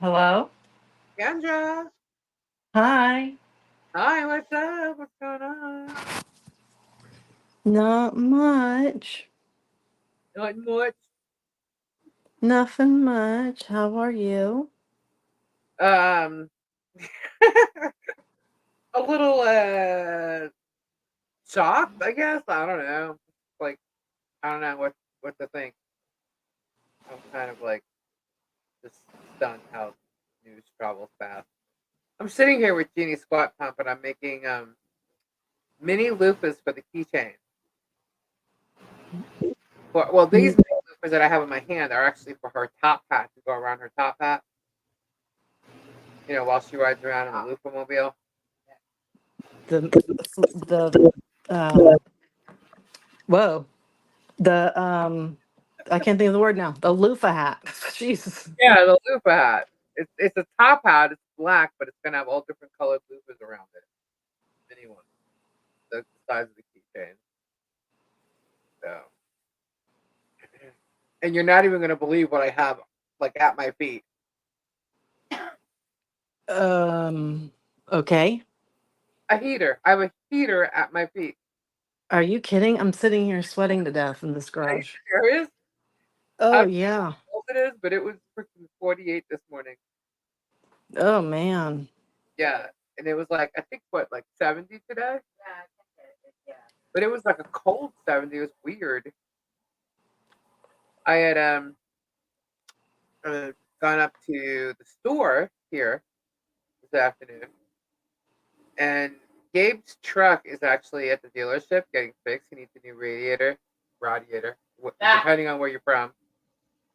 Hello? Kendra, Hi. hi, what's up? What's going on? Not much. Not much. Nothing much. How are you? Um, a little shocked, I guess. I don't know. Like, I don't know what to think. I'm kind of like just stunned how news travels fast. I'm sitting here with Jeannie Squat Pump, and I'm making mini loofahs for the keychain. Well, these Mm, mini loofahs that I have in my hand are actually for her top hat to go around her top hat. While she rides around in the loofah mobile. The the um whoa. The I can't think of the word now. The loofah hat. Jesus. Yeah, the loofah hat. It's a top hat. It's black, but it's gonna have all different colored loofahs around it. Mini one, the size of the keychain. So, and you're not even gonna believe what I have like at my feet. Um okay. A heater. I have a heater at my feet. Are you kidding? I'm sitting here sweating to death in this Are you garage. serious? I Oh don't know yeah. how cold it is, but it was freaking 48 this morning. Oh man. Yeah, and it was like I think what like 70 today. But it was like a cold 70. It was weird. I had uh, gone up to the store here this afternoon, and Gabe's truck is actually at the dealership getting fixed. He needs a new radiator, depending on where you're from.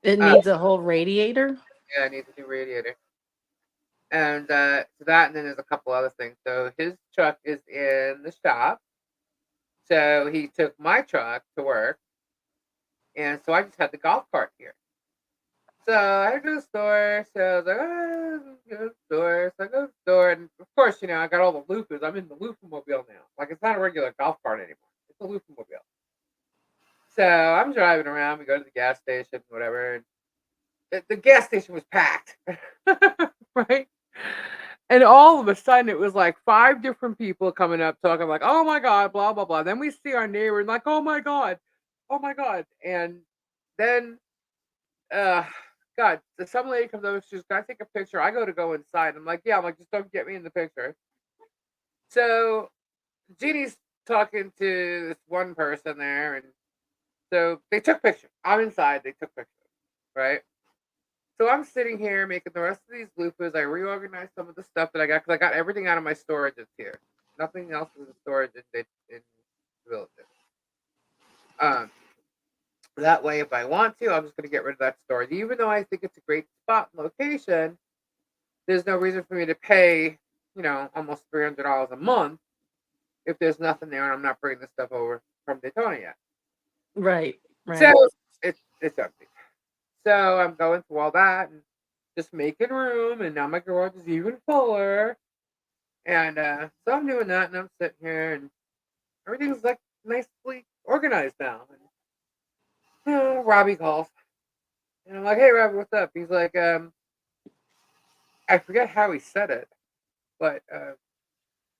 It Uh, needs a whole radiator? yeah, it needs a new radiator, and so that, and then there's a couple other things. So his truck is in the shop. So he took my truck to work, and so I just had the golf cart here. So I go to the store. So I was like, go to the store. So I go to the store, and of course, I got all the loofahs. I'm in the loofah mobile now. Like it's not a regular golf cart anymore. It's a loofah mobile. So I'm driving around. We go to the gas station, whatever. And the gas station was packed, right? And all of a sudden, it was like five different people coming up talking like, "Oh my god," blah blah blah. Then we see our neighbor and like, oh my god," and then uh God, some lady comes over, she's gotta take a picture. I go inside. I'm like, yeah, I'm like, just don't get me in the picture. So Jeannie's talking to this one person there, and so they took pictures. I'm inside, they took pictures, right? So I'm sitting here making the rest of these loofahs. I reorganized some of the stuff that I got because I got everything out of my storage is here. Nothing else is in storage in the village. Um, that way, if I want to, I'm just going to get rid of that storage. Even though I think it's a great spot and location, there's no reason for me to pay, almost $300 a month if there's nothing there and I'm not bringing the stuff over from Daytona yet. Right. So Right. it's empty. So I'm going through all that and just making room, and now my garage is even fuller. And so I'm doing that, and I'm sitting here, and everything's like nicely organized now. And Robbie calls, and I'm like, "Hey, Robbie, what's up?" He's like, I forget how he said it, but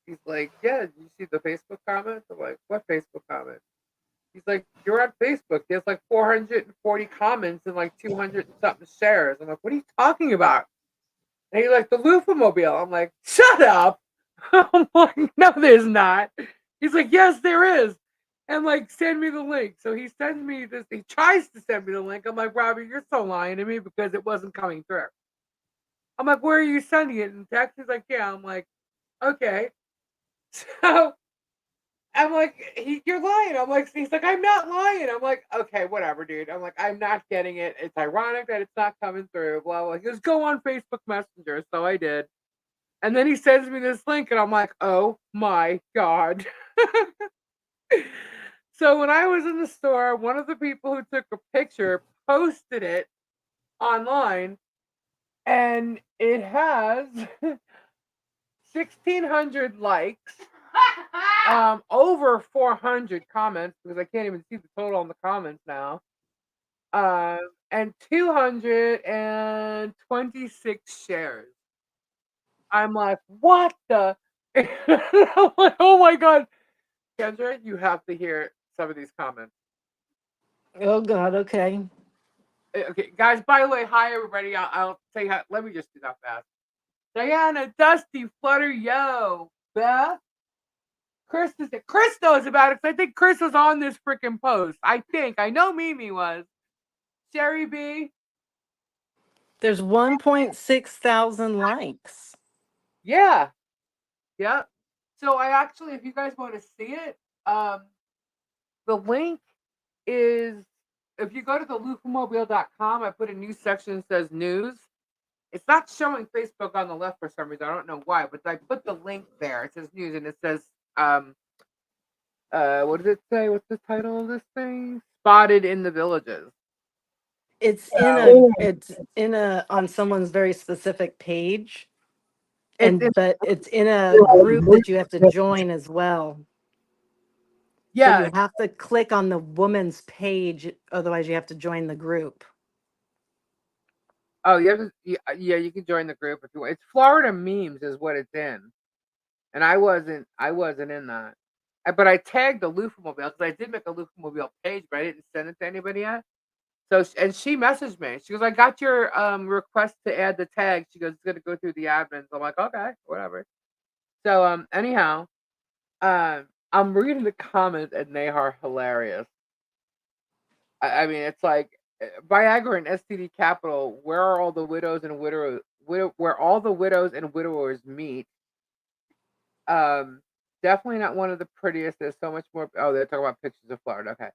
he's like, "Yeah, did you see the Facebook comments?" I'm like, "What Facebook comment?" He's like, "You're on Facebook. There's like 440 comments and like 200 and something shares." I'm like, "What are you talking about?" And he's like, "The Loofah Mobile." I'm like, "Shut up." I'm like, "No, there's not." He's like, "Yes, there is." And like, send me the link. So he sends me this. He tries to send me the link. I'm like, "Robbie, you're so lying to me because it wasn't coming through." I'm like, "Where are you sending it?" And text. He's like, "Yeah." I'm like, "Okay." So I'm like, "You're lying." I'm like, he's like, "I'm not lying." I'm like, "Okay, whatever, dude." I'm like, "I'm not getting it. It's ironic that it's not coming through." Blah blah. He goes, "Go on Facebook Messenger." So I did. And then he sends me this link, and I'm like, "Oh my god." So when I was in the store, one of the people who took a picture posted it online, and it has 1,600 likes, over 400 comments because I can't even see the total on the comments now. And 226 shares. I'm like, what the? I'm like, oh my god, Kendra, you have to hear some of these comments. Oh God. Okay. Okay, guys. By the way, hi everybody. I'll say hi. Let me just do that fast. Diana, Dusty, Flutter, yo, Beth, Chris knows about it because I think Chris was on this freaking post. I think I know Mimi was. Sherry B, There's 1.6 thousand likes. yeah, yeah. So I actually, if you guys want to see it, the link is if you go to thelufamobile.com, I put a new section that says news. It's not showing Facebook on the left for some reason. I don't know why, but I put the link there. It says news and it says what does it say? What's the title of this thing? Spotted in the villages. It's in a on someone's very specific page, It's in, but it's in a group that you have to join as well. So yeah. you have to click on the woman's page, otherwise you have to join the group. Oh, you have to. Yeah, you can join the group if you want. It's Florida memes is what it's in, and I wasn't. I wasn't in that. But I tagged the Lufamobile because I did make a Lufamobile page, but I didn't send it to anybody yet. So and she messaged me. She goes, "I got your request to add the tag." She goes, "It's gonna go through the admins." I'm like, "Okay, whatever." So anyhow, I'm reading the comments and they are hilarious. I mean, it's like Viagra and STD capital. Where are all the widows and where all the widows and widowers meet? Um, Definitely not one of the prettiest. There's so much more. Oh, they're talking about pictures of Florida. Okay.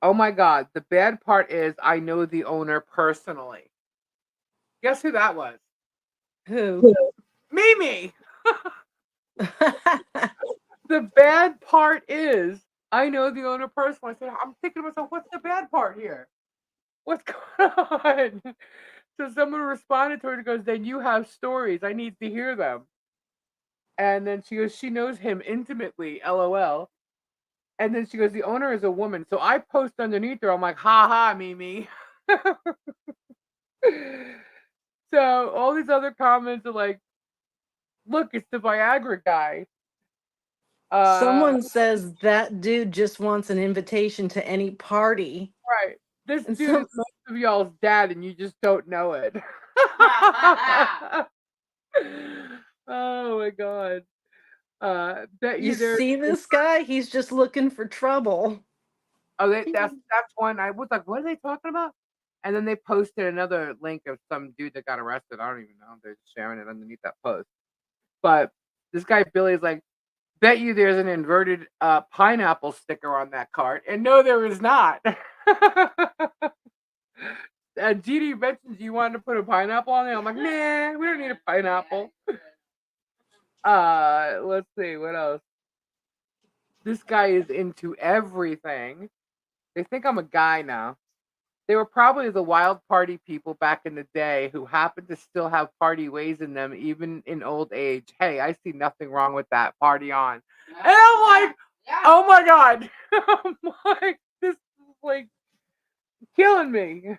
Oh my God. The bad part is I know the owner personally. Guess who that was? Who? Mimi. The bad part is I know the owner personally. I said, I'm thinking to myself, what's the bad part here? What's going on? So someone responded to her and goes, then you have stories. I need to hear them. And then she goes, she knows him intimately, LOL. And then she goes, the owner is a woman. So I post underneath her. I'm like, ha ha, Mimi. So all these other comments are like, look, it's the Viagra guy. Uh, Someone says that dude just wants an invitation to any party. right. This And dude is some most of y'all's dad, and you just don't know it. Oh my god. Bet you you there. see this guy, he's just looking for trouble. Oh, that's one. I was like, what are they talking about? And then they posted another link of some dude that got arrested. I don't even know. They're just sharing it underneath that post. But this guy Billy is like, bet you there's an inverted pineapple sticker on that cart. And no, there is not. Gigi mentions you wanted to put a pineapple on there. I'm like, nah, we don't need a pineapple. Let's see what else. This guy is into everything. They think I'm a guy now. They were probably the wild party people back in the day who happened to still have party ways in them, even in old age. Hey, I see nothing wrong with that. Party on. And I'm like, oh my God. I'm like, this is like killing me.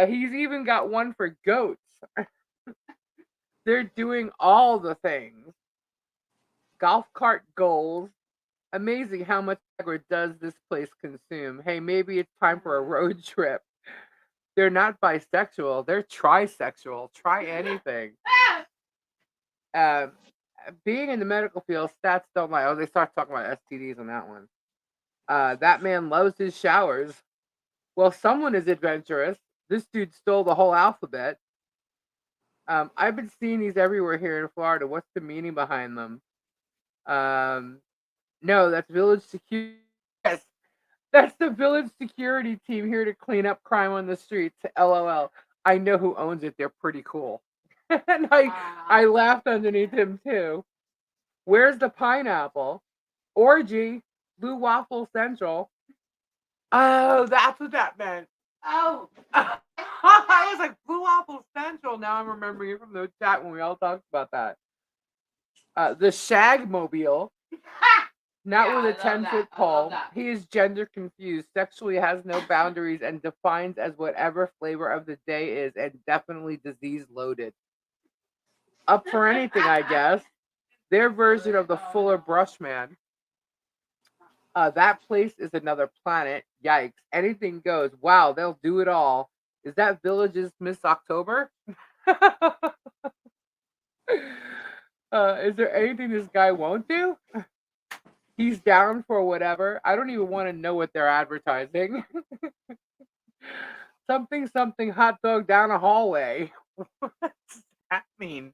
He's even got one for goats. They're doing all the things. Golf cart goals. Amazing how much aggro does this place consume. Hey, maybe it's time for a road trip. They're not bisexual, they're trisexual. Try anything. Um, Being in the medical field, stats don't lie. Oh, they start talking about STDs on that one. That man loves his showers. Well, someone is adventurous. This dude stole the whole alphabet. I've been seeing these everywhere here in Florida. What's the meaning behind them? Um, no, that's village security. Yes, that's the village security team here to clean up crime on the streets. LOL. I know who owns it. They're pretty cool. And I laughed underneath him too. Where's the pineapple? Orgy, Blue Waffle Central. Oh, that's what that meant. Oh. I was like, Blue Waffle Central. Now I'm remembering it from the chat when we all talked about that. The Shag Mobile. Not with a 10-foot pole. He is gender confused, sexually has no boundaries, and defines as whatever flavor of the day is, and definitely disease loaded. Up for anything, I guess. Their version of the Fuller Brush Man. That place is another planet. Yikes. Anything goes. Wow, they'll do it all. Is that Village's Miss October? Is there anything this guy won't do? He's down for whatever. I don't even want to know what they're advertising. Something hot dog down a hallway. What does that mean?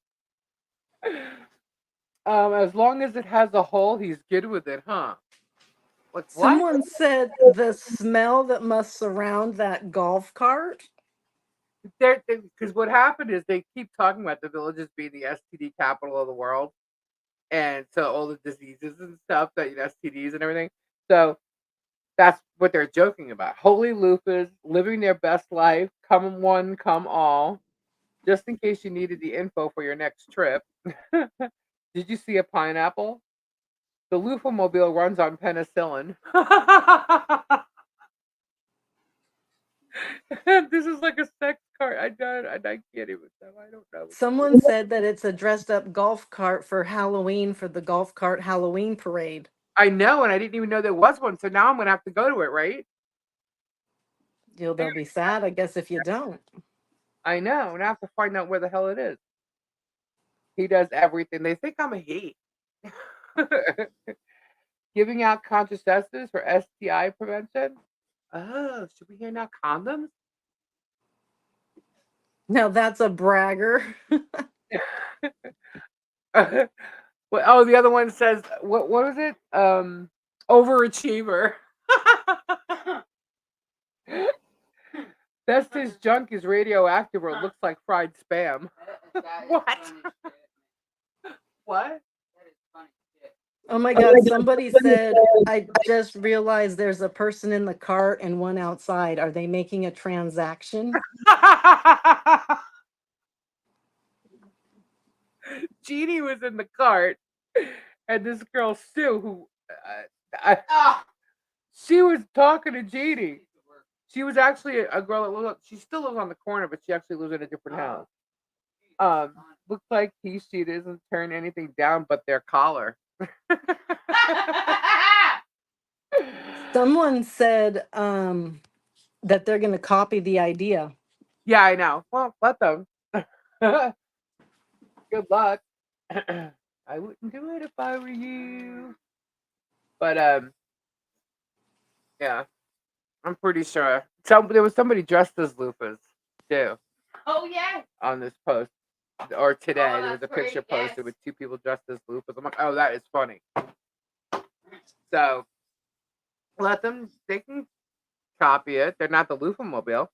As long as it has a hole, he's good with it, huh? Like what? Someone said the smell that must surround that golf cart. Because what happened is they keep talking about the villages being the STD capital of the world, and so all the diseases and stuff that STDs and everything. So that's what they're joking about. Holy loofahs, living their best life, come one, come all. Just in case you needed the info for your next trip. Did you see a pineapple? The loofah mobile runs on penicillin. This is like a sex cart. I can't even know. I don't know. Someone said that it's a dressed up golf cart for Halloween for the golf cart Halloween parade. I know, and I didn't even know there was one. So now I'm gonna have to go to it, right? They'll be sad, I guess, if you don't. I know, and I have to find out where the hell it is. He does everything. They think I'm a he. Giving out contraceptives for STI prevention. Oh, should we hand out condoms? Now that's a bragger. Well, oh, the other one says what was it? Overachiever. Best his junk is radioactive or it looks like fried spam. What? What? Oh my God, somebody said, I just realized there's a person in the cart and one outside. Are they making a transaction? Jeannie was in the cart, and this girl Sue, who she was talking to Jeannie. She was actually a girl that lives. She still lives on the corner, but she actually lives in a different house. Looks like she doesn't turn anything down but their collar. Someone said that they're going to copy the idea. Yeah, I know. Well, let them. Good luck. I wouldn't do it if I were you. But yeah, I'm pretty sure. There was somebody dressed as loofahs too. Oh yeah. On this post, or today there was a picture posted with two people dressed as loofahs. I'm like, oh, that is funny. So let them. They can copy it. They're not the loofah mobile.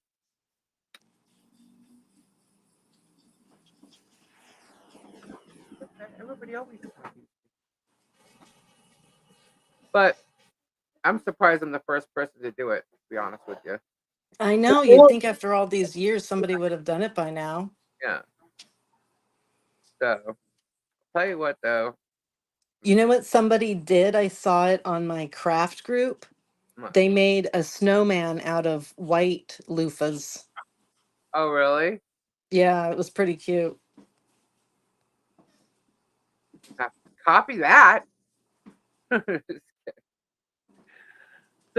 Everybody always copies. But I'm surprised I'm the first person to do it, to be honest with you. I know. You'd think after all these years somebody would have done it by now. Yeah. So, I'll tell you what, though. You know what somebody did? I saw it on my craft group. They made a snowman out of white loofahs. Oh, really? Yeah, it was pretty cute. Copy that. So,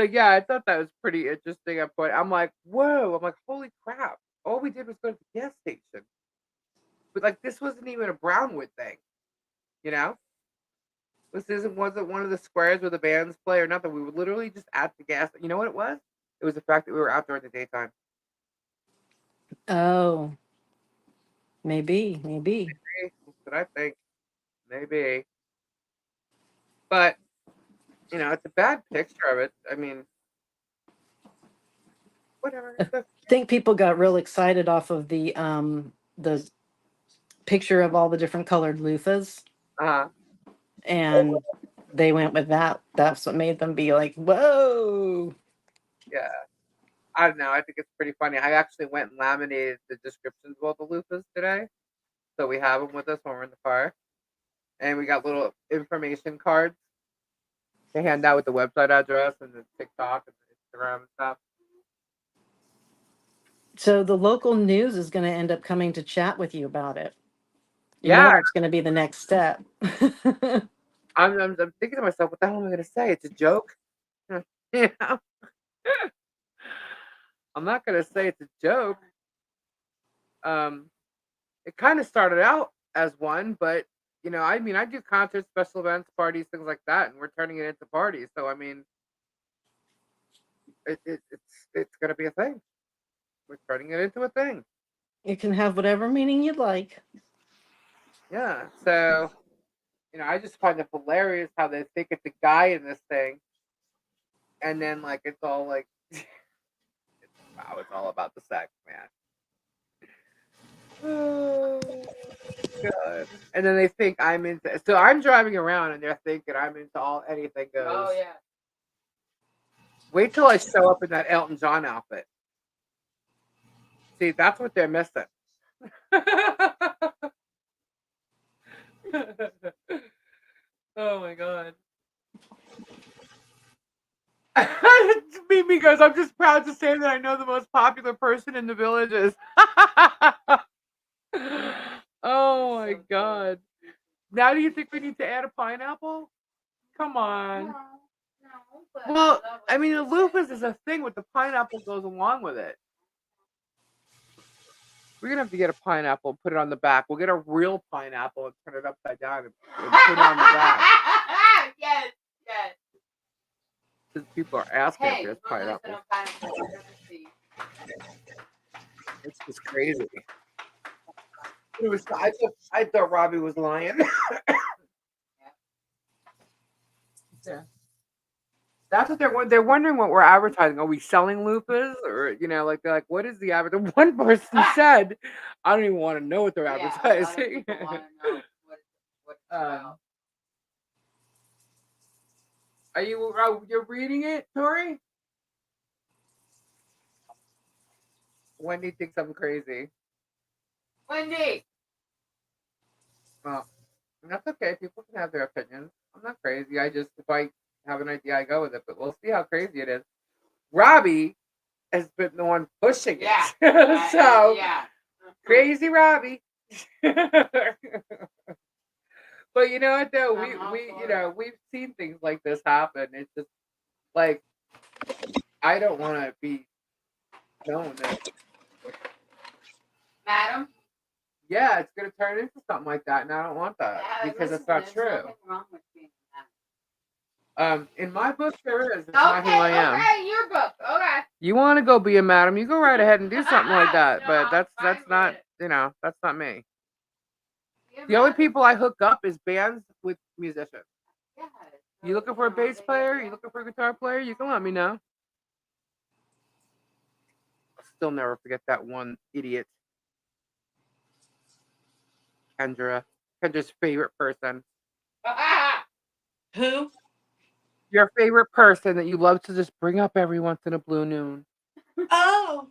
yeah, I thought that was pretty interesting. I'm like, whoa. I'm like, holy crap. All we did was go to the gas station. But, like, this wasn't even a Brownwood thing. You know? Wasn't one of the squares where the bands play or nothing. We were literally just at the gas. You know what it was? It was the fact that we were out there in the daytime. Oh, maybe. Maybe. That's what I think. Maybe. But, it's a bad picture of it. I mean, whatever. I think people got real excited off of the picture of all the different colored loofahs, Uh-huh. and they went with that. That's what made them be like, "Whoa!" Yeah. I don't know. I think it's pretty funny. I actually went and laminated the descriptions of all the loofahs today. So we have them with us when we're in the car. And we got little information cards to hand out with the website address and the TikTok and the Instagram and stuff. So the local news is going to end up coming to chat with you about it. You know Yeah, that's going to be the next step. I'm thinking to myself, what the hell am I going to say? It's a joke. You know? I'm not going to say it's a joke. It kind of started out as one, but you know, I mean, I do concerts, special events, parties, things like that, and we're turning it into parties. So I mean, it's going to be a thing. We're turning it into a thing. It can have whatever meaning you'd like. Yeah. So you know, I just find it hilarious how they think it's a guy in this thing, and then like it's all like, wow, it's all about the sex, man. Oh god. And then they think I'm into. So I'm driving around, and they're thinking I'm into all anything goes. Oh yeah. Wait till I show up in that Elton John outfit. See, that's what they're missing. Oh my god. Mimi goes, I'm just proud to say that I know the most popular person in the villages. Oh my god. Now do you think we need to add a pineapple? Come on. No, but Well, I mean, the lupus is a thing with the pineapple goes along with it. We're gonna have to get a pineapple and put it on the back. We'll get a real pineapple and turn it upside down and put it on the back. Yes, yes. Because people are asking if Hey, there's we're listening pineapple. on pineapple. We're gonna see. It's just crazy. It was, I thought Robbie was lying. Yeah. That's what they're wondering what we're advertising. Are we selling lupus, or you know, like they're like, what is the advertising? One person said, I don't even want to know what they're Yeah, a lot of advertising. people want to know what it's about. Are you you're reading it, Tori? Wendy thinks I'm crazy. Wendy. Well, that's okay. People can have their opinions. I'm not crazy. I just if I have an idea, I go with it. But we'll see how crazy it is. Robbie has been the one pushing it. Yeah. So yeah. crazy Robbie. But you know what though, we've seen things like this happen. It's just like I don't want to be known that. Madam. Yeah, it's gonna turn into something like that, and I don't want that because it's not true. Nothing wrong with being madam. In my book, there is. It's not who I am. Okay, your book. Okay. You want to go be a madam, you go right ahead and do something like that. No, But that's I'm fine not with it. that's not me. You're The only madam. people I hook up is bands with musicians. Yeah, You looking for a bass player? You looking for a guitar player? You can let me know. I'll still never forget that one idiot. Kendra's favorite person. Who? Your favorite person that you love to just bring up every once in a blue moon. Oh.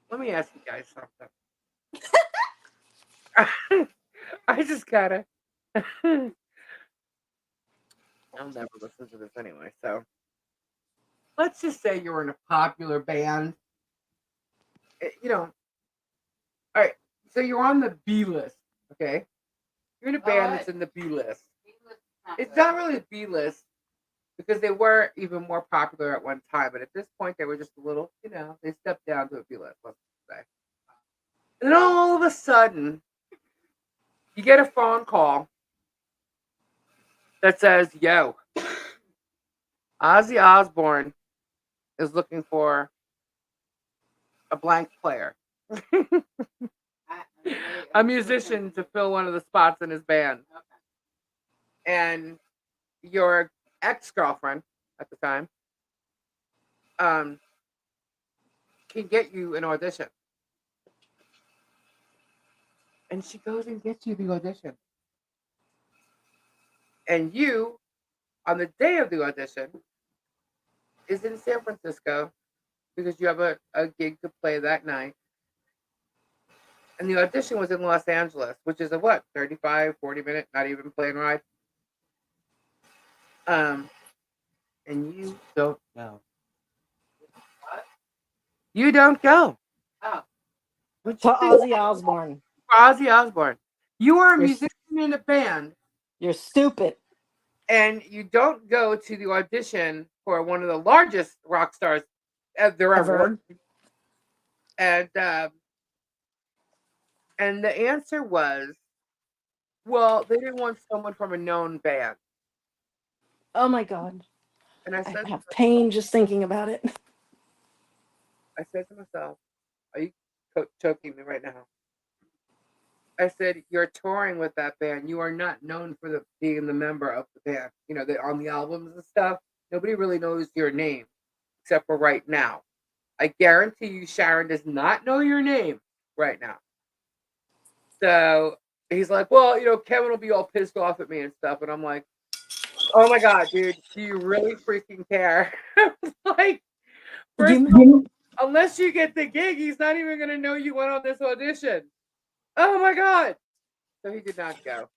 Let me ask you guys something. I just gotta. I'll never listen to this anyway. So let's just say you're in a popular band. You know, all right. So you're on the B list, okay? You're in a band that's in the B list. It's not really a B list because they were even more popular at one time, but at this point they were just a little, you know, they stepped down to a B list, let's say. And then all of a sudden, you get a phone call that says, yo, Ozzy Osbourne is looking for a blank player. A musician to fill one of the spots in his band. And your ex-girlfriend at the time can get you an audition. And she goes and gets you the audition. And you, on the day of the audition, is in San Francisco because you have a gig to play that night. And the audition was in Los Angeles, which is a what, 35, 40 minute, not even plane ride. And you don't know. What? You don't go. Oh. Which To Ozzy Osbourne. Ozzy Osbourne. You are a You're, musician in a band, you're stupid. and you don't go to the audition for one of the largest rock stars there ever Ever. was. And the answer was, well, they didn't want someone from a known band. Oh my God. And I I said, have pain just thinking about it. to myself, are you choking me right now? I said, you're touring with that band. You are not known for being the member of the band. You know, on the albums and stuff. Nobody really knows your name except for right now. I guarantee you, Sharon does not know your name right now. So he's like, well, Kevin will be all pissed off at me and stuff. And I'm like, oh my God, dude, do you really freaking care? Like, first of all, unless you get the gig, he's not even going to know you went on this audition. Oh my God. So he did not go.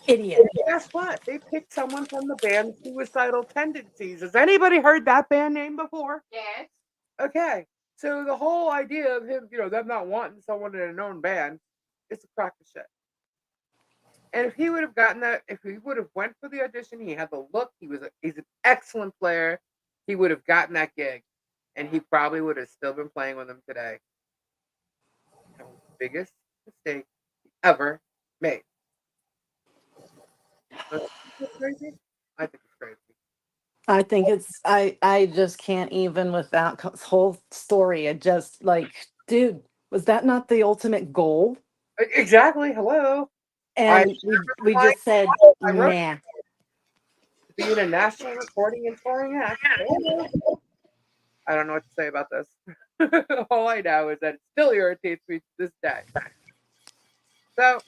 Idiot. Guess what? They picked someone from the band Suicidal Tendencies. Has anybody heard that band name before? Yes. Okay. So the whole idea of him, them not wanting someone in a known band, is a crock of shit. And if he would have gotten that, if he would have went for the audition, he had the look. He's an excellent player. He would have gotten that gig, and he probably would have still been playing with them today. That was the biggest mistake he ever made. Crazy? I think it's crazy. I think I just can't even with that whole story. It just like, dude, was that not the ultimate goal? Exactly. Hello. I And we just said, I wrote nah. to be in a national recording and touring act. I don't know what to say about this. All I know is that it still irritates me to this day. So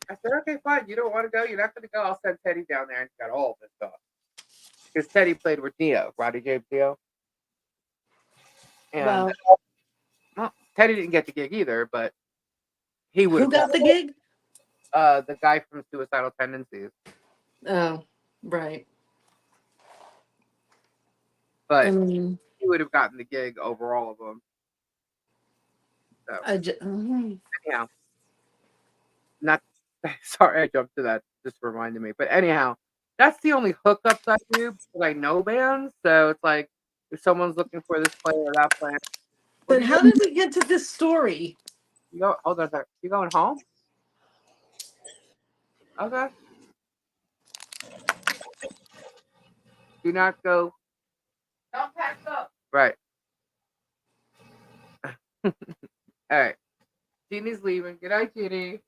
I said, okay, fine. You don't want to go. You're not going to go. I'll send Teddy down there. And he got all this stuff because Teddy played with Dio, Roddy James Dio, and Well, well, Teddy didn't get the gig either, but he would who have. got the gig? The guy from Suicidal Tendencies, Oh, right. but Um, he would have gotten the gig over all of them. So anyhow, not sorry I jumped to that. Just reminded me. But anyhow, that's the only hookups I do because I know bands. So it's like if someone's looking for this player or that player, what but do you how do? did we get to this story? You go. Hold on a second. You going home? Okay. Do not go. Don't pack up. Right. All right. Jeannie's leaving. Good night, Jeannie.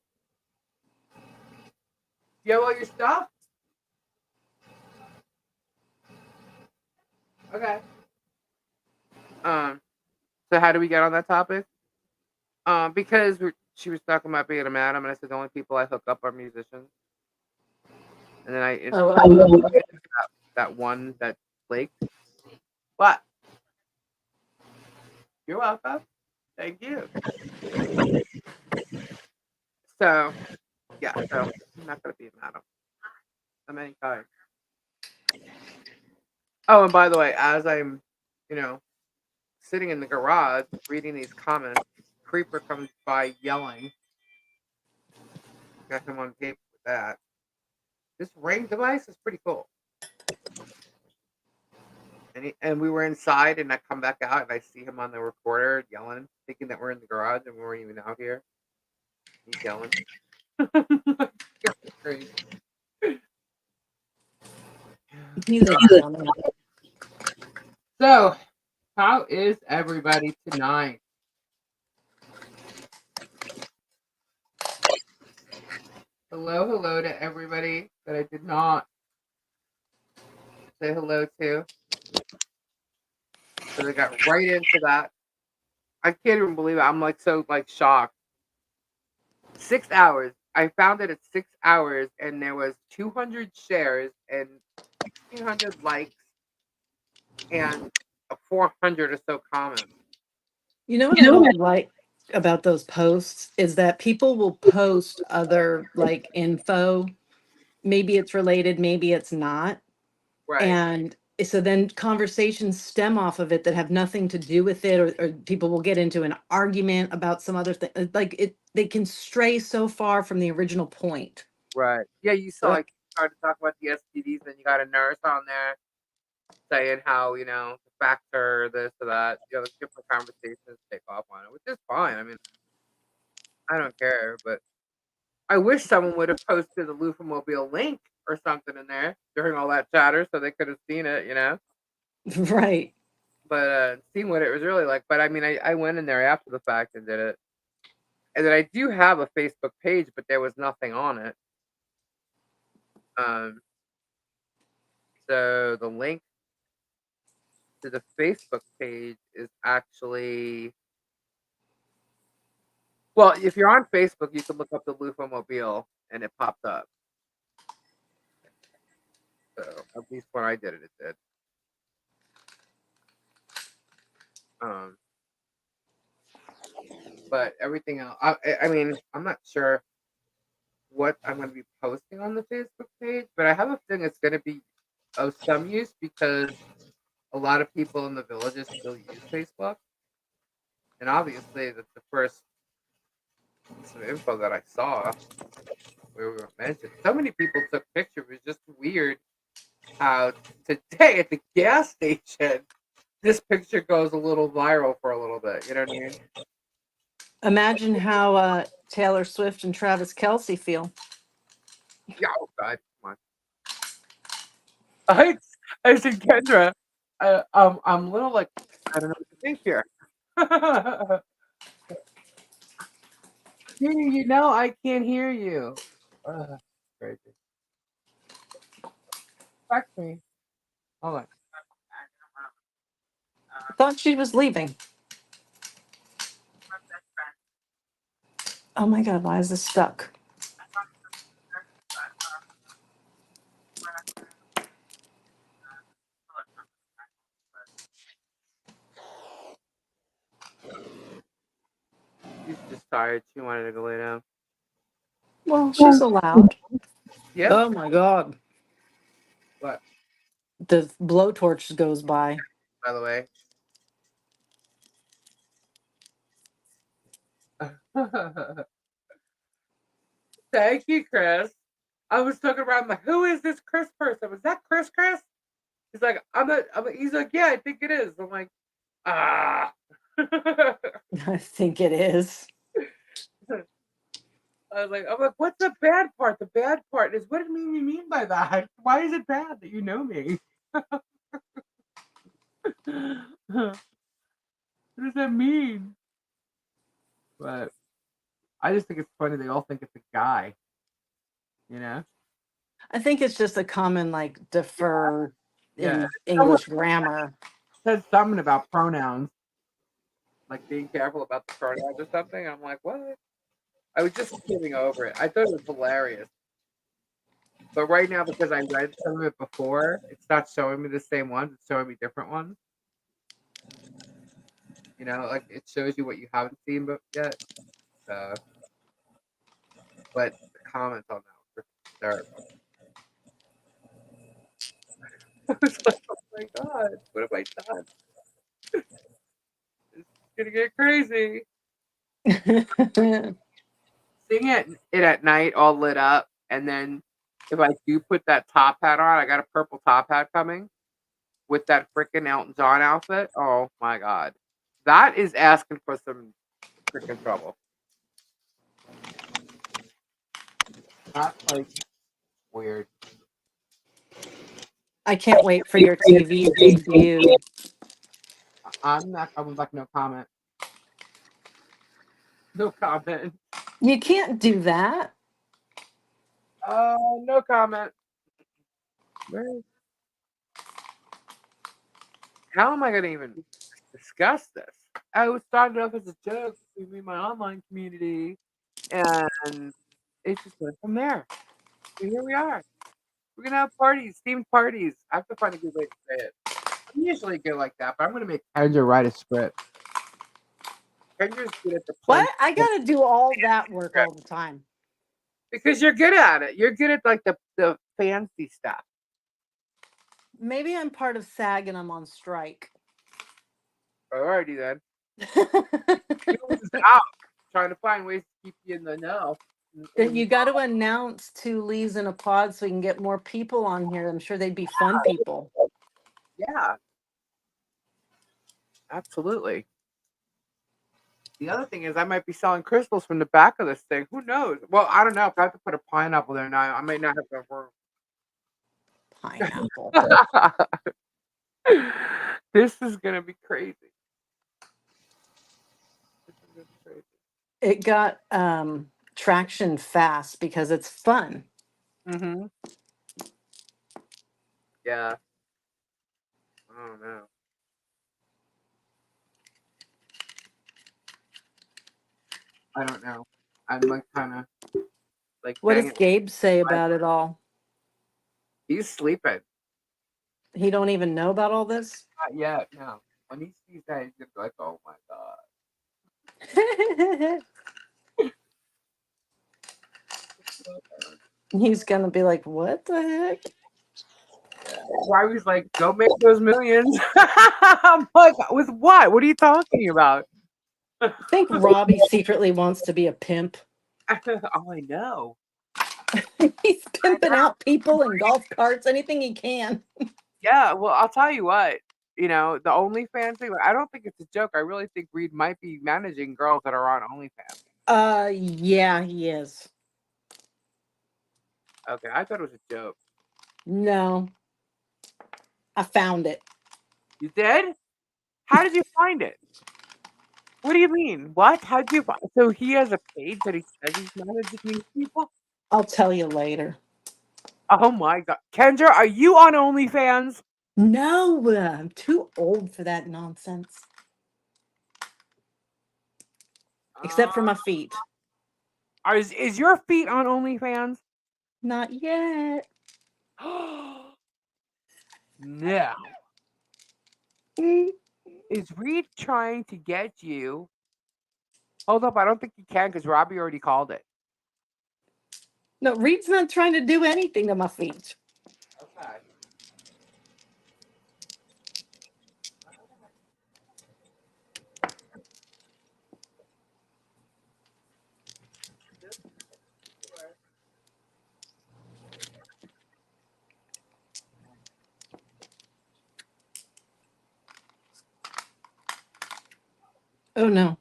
You have all your stuff? Okay. So how do we get on that topic? Because she was talking about being a madam, and I said the only people I hook up are musicians. And then I Okay. that one that flaked. But you're welcome. Thank you. So yeah, so I'm not gonna be a madam of any kind. Oh, and by the way, as I'm, sitting in the garage reading these comments, Creeper comes by yelling. Got him on tape with that. This ring device is pretty cool. And we were inside, and I come back out, and I see him on the recorder yelling, thinking that we're in the garage, and we weren't even out here. He's yelling. Crazy. He's a dummy. So, how is everybody tonight? Hello to everybody that I did not say hello to. So they got right into that. I can't even believe it. I'm so shocked. 6 hours. I found it at 6 hours, and there was 200 shares and 1,600 likes and 400 or so comments. You know what I don't like? about those posts is that people will post other like info. Maybe it's related, maybe it's not. Right. And so then conversations stem off of it that have nothing to do with it, or people will get into an argument about some other thing. Like it, they can stray so far from the original point. Right. Yeah, you saw So like started to talk about the STDs, and you got a nurse on there saying how the facts are this or that. Like different conversations take off on it, which is fine. I mean, I don't care, but I wish someone would have posted the Loofamobile link or something in there during all that chatter so they could have seen it. right. But seen what it was really like. But I mean, I went in there after the fact and did it. And then I do have a Facebook page, but there was nothing on it. Um, so the link to the Facebook page is actually, well, if you're on Facebook, you can look up the Loofamobile and it popped up. So at least when I did it, it did. Um, but everything else, I mean, I'm not sure what I'm going to be posting on the Facebook page, but I have a feeling it's going to be of some use because a lot of people in the villages still use Facebook. And obviously, that's the first piece of info that I saw where we were mentioned. So many people took pictures. It was just weird how today at the gas station, this picture goes a little viral for a little bit. You know what I mean? Imagine how Taylor Swift and Travis Kelsey feel. Yeah, oh God, come on. I said, Kendra, I'm a little like, I don't know what to think here. I can't hear you. Crazy. Back to me. Hold on. I thought she was leaving. Oh my God, why is this stuck? She's just tired. She wanted to go lay down. Well, she's allowed. Yep. Oh my God. What? The blowtorch goes by. By the way. Thank you, Chris. I was talking about, I'm like, who is this Chris person? Was that Chris? He's like, he's like, yeah, I think it is. I'm like, ah. I think it is. I'm like, what's the bad part? The bad part is, what do you mean by that? Why is it bad that you know me? What does that mean? But I just think it's funny. They all think it's a guy, you know? I think it's just a common like defer Yeah. in English grammar. Said something about pronouns, like being careful about the pronouns or something. I'm like, what? I was just skimming over it. I thought it was hilarious. But right now, because I read some of it before, it's not showing me the same ones. It's showing me different ones. Like it shows you what you haven't seen yet. So, but the comments on that were hysterical. I was like, oh my God, what have I done? It's gonna get crazy. Seeing it at night all lit up, and then if I do put that top hat on, I got a purple top hat coming with that freaking Elton John outfit. Oh my God, that is asking for some freaking trouble. Not like weird. I can't wait for your TV debut. I'm not coming back. No comment. No comment. You can't do that. No comment. Where- How am I gonna even discuss this? I was starting off as a joke between me and my online community, and it just went from there. And here we are. We're gonna have parties, themed parties. I have to find a good way to say it. I'm usually good like that, but I'm gonna make Kendra write a script. Kendra's good at the What? plinth I gotta do all that work all the time. because you're good at it. You're good at like the fancy stuff. Maybe I'm part of SAG and I'm on strike. Alrighty then. Jules is out trying to find ways to keep you in the know. You got to announce 2 leaves in a pod so we can get more people on here. I'm sure they'd be fun people. Yeah, absolutely. The other thing is, I might be selling crystals from the back of this thing. Who knows? Well, I don't know. If I have to put a pineapple there now, I might not have the room. Pineapple. This is gonna be crazy. This is gonna be crazy. It got traction fast because it's fun. Mm-hmm. Yeah. I don't know. I don't know. I'm like kind of like What does banging. Gabe say about it all? He's sleeping. He don't even know about all this? Not yet. No. When he sees that, he's gonna be like, "Oh my god." He's gonna be like, what the heck? Why was like, "Go make those millions." I'm like, with what? What are you talking about? I think Robbie secretly wants to be a pimp. Oh, I know. He's pimping out people in golf carts, anything he can. Yeah, well, I'll tell you what. You know, the OnlyFans thing. I don't think it's a joke. I really think Reed might be managing girls that are on OnlyFans. Yeah, he is. Okay, I thought it was a joke. No, I found it. You did? How did you find it? What do you mean? What? How did you find? So he has a page that he says he's managing these people. I'll tell you later. Oh my god, Kendra, are you on OnlyFans? No, I'm too old for that nonsense. Except for my feet. Is your feet on OnlyFans? Not yet. No. Mm. Is Reed trying to get you? Hold up, I don't think he can because Robbie already called it. No, Reed's not trying to do anything to my feet. Okay. Oh no.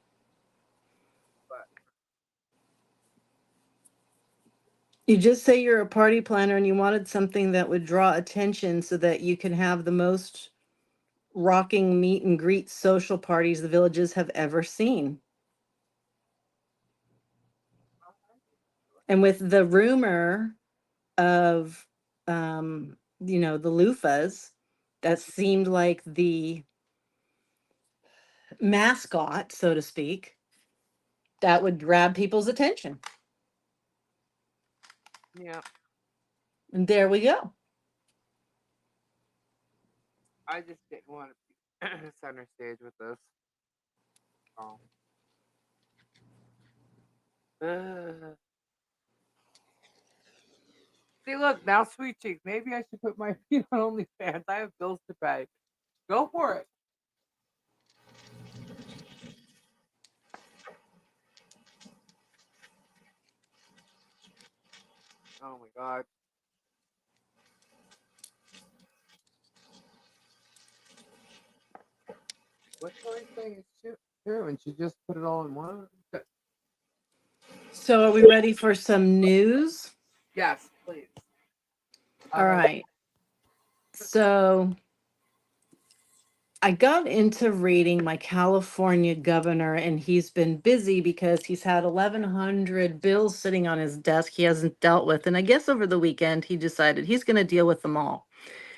You just say you're a party planner and you wanted something that would draw attention so that you can have the most rocking meet and greet social parties the villages have ever seen. And with the rumor of the loofahs, that seemed like the mascot, so to speak, that would grab people's attention. Yeah, And there we go. I just didn't want to be center stage with this. Oh. See, look, now Sweet Cheeks. Maybe I should put my feet on OnlyFans. I have bills to pay. Go for it. Oh my god. What Tori saying is true, and she just put it all in one. So are we ready for some news? Yes, please. All right. So I got into reading my California governor, and he's been busy because he's had 1,100 bills sitting on his desk he hasn't dealt with. And I guess over the weekend, he decided he's going to deal with them all.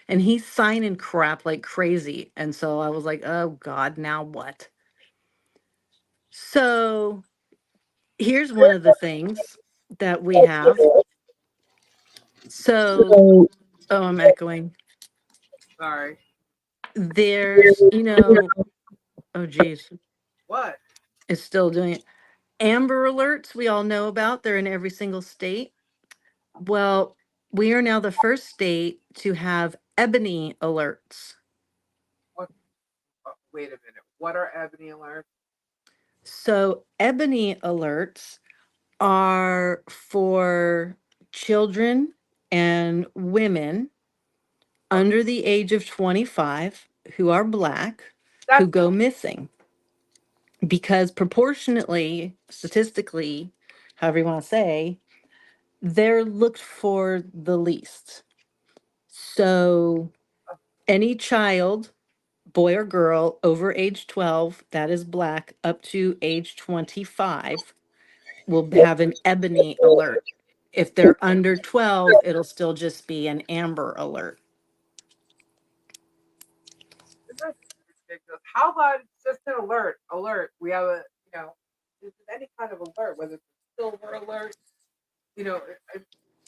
And he's signing crap like crazy. And so I was like, oh God, now what? So here's one of the things that we have. So, oh, I'm echoing. Sorry. There's, oh, geez. What? is still doing it. Amber alerts, we all know about. They're in every single state. Well, we are now the first state to have ebony alerts. What? Wait a minute. What are ebony alerts? So, ebony alerts are for children and women Okay. under the age of 25 who are Black who That's go missing because proportionately, statistically, however you want to say, they're looked for the least. So, any child, boy or girl, over age 12 that is Black up to age 25 will have an ebony alert. If they're under 12, it'll still just be an amber alert. that's ridiculous. How about it's just an alert? Alert. We have a it's any kind of alert, whether it's a silver alert, you know,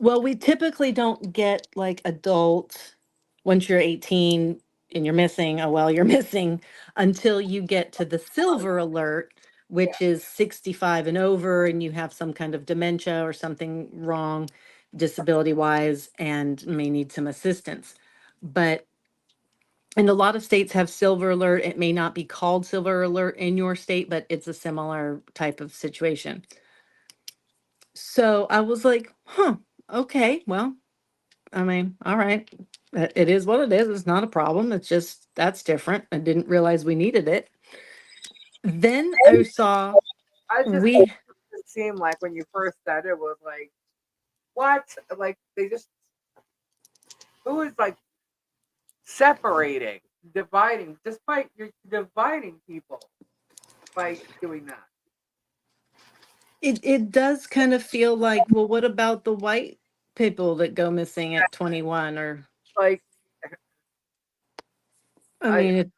Well, we typically don't get like adult once you're 18 and you're missing, oh well, you're missing until you get to the silver alert, yeah. which is 65 and over, and you have some kind of dementia or something wrong disability wise and may need some assistance. But and a lot of states have silver alert. It may not be called silver alert in your state, but it's a similar type of situation. So I was like, huh, okay, well, I mean, all right. It is what it is. It's not a problem. It's just that's different. I didn't realize we needed it. Then I saw I just we it seemed like when you first said it was like what? Like they just who is like separating, dividing, just by you're dividing people by doing that. it does kind of feel like, well, what about the white people that go missing at 21 or Like I I mean,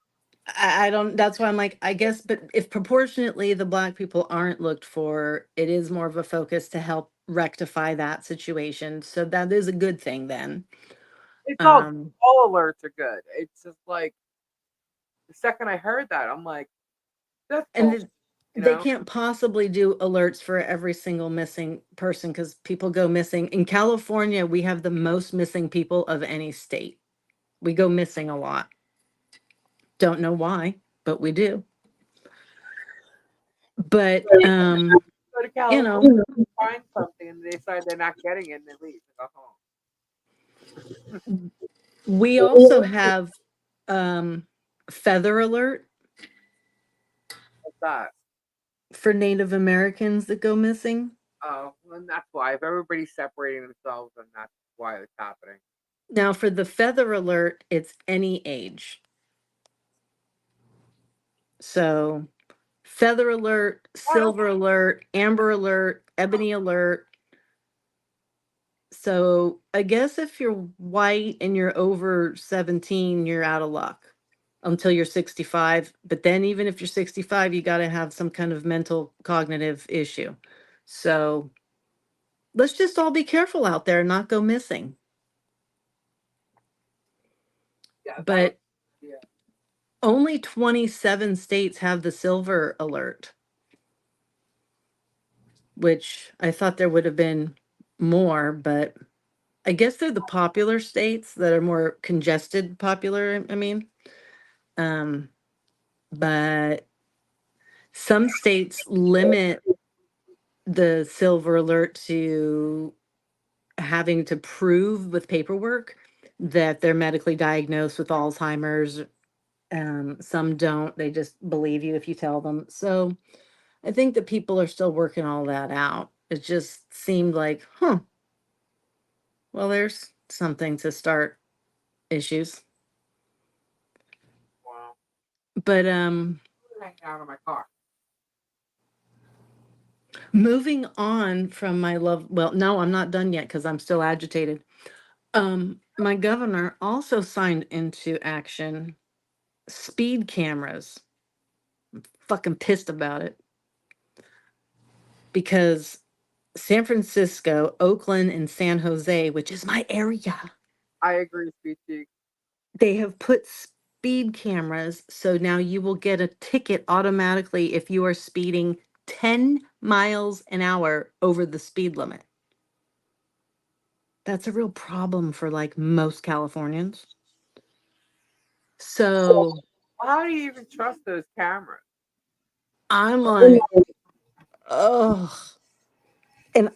I don't, that's why I'm like, I guess, but if proportionately the Black people aren't looked for, it is more of a focus to help rectify that situation. So that is a good thing then. it's Um, all alerts are good. It's just like the second I heard that, I'm like, that's and bullshit, th- you they know? can't possibly do alerts for every single missing person because people go missing. In California, we have the most missing people of any state. We go missing a lot. Don't know why, but we do. But Go to you California, know, find something, and they decide they're not getting it, and they leave and go home. we also have feather alert What's that? for Native Americans that go missing. Oh, and that's why. If everybody's separating themselves, then that's why it's happening. Now, for the feather alert, it's any age. So, feather alert, Wow. silver alert, amber alert, ebony alert. So, I guess if you're white and you're over 17, you're out of luck until you're 65. But then, even if you're 65, you got to have some kind of mental cognitive issue. So, let's just all be careful out there and not go missing. Yeah, that was But yeah. only 27 states have the silver alert, which I thought there would have been more, but I guess they're the popular states that are more congested popular, I mean. Um, but some states limit the silver alert to having to prove with paperwork that they're medically diagnosed with Alzheimer's. Some don't. They just believe you if you tell them. So I think that people are still working all that out. It just seemed like, huh, well, there's something to start issues. Wow. But Hanging out of my car. moving on from my love, well, no, I'm not done yet because I'm still agitated. My governor also signed into action speed cameras. Fucking pissed about it because San Francisco, Oakland, and San Jose, which is my area, I agree, Speedy. they have put speed cameras, so now you will get a ticket automatically if you are speeding 10 miles an hour over the speed limit. That's a real problem for like most Californians. So How do you even trust those cameras? I'm like, oh, and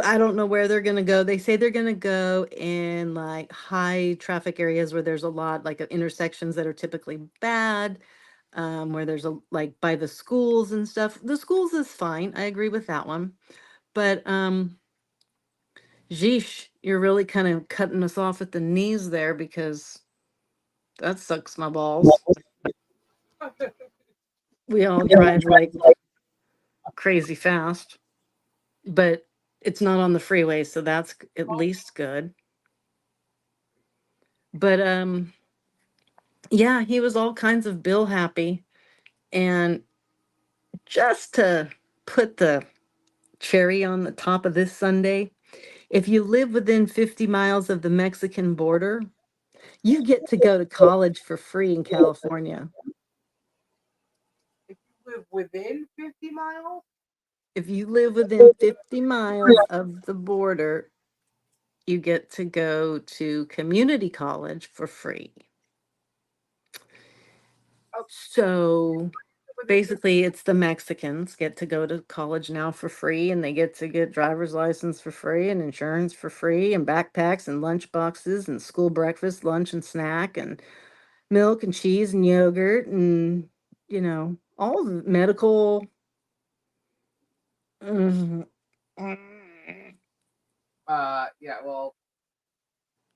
I don't know where they're going to go. They say they're going to go in like high traffic areas where there's a lot like intersections that are typically bad, where there's a like by the schools and stuff. The schools is fine. I agree with that one. But Jeesh, you're really kind of cutting us off at the knees there because that sucks my balls. We all drive like crazy fast, but it's not on the freeway, so that's at least good. But yeah, he was all kinds of bill happy. And just to put the cherry on the top of this Sunday, if you live within 50 miles of the Mexican border, you get to go to college for free in California. If you live within 50 miles, If you live within 50 miles of the border, you get to go to community college for free. oh, So within 50, basically, it's the Mexicans get to go to college now for free, and they get to get driver's license for free, and insurance for free, and backpacks, and lunch boxes, and school breakfast, lunch, and snack, and milk, and cheese, and yogurt, and all the medical. Mhm. yeah, well,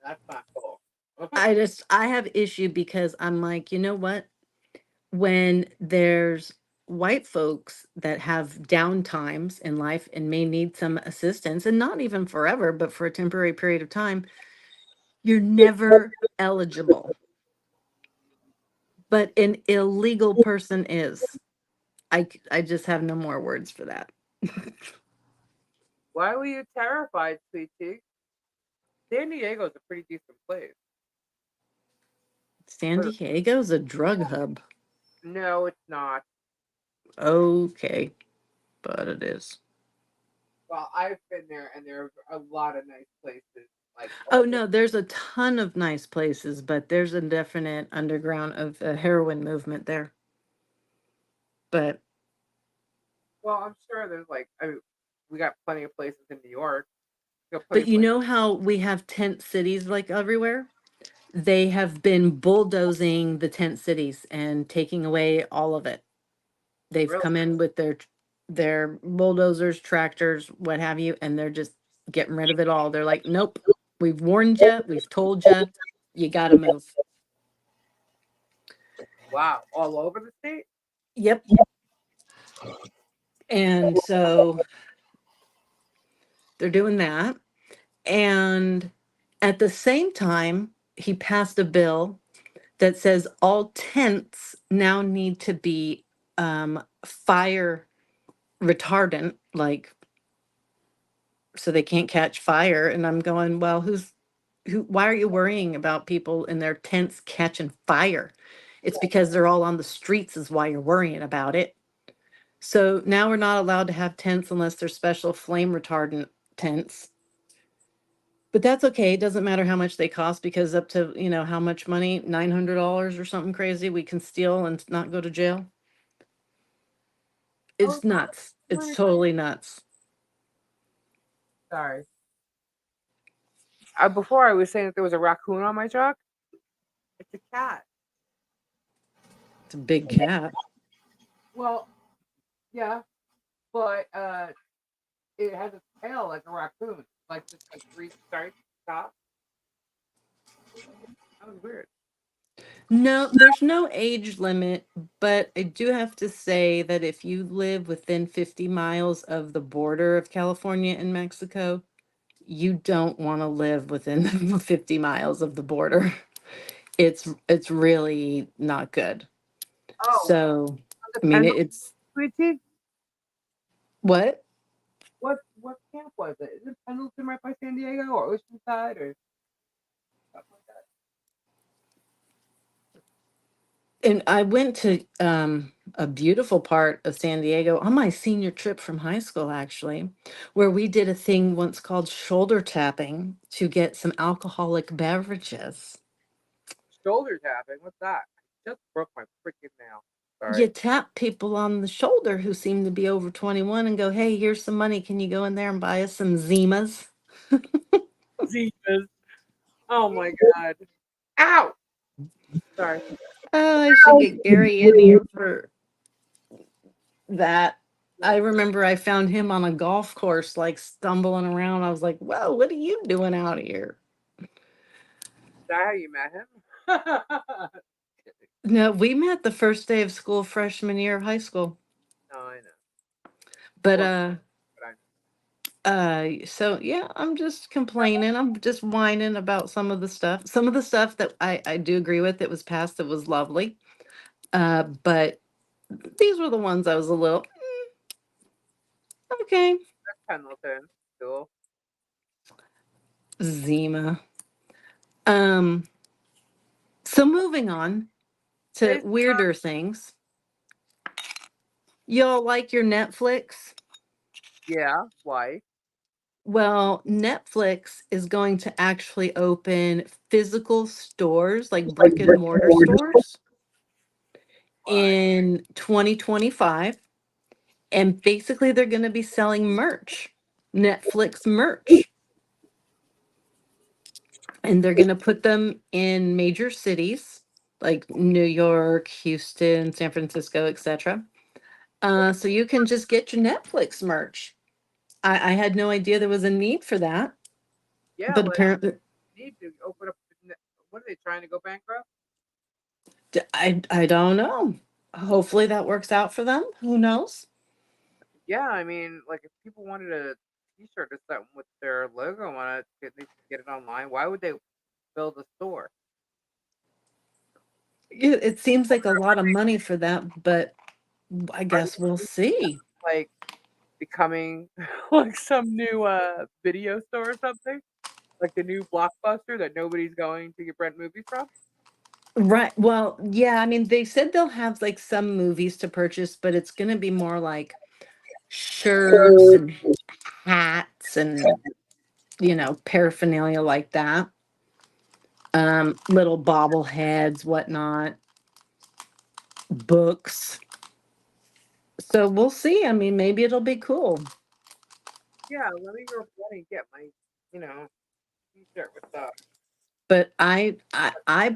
that's not cool. I have issue because I'm like, you know what? When there's white folks that have down times in life and may need some assistance, and not even forever, but for a temporary period of time, you're never eligible. But an illegal person is. I just have no more words for that. Why were you terrified, sweet cheek? San Diego's a pretty decent place. San But Diego's a drug hub. no, it's not. Okay, but it is. Well, I've been there, and there are a lot of nice places. Like, Oh all the, no, there's a ton of nice places, but there's a definite underground of a heroin movement there. But well, I'm sure there's like, I mean, we got plenty of places in New York. We got plenty but of you places. know how we have tent cities like everywhere? They have been bulldozing the tent cities and taking away all of it. They've Really? come in with their bulldozers, tractors, what have you, and they're just getting rid of it all. They're like, "Nope, we've warned you, we've told you, you got to move." Wow, all over the state? Yep. And so they're doing that. And at the same time, he passed a bill that says all tents now need to be fire retardant, like so they can't catch fire. And I'm going, well, why are you worrying about people in their tents catching fire? It's because they're all on the streets, is why you're worrying about it. So now we're not allowed to have tents unless they're special flame retardant tents. But that's okay. It doesn't matter how much they cost because up to, how much money, $900 or something crazy, we can steal and not go to jail. Oh, It's nuts. It's really? totally nuts. Sorry. Before I was saying that there was a raccoon on my truck. It's a cat. It's a big cat. Well, yeah, but it has a tail like a raccoon, like just like three stripes top. That was weird. No, there's no age limit, but I do have to say that if you live within 50 miles of the border of California and Mexico, you don't want to live within 50 miles of the border. It's really not good. Oh, So, the I mean, Pendleton, it's sweetie. what? What camp was it? Is it Pendleton right by San Diego or Oceanside or something like that? And I went to a beautiful part of San Diego on my senior trip from high school, actually, where we did a thing once called shoulder tapping to get some alcoholic beverages. Shoulder tapping. What's that? I just broke my freaking nail. You Sorry. tap people on the shoulder who seem to be over 21 and go, hey, here's some money. Can you go in there and buy us some Zimas? Jesus. Oh my god. Ow. Sorry. Oh, I should get Gary in here for that. I remember I found him on a golf course, like stumbling around. I was like, whoa, what are you doing out here? Is that how you met him? No, we met the first day of school, freshman year of high school. No, I know. But Well, but so yeah, I'm just complaining. I'm just whining about some of the stuff. Some of the stuff that I do agree with that was passed that was lovely. But these were the ones I was a little okay. Pendleton. Cool. Zima. Um, so moving on to Hey, weirder things. Y'all like your Netflix? yeah. Why? Well, Netflix is going to actually open physical stores, like brick and mortar stores, Why? in 2025. And basically, they're going to be selling merch, Netflix merch. And they're going to put them in major cities like New York, Houston, San Francisco, etc. So you can just get your Netflix merch. I had no idea there was a need for that, Yeah. but Like, apparently, need to open up. What are they trying to go bankrupt? I don't know. Hopefully that works out for them. Who knows? Yeah. I mean, like, if people wanted a T-shirt or something with their logo on it, they could get it online. Why would they build a store? Yeah, it seems like a lot of money for that, but I Are guess we'll they see. like becoming like some new video store or something? Like the new Blockbuster that nobody's going to get rent movies from? Right. Well, yeah, I mean, they said they'll have like some movies to purchase, but it's going to be more like shirts and hats and, paraphernalia like that. Little bobbleheads, whatnot, books. So we'll see. I mean, maybe it'll be cool. Yeah, let me go ahead and get my, T-shirt with stuff. But I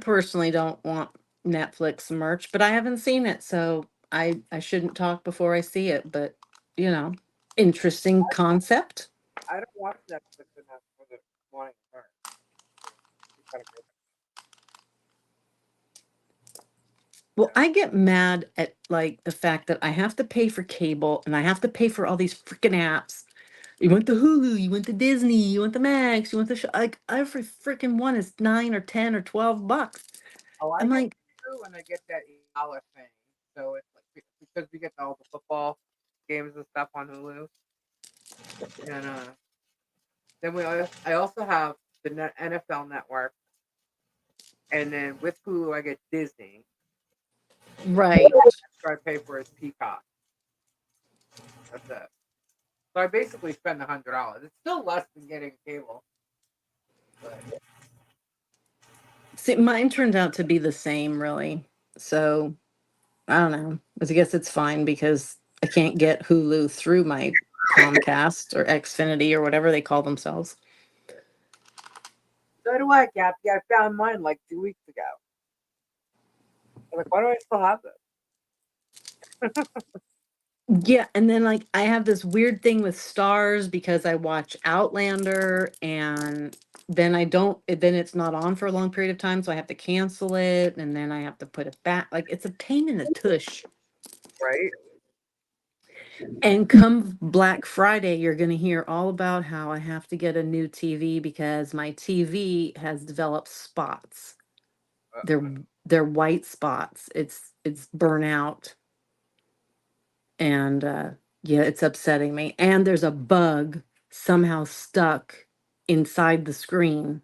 personally don't want Netflix merch, but I haven't seen it, so I shouldn't talk before I see it, but you know, interesting concept. I don't watch Netflix enough for the wanting to learn. You gotta go Well, I get mad at like the fact that I have to pay for cable and I have to pay for all these freaking apps. You want the Hulu, you want the Disney, you want the Max, you want the like every freaking one is 9 or 10 or 12 bucks. Oh, I I'm get like, Hulu and I get that $8 thing. So it's like because we get all the football games and stuff on Hulu, and then I also have the NFL Network, and then with Hulu I get Disney. right. So I pay for is Peacock. That's it. So I basically spend $100. It's still less than getting cable, but See, mine turned out to be the same, really. So I don't know. I guess it's fine because I can't get Hulu through my Comcast or Xfinity or whatever they call themselves. so do I, Gab. Yeah, I found mine like 2 weeks ago. I'm like, why do I still have this? Yeah, and then like I have this weird thing with stars because I watch Outlander and then I don't then it's not on for a long period of time, so I have to cancel it and then I have to put it back. Like it's a pain in the tush. Right? And come Black Friday, you're going to hear all about how I have to get a new TV because my TV has developed spots. Uh-oh. They're white spots. It's burnout and yeah, it's upsetting me. And there's a bug somehow stuck inside the screen.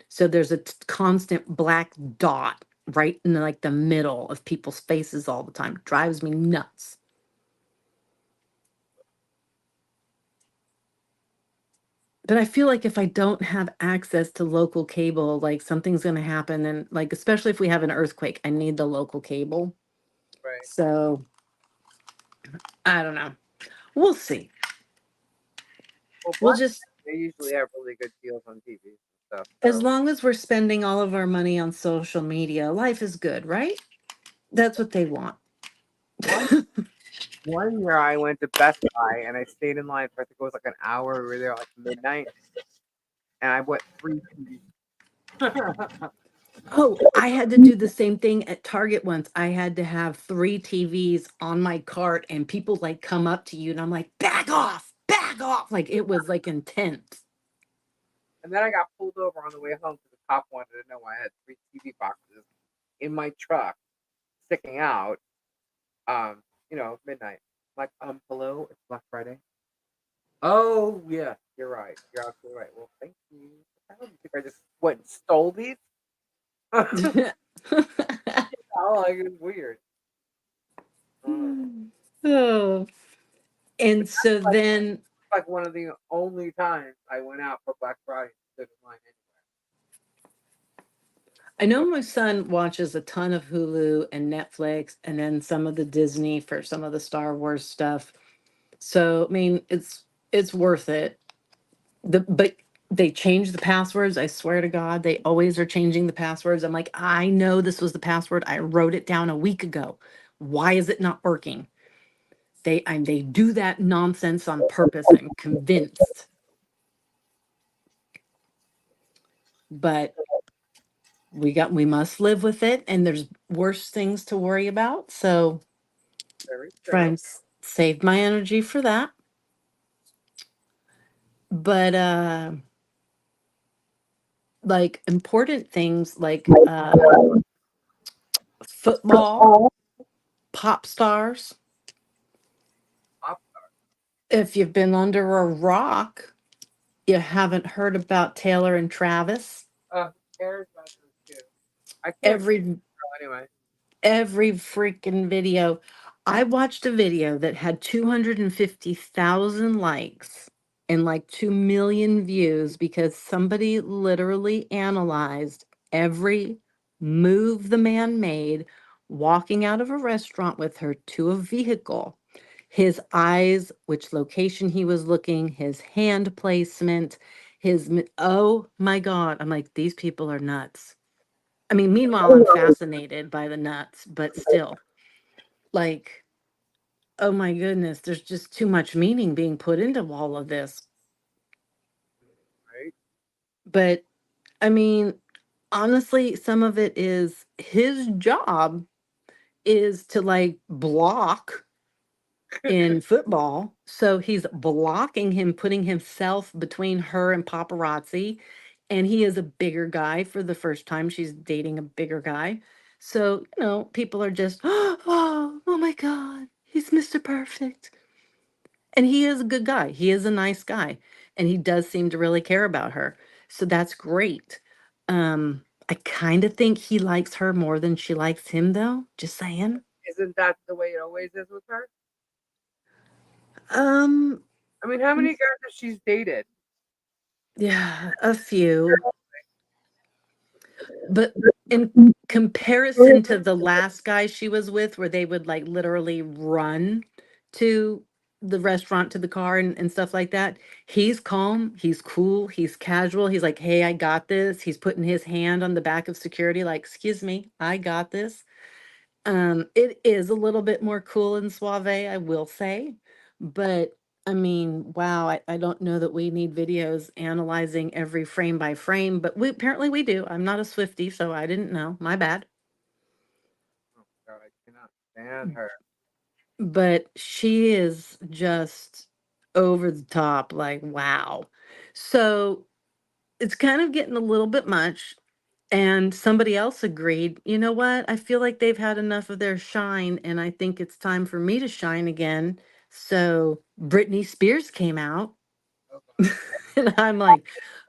So there's a constant black dot right in like the middle of people's faces all the time. Drives me nuts. But I feel like if I don't have access to local cable, like something's going to happen. And like, especially if we have an earthquake, I need the local cable. Right. So I don't know. We'll see. Well, We'll Black just, they usually have really good deals on TV and stuff. as So long as we're spending all of our money on social media, life is good, right? That's what they want. one one year I went to Best Buy and I stayed in line for I think it was like an hour. We were there like midnight, and I bought 3 TVs. Oh, I had to do the same thing at Target once. I had to have 3 TVs on my cart, and people like come up to you, and I'm like, back off, back off. Like it was like intense. And then I got pulled over on the way home because the cop wanted to know why I had 3 TV boxes in my truck sticking out. Midnight. Like, hello, it's Black Friday. Oh yeah, you're right. You're absolutely right. Well, thank you. I don't think I just went and stole these. Oh, like it's weird. Oh, and so Like, then like one of the only times I went out for Black Friday and stood in line I know anywhere. my son watches a ton of Hulu and Netflix, and then some of the Disney for some of the Star Wars stuff. So I mean, it's worth it. But they change the passwords. I swear to God, they always are changing the passwords. I'm like, I know this was the password. I wrote it down a week ago. Why is it not working? They do that nonsense on purpose. I'm convinced. But we must live with it, and there's worse things to worry about. So Very try true. and save my energy for that. But like important things like football, pop stars. Pop, If you've been under a rock, you haven't heard about Taylor and Travis. who cares about those two? I can't Every anyway. every freaking video. I watched a video that had 250,000 likes and like 2 million views because somebody literally analyzed every move the man made walking out of a restaurant with her to a vehicle. His eyes, which location he was looking, his hand placement, oh my God. I'm like, these people are nuts. I mean, meanwhile, I'm fascinated by the nuts, but still, like, oh my goodness, there's just too much meaning being put into all of this. Right? But I mean, honestly, some of it is his job is to like block in football. So he's blocking him, putting himself between her and paparazzi. And he is a bigger guy for the first time. She's dating a bigger guy. So, people are just, oh my God, he's Mr. Perfect. And he is a good guy. He is a nice guy. And he does seem to really care about her. So that's great. I kind of think he likes her more than she likes him, though. Just saying. Isn't that the way it always is with her? Um, I mean, how many guys has she dated? yeah, a few. But in comparison to the last guy she was with, where they would like literally run to the restaurant to the car and stuff like that, he's calm, he's cool, he's casual. He's like, hey, I got this. He's putting his hand on the back of security, like, excuse me, I got this. It is a little bit more cool and suave, I will say. But I mean, wow, I don't know that we need videos analyzing every frame by frame, but we do. I'm not a Swiftie, so I didn't know. My bad. Oh God, I cannot stand her. But she is just over the top, like, wow. So it's kind of getting a little bit much. And somebody else agreed, you know what? I feel like they've had enough of their shine, and I think it's time for me to shine again. So Britney Spears came out, Oh God, and I'm like,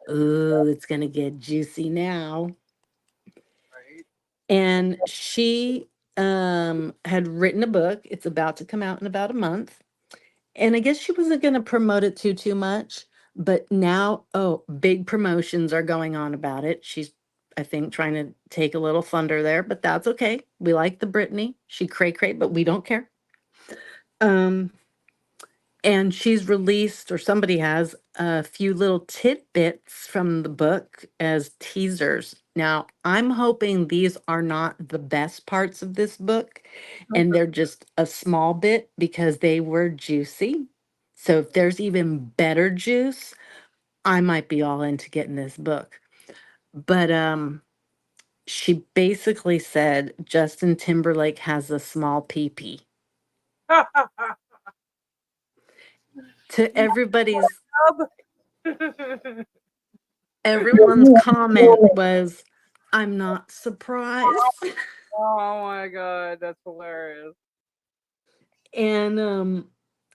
oh, it's gonna get juicy now. right? And she had written a book. It's about to come out in about a month. And I guess she wasn't going to promote it too much, but now, oh, big promotions are going on about it. She's, I think, trying to take a little thunder there, but that's okay. We like the Britney. She cray, but we don't care. Um, and she's released, or somebody has, a few little tidbits from the book as teasers. Now, I'm hoping these are not the best parts of this book, and they're just a small bit because they were juicy. So if there's even better juice, I might be all into getting this book. But she basically said Justin Timberlake has a small pee-pee. To everyone's comment was, I'm not surprised. Oh my god, that's hilarious. And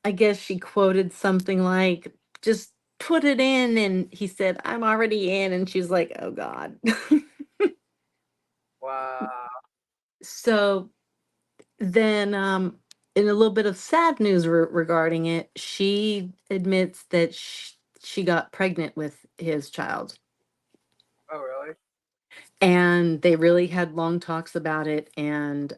I guess she quoted something like, just put it in. And he said, I'm already in. And she's like, oh God. Wow. So then, in a little bit of sad news regarding it, she admits that she got pregnant with his child. Oh really? And they really had long talks about it, and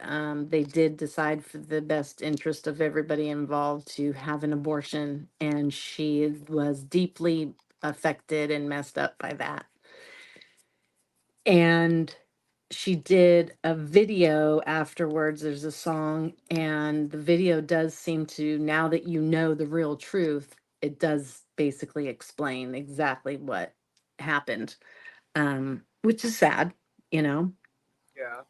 they did decide for the best interest of everybody involved to have an abortion, and she was deeply affected and messed up by that. And she did a video afterwards. There's a song, and the video does seem to, now that you know the real truth, it does basically explain exactly what happened, which is sad, you know. Yeah.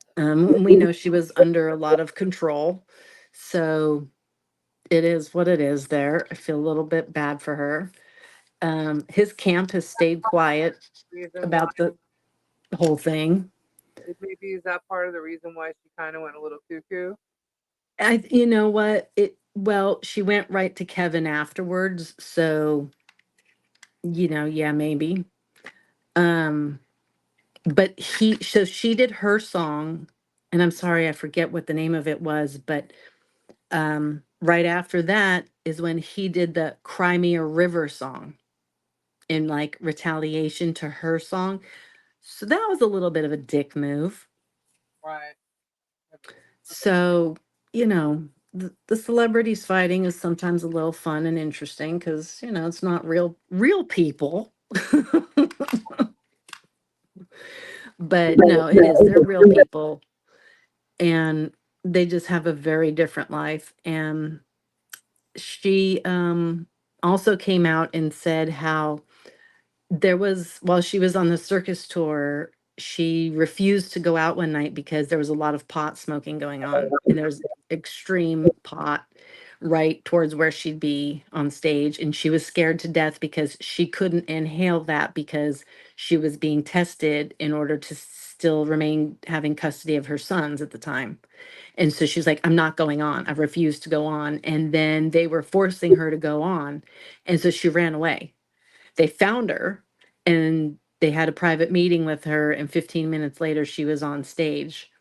We know she was under a lot of control. So it is what it is there. I feel a little bit bad for her. His camp has stayed quiet Reason why about the whole thing. maybe is that part of the reason why she kind of went a little cuckoo? You know what? Well, she went right to Kevin afterwards. So, yeah, maybe. Um, but so she did her song, and I'm sorry, I forget what the name of it was, but right after that is when he did the Cry Me a River song in like retaliation to her song. So that was a little bit of a dick move. Right. So, the celebrities fighting is sometimes a little fun and interesting because, it's not real people. But no, it is. They're real people, and they just have a very different life. And she also came out and said how while she was on the circus tour, she refused to go out one night because there was a lot of pot smoking going on, and there's extreme pot right towards where she'd be on stage, and she was scared to death because she couldn't inhale that because she was being tested in order to still remain having custody of her sons at the time. And so she's like, I'm not going on. I refuse to go on. And then they were forcing her to go on. And so she ran away. They found her, and they had a private meeting with her. And 15 minutes later, she was on stage.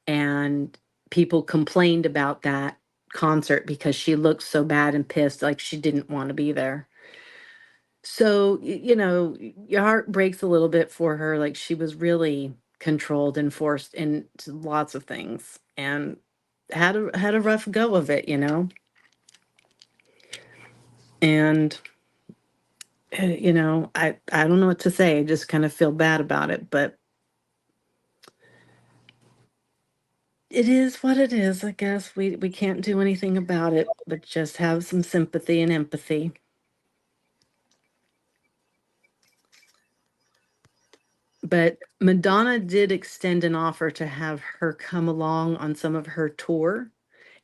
And people complained about that concert because she looked so bad and pissed, like she didn't want to be there. So, your heart breaks a little bit for her. Like she was really controlled and forced into lots of things, and had a rough go of it, And I don't know what to say. I just kind of feel bad about it, but it is what it is. I guess we can't do anything about it, but just have some sympathy and empathy. But Madonna did extend an offer to have her come along on some of her tour.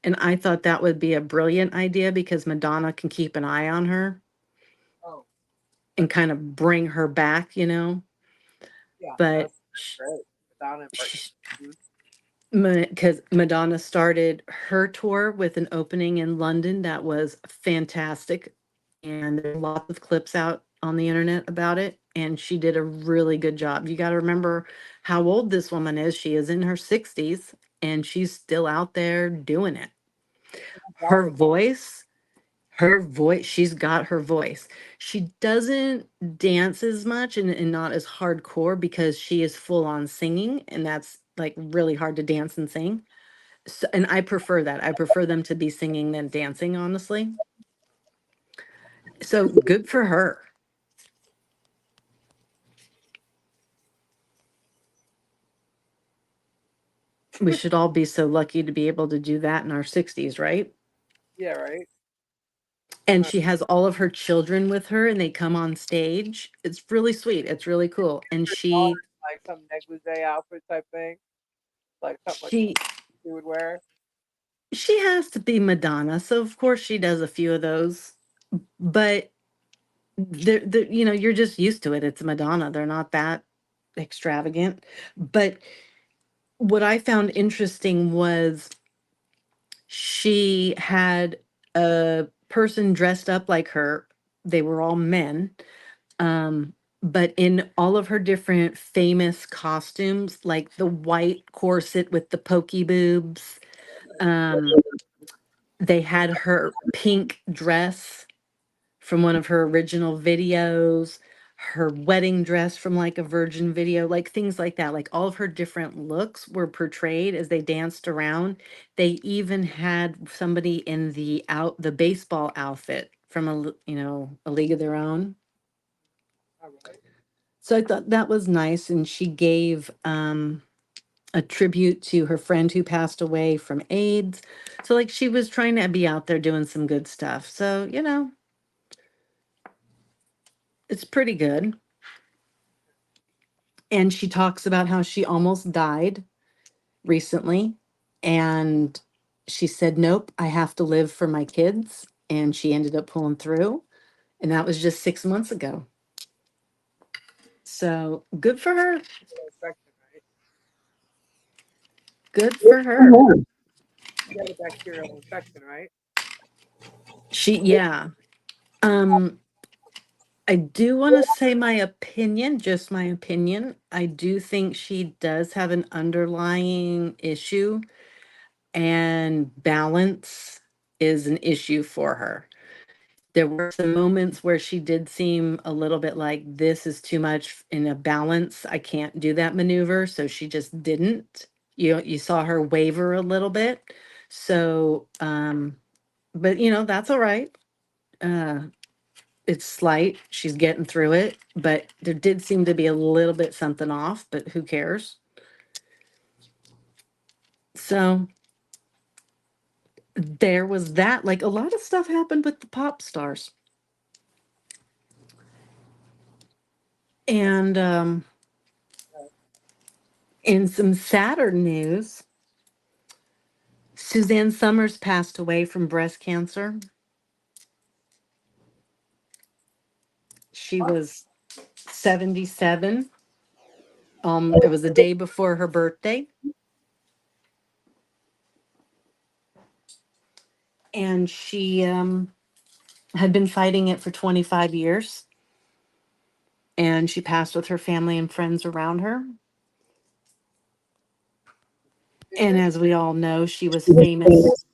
And I thought that would be a brilliant idea because Madonna can keep an eye on her Oh and kind of bring her back. yeah, But that's great. Down in Britain. because Madonna started her tour with an opening in London that was fantastic. And there's lots of clips out on the internet about it, and she did a really good job. You got to remember how old this woman is. She is in her 60s and she's still out there doing it. Her voice, she's got her voice. She doesn't dance as much and not as hardcore because she is full on singing, and that's like really hard to dance and sing. So, and I prefer that. I prefer them to be singing than dancing, honestly. So good for her. We should all be so lucky to be able to do that in our 60s, right? Yeah, right. And she has all of her children with her and they come on stage. It's really sweet. It's really cool. And Like some negligee outfit type thing, like something like she she would wear. she has to be Madonna. So of course she does a few of those. But you're just used to it. It's Madonna. They're not that extravagant. But what I found interesting was she had a person dressed up like her. They were all men. But in all of her different famous costumes, like the white corset with the pokey boobs, um, they had her pink dress from one of her original videos, her wedding dress from like a Virgin video, like things like that. Like all of her different looks were portrayed as they danced around. They even had somebody in the baseball outfit from a League of Their Own. All right. So I thought that was nice, and she gave a tribute to her friend who passed away from AIDS. So like she was trying to be out there doing some good stuff. So, it's pretty good. And she talks about how she almost died recently. And she said, nope, I have to live for my kids. And she ended up pulling through. And that was just 6 months ago. So good for her. Infection, right? Good for her. She had a bacterial infection, right? Yeah. Um, I do want to say my opinion, just my opinion. I do think she does have an underlying issue, and balance is an issue for her. There were some moments where she did seem a little bit like this is too much in a balance. I can't do that maneuver. So she just didn't. You saw her waver a little bit. So, but that's all right. Uh, it's slight. She's getting through it, but there did seem to be a little bit something off, but who cares? So there was that. Like a lot of stuff happened with the pop stars. And in some sadder news, Suzanne Summers passed away from breast cancer. She was 77. It was the day before her birthday. And she had been fighting it for 25 years. And she passed with her family and friends around her. Is And this as we all know, she was famous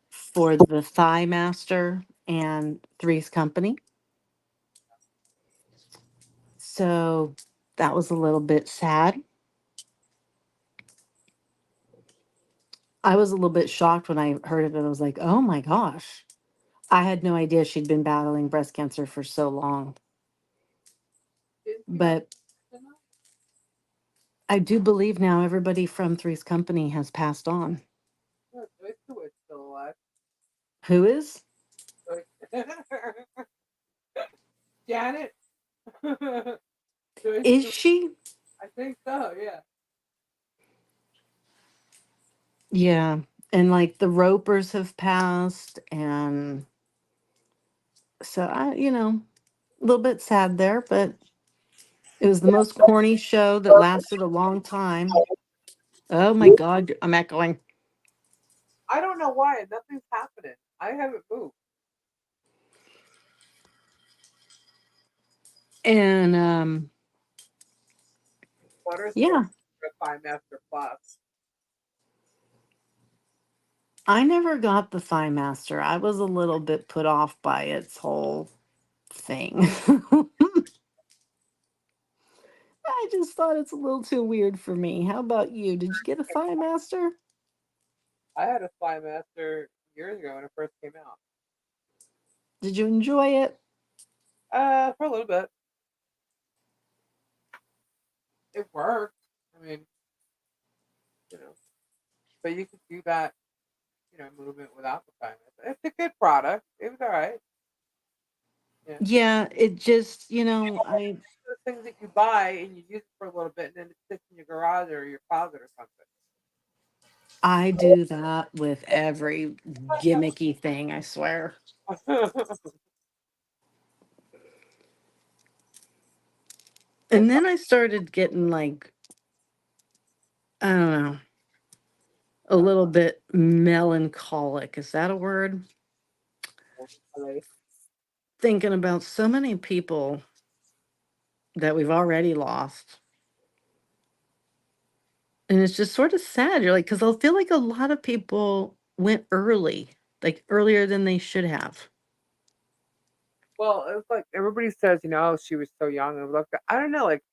for the Thigh Master and Three's Company. So that was a little bit sad. I was a little bit shocked when I heard of it. I was like, oh my gosh. I had no idea she'd been battling breast cancer for so long. is she on But the now? I do believe now everybody from Three's Company has passed on. No, Joyce Stewart's still alive. Who is? Joyce- Janet. Joyce Is Stewart. she? I think so. Yeah. Yeah. And like the Ropers have passed. And so a little bit sad there, but it was the most corny show that lasted a long time. Oh my God. I'm echoing. I don't know why nothing's happening. I haven't moved. And Butter's yeah, the Fine Master Plus. I never got the Thigh Master. I was a little bit put off by its whole thing. I just thought it's a little too weird for me. How about you? Did you get a Thigh Master? I had a Fine Master years ago when it first came out. Did you enjoy it? For a little bit. It worked. I mean, you know, but you could do that, movement without the Fine Master. It's a good product. It was all right. Yeah. Yeah, it just, I Those things that you buy and you use it for a little bit and then it sits in your garage or your closet or I do that with every gimmicky thing, I swear. something. And then I started getting like, I don't know, a little bit melancholic. Is that a word? Thinking about so many people that we've already lost. And it's just sort of sad. You're like, because I feel like a lot of people went early, like earlier than they should have. Well, it's like everybody says, oh, she was so young. And look, I don't know, like,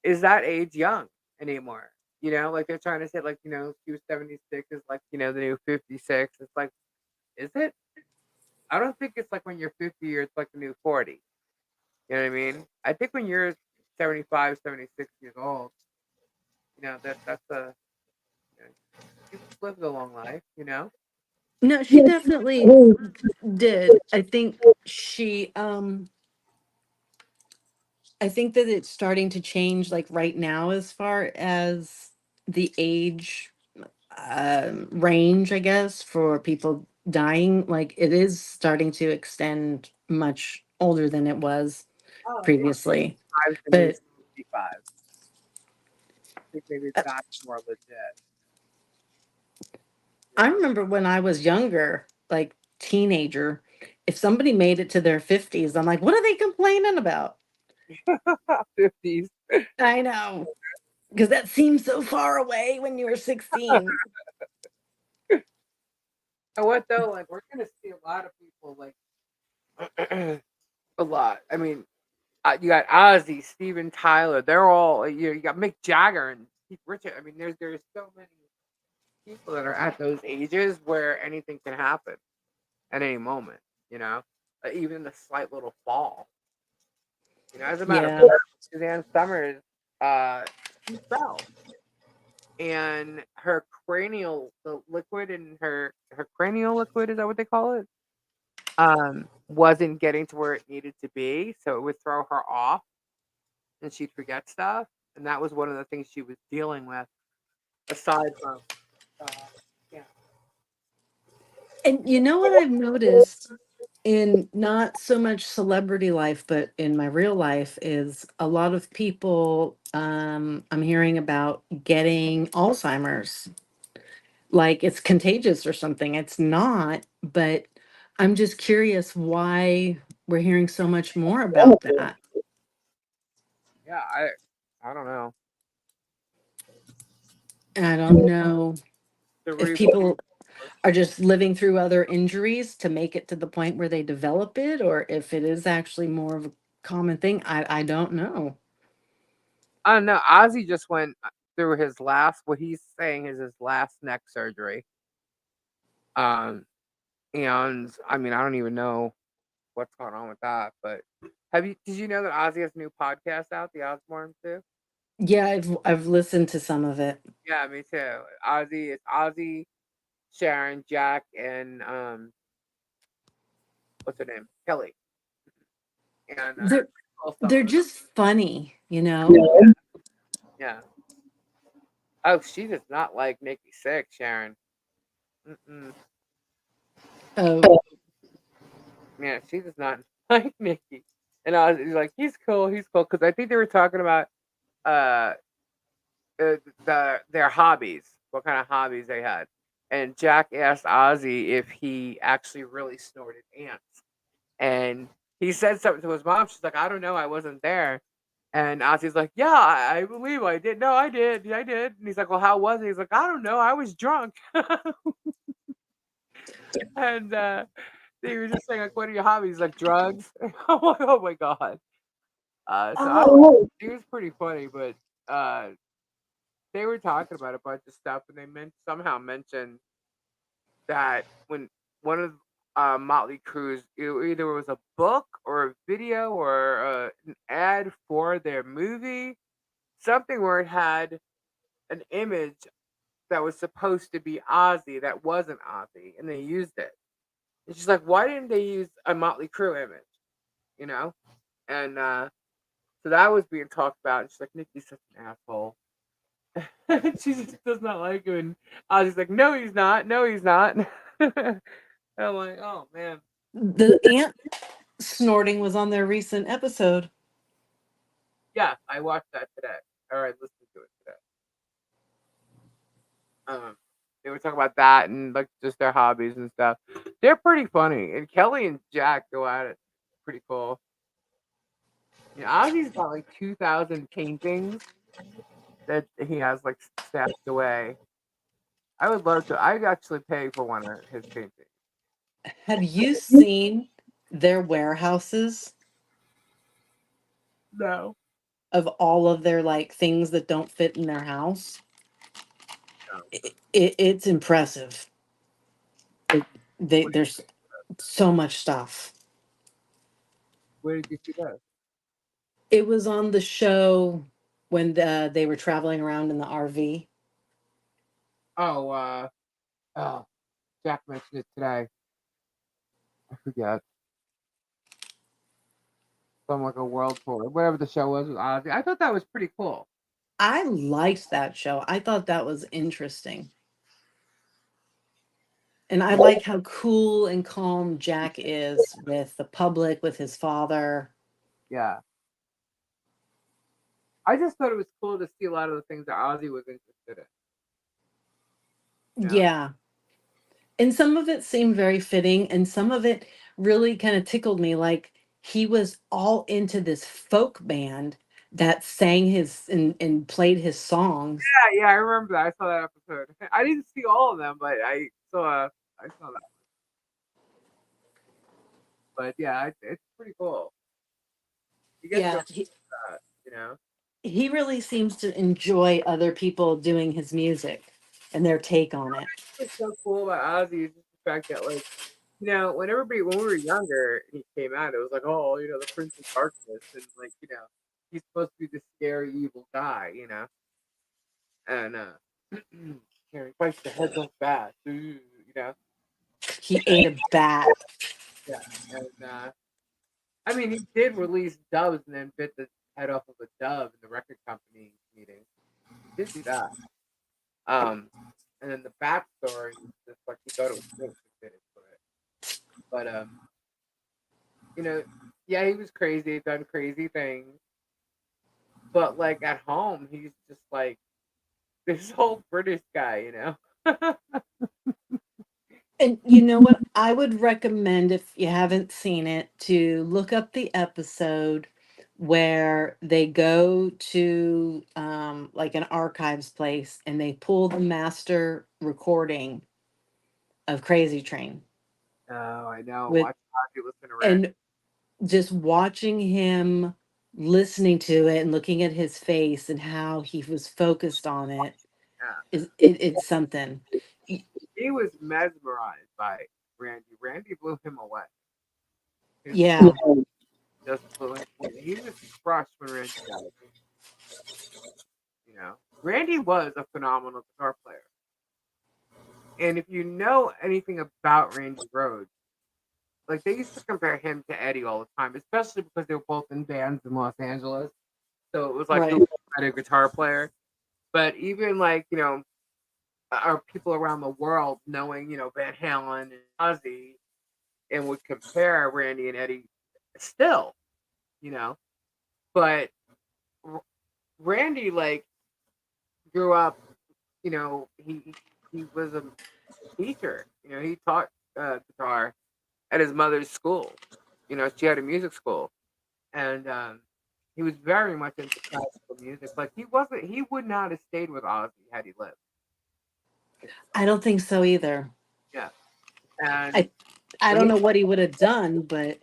is that age young anymore? Like they're trying to say, like, she was 76 is like, the new 56. It's like, is it? I don't think it's like when you're 50 it's like the new 40. You know what I mean? I think when you're 75, 76 years old, that's you know, you've lived a long life. No, she definitely did. I think that it's starting to change like right now as far as the age range, I guess, for people dying. Like it is starting to extend much older than it was Oh, yeah. previously. I was the new But 65. I think maybe that's more legit. I Yeah. remember when I was younger, like teenager, if somebody made it to their 50s, I'm like, what are they complaining about? 50s. I know, because that seems so far away when you were 16. And what though? Like, we're going to see a lot of people, like, a lot. I mean, you got Ozzy, Steven Tyler. They're all, you got Mick Jagger and Keith Richards. I mean, there's so many people that are at those ages where anything can happen at any moment, you know? Even a slight little fall. As a matter of Yeah. fact, Suzanne Summers, she fell. And her the liquid in her cranial liquid, is that what they call it? Wasn't getting to where it needed to be, so it would throw her off and she'd forget stuff. And that was one of the things she was dealing with, aside from, uh, yeah. And you know what I've noticed in not so much celebrity life, but in my real life, is a lot of people I'm hearing about getting Alzheimer's. Like it's contagious or something. It's not, but I'm just curious why we're hearing so much more about that. Yeah, I don't know. And I don't know The if reason, people are just living through other injuries to make it to the point where they develop it, or if it is actually more of a common thing. I don't know. I don't know. Ozzy just went through his last, what he's saying is his last neck surgery. Um, and I mean, I don't even know what's going on with that. But did you know that Ozzy has a new podcast out, the Osbournes too? Yeah, I've listened to some of it. Yeah, me too. It's Ozzy, Sharon, Jack, and what's her name? Kelly. And They're all some they're of it. just funny, you know. Yeah. Yeah. Oh, she does not like Nikki Sick, Sharon. Mm-mm. Oh, Yeah, she does not like Nikki. And I was like, he's cool, because I think they were talking about uh, their hobbies, what kind of hobbies they had. And Jack asked Ozzy if he actually really snorted ants, and he said something to his mom. She's like, I don't know, I wasn't there. And Ozzy's like, "Yeah, I believe I did. No, I did. Yeah, I did." And he's like, "Well, how was it?" He's like, "I don't know. I was drunk." And he was just saying, like, "What are your hobbies?" Like drugs. I'm like, "Oh my god." So I Oh, it was pretty funny, but uh, they were talking about a bunch of stuff, and they somehow mentioned that when one of Motley Crue's either was a book or a video or an ad for their movie, something where it had an image that was supposed to be Ozzy that wasn't Ozzy, and they used it. It's just like, why didn't they use a Motley Crue image? You know? And so that was being talked about, and she's like, Nikki's such an asshole. She just does not like him. And Ozzy's like, no, he's not. No, he's not. And I'm like, oh man. the ant snorting was on their recent episode. Yeah, I watched that today. Or I listened to it today. They were talking about that and like just their hobbies and stuff. They're pretty funny. And Kelly and Jack go at it. Pretty cool. Yeah, Ozzy's got like 2,000 paintings that he has like stashed away. I would love to. I'd actually pay for one of his paintings. Have you seen their warehouses No. of all of their like things that don't fit in their house? No. It's impressive. There's so much stuff. Where did you see that? It was on the show when they were traveling around in the RV. Oh, oh, Jack mentioned it today. I forget. Some like a world tour, whatever the show was with Ozzy. I thought that was pretty cool. I liked that show. I thought that was interesting. And I like how cool and calm Jack is with the public, with his father. Yeah. I just thought it was cool to see a lot of the things that Ozzy was interested in. You know? Yeah. And some of it seemed very fitting, and some of it really kind of tickled me. Like he was all into this folk band that sang his and played his songs. Yeah, I remember that. I saw that episode. I didn't see all of them, but I saw that. But yeah, it's pretty cool. You get to Yeah, that, you know. he really seems to enjoy other people doing his music and their take on it. What's so cool about Ozzy is just the fact that like when we were younger and he came out, it was like, oh, the Prince of Darkness, and like, he's supposed to be this scary, evil guy, and he bites the heads off bats, He ate a bat. yeah, and I mean, he did release doves and then bit the head off of a dove in the record company meeting. He did do that. Um, and then the bat story is just like he thought it was good to fit into it, but yeah, he was crazy, done crazy things. But like at home, he's just like this whole British guy. And you know what? I would recommend, if you haven't seen it, to look up the episode where they go to like an archives place and they pull the master recording of Crazy Train Oh, I know. with Watch Ozzy listen to Randy. and just watching him listening to it and looking at his face and how he was focused on it Yeah, it's something. Y- he was mesmerized by Randy. Randy blew him away. His Yeah. just blew him away. He was crushed when Randy died. Randy was a phenomenal guitar player. And if you know anything about Randy Rhoads, like they used to compare him to Eddie all the time, especially because they were both in bands in Los Angeles. So it was like who Right. was a better guitar player. But even like, our people around the world knowing, Van Halen and Ozzy and would compare Randy and Eddie still, you know. But Randy like grew up, he was a teacher. He taught guitar at his mother's school. She had a music school, and He was very much into classical music, but he wasn't. He would not have stayed with Ozzy had he lived. I don't think so either. Yeah, and I I when don't he know what he would have done, but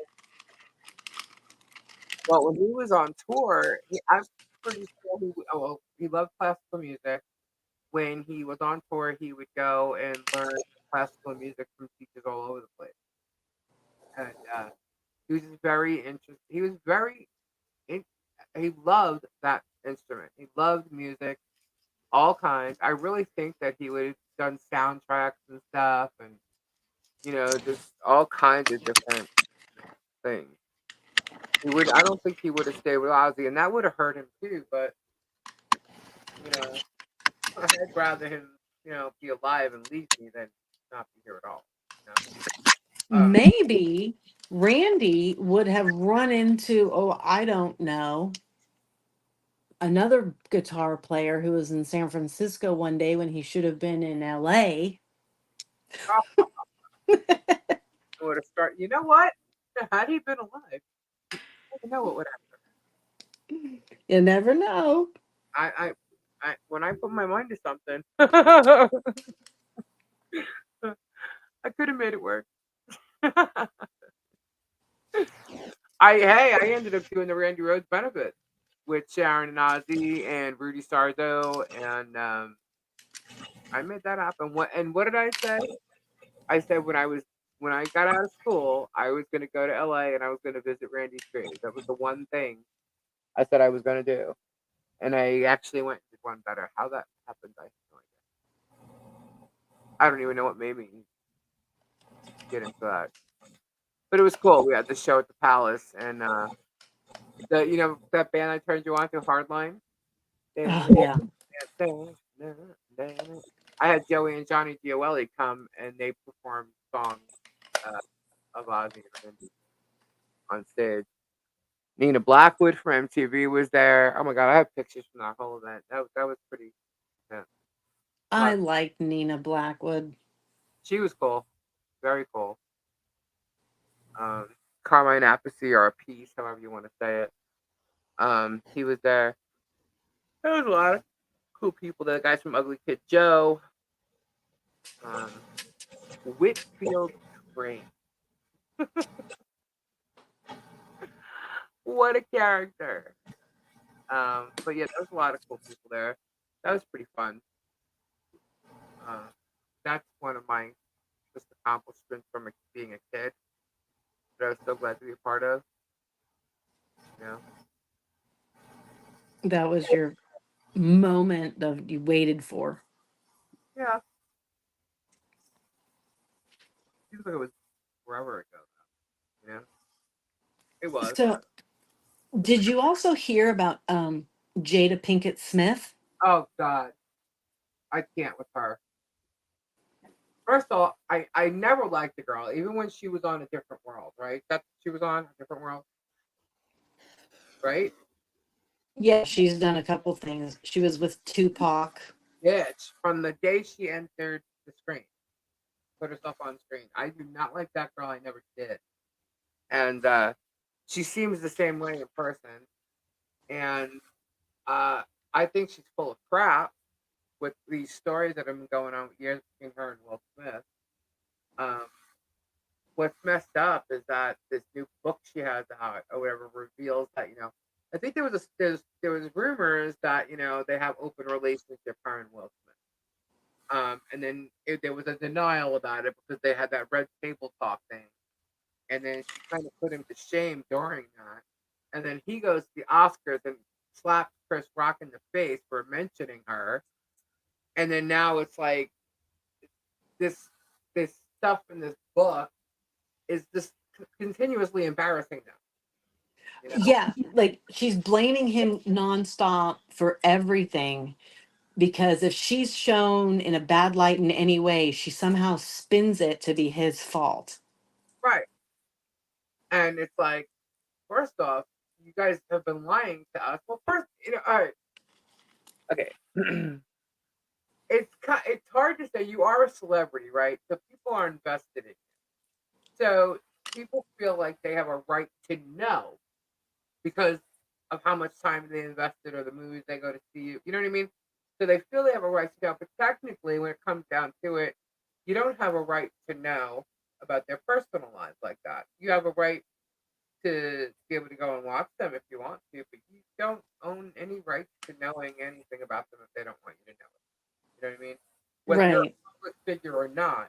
when he was on tour, I'm pretty sure he loved classical music. When he was on tour, he would go and learn classical music from teachers all over the place, and he was just very interested. He was very in, he loved that instrument. He loved music, all kinds. I really think that he would have done soundtracks and stuff, and just all kinds of different things. He would. I don't think he would have stayed with Ozzy, and that would have hurt him too. But you know, I'd rather him, be alive and leave me than not be here at all. You know. maybe Randy would have run into, oh, I don't know, another guitar player who was in San Francisco one day when he should have been in LA. Would have started. You know what? Had he been alive, I don't know what would You never know. happen. When I put my mind to something, I could have made it work. I ended up doing the Randy Rhoads benefit with Sharon and Ozzy and Rudy Sarzo, and I made that happen. What did I say? I said when I got out of school, I was going to go to LA and I was going to visit Randy's grave. That was the one thing I said I was going to do, and I actually went and did one better. How that happened, I have no idea. I don't even know what made me get into that, but it was cool. We had the show at the Palace, and that band I turned you on to, Hardline. Oh, yeah. I had Joey and Johnny Gioeli come and they performed songs uh, of Ozzy and Randy on stage. Nina Blackwood from MTV was there. Oh my god, I have pictures from that whole event. That was pretty. Yeah, I but like Nina Blackwood. she was cool, very cool. Um, Carmine Appice or Appice, however you want to say it. He was there. There was a lot of cool people. The guys from Ugly Kid Joe, um, Whitfield Crane. What a character! But yeah, there was a lot of cool people there. That was pretty fun. Uh, that's one of my just accomplishments from being a kid that I was so glad to be a part of. You know, That was your moment that you waited for. yeah, seems like it was forever ago. You know, it was. So, did you also hear about Jada Pinkett Smith? Oh God, I can't with her. First of all, I never liked the girl, even when she was on A Different World, right? That's what she was on A Different World, right? Yeah, she's done a couple things. She was with Tupac. Yeah, it's from the day she entered the screen, put herself on screen. I do not like that girl. I never did, and she seems the same way in person. And uh, I think she's full of crap with these stories that have been going on with years between her and Will Smith. Um, what's messed up is that this new book she has out or whatever reveals that I think there was rumors that they have open relationship, her and Will Smith. And then there was a denial about it because they had that red table talk thing, and then she kind of put him to shame during that. And then he goes to the Oscars and slaps Chris Rock in the face for mentioning her. And then now it's like this this stuff in this book is just continuously embarrassing them. You know? Yeah, like she's blaming him nonstop for everything because if she's shown in a bad light in any way, she somehow spins it to be his fault. Right. And it's like, first off, you guys have been lying to us. Well, first, all right, okay. It's hard to say you are a celebrity, right? So people are invested in you. So people feel like they have a right to know because of how much time they invested or the movies they go to see. You know what I mean? So they feel they have a right to know, but technically, when it comes down to it, you don't have a right to know about their personal lives like that. You have a right to be able to go and watch them if you want to, but you don't own any rights to knowing anything about them if they don't want you to know it. You know what I mean? Whether you're Right. a public figure or not,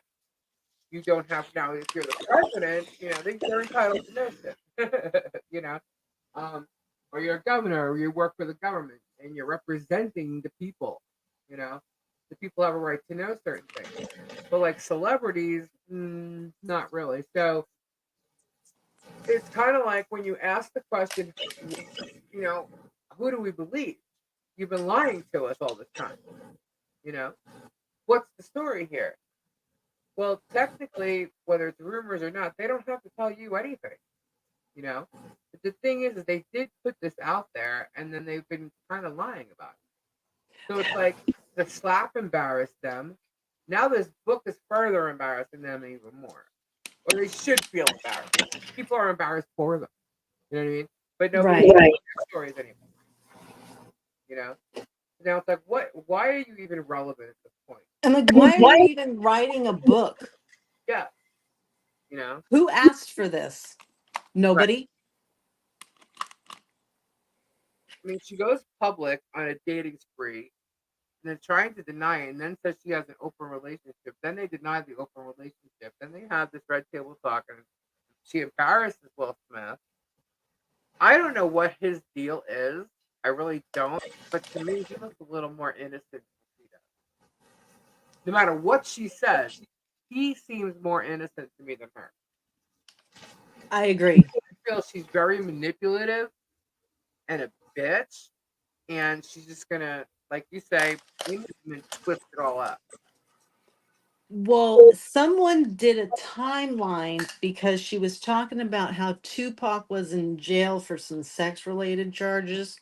you don't have now. If you're the president, then you're entitled to know shit. Um, or you're a governor, or you work for the government, and you're representing the people. You know, the people have a right to know certain things, but like celebrities, not really. So it's kind of like when you ask the question, you know, who do we believe? You've been lying to us all this time. You know, what's the story here? Well, technically, whether it's rumors or not, they don't have to tell you anything. You know, but the thing is they did put this out there, and then they've been kind of lying about it. So it's like the slap embarrassed them. Now this book is further embarrassing them even more, or they should feel embarrassed. People are embarrassed for them. You know what I mean? But nobody Right. knows their stories anymore. You know. Now it's like, what? Why are you even relevant at this point? I'm like, why are you even writing a book? Yeah. You know. Who asked for this? Right. Nobody. I mean, she goes public on a dating spree and then trying to deny it, and then says she has an open relationship. Then they deny the open relationship. Then they have this red table talk, and she embarrasses Will Smith. I don't know what his deal is. I really don't. But to me, he looks a little more innocent than she does. No matter what she says, he seems more innocent to me than her. I agree. I feel she's very manipulative and a bitch, and she's just gonna, like you say, and twist it all up. Well, someone did a timeline because she was talking about how Tupac was in jail for some sex related charges.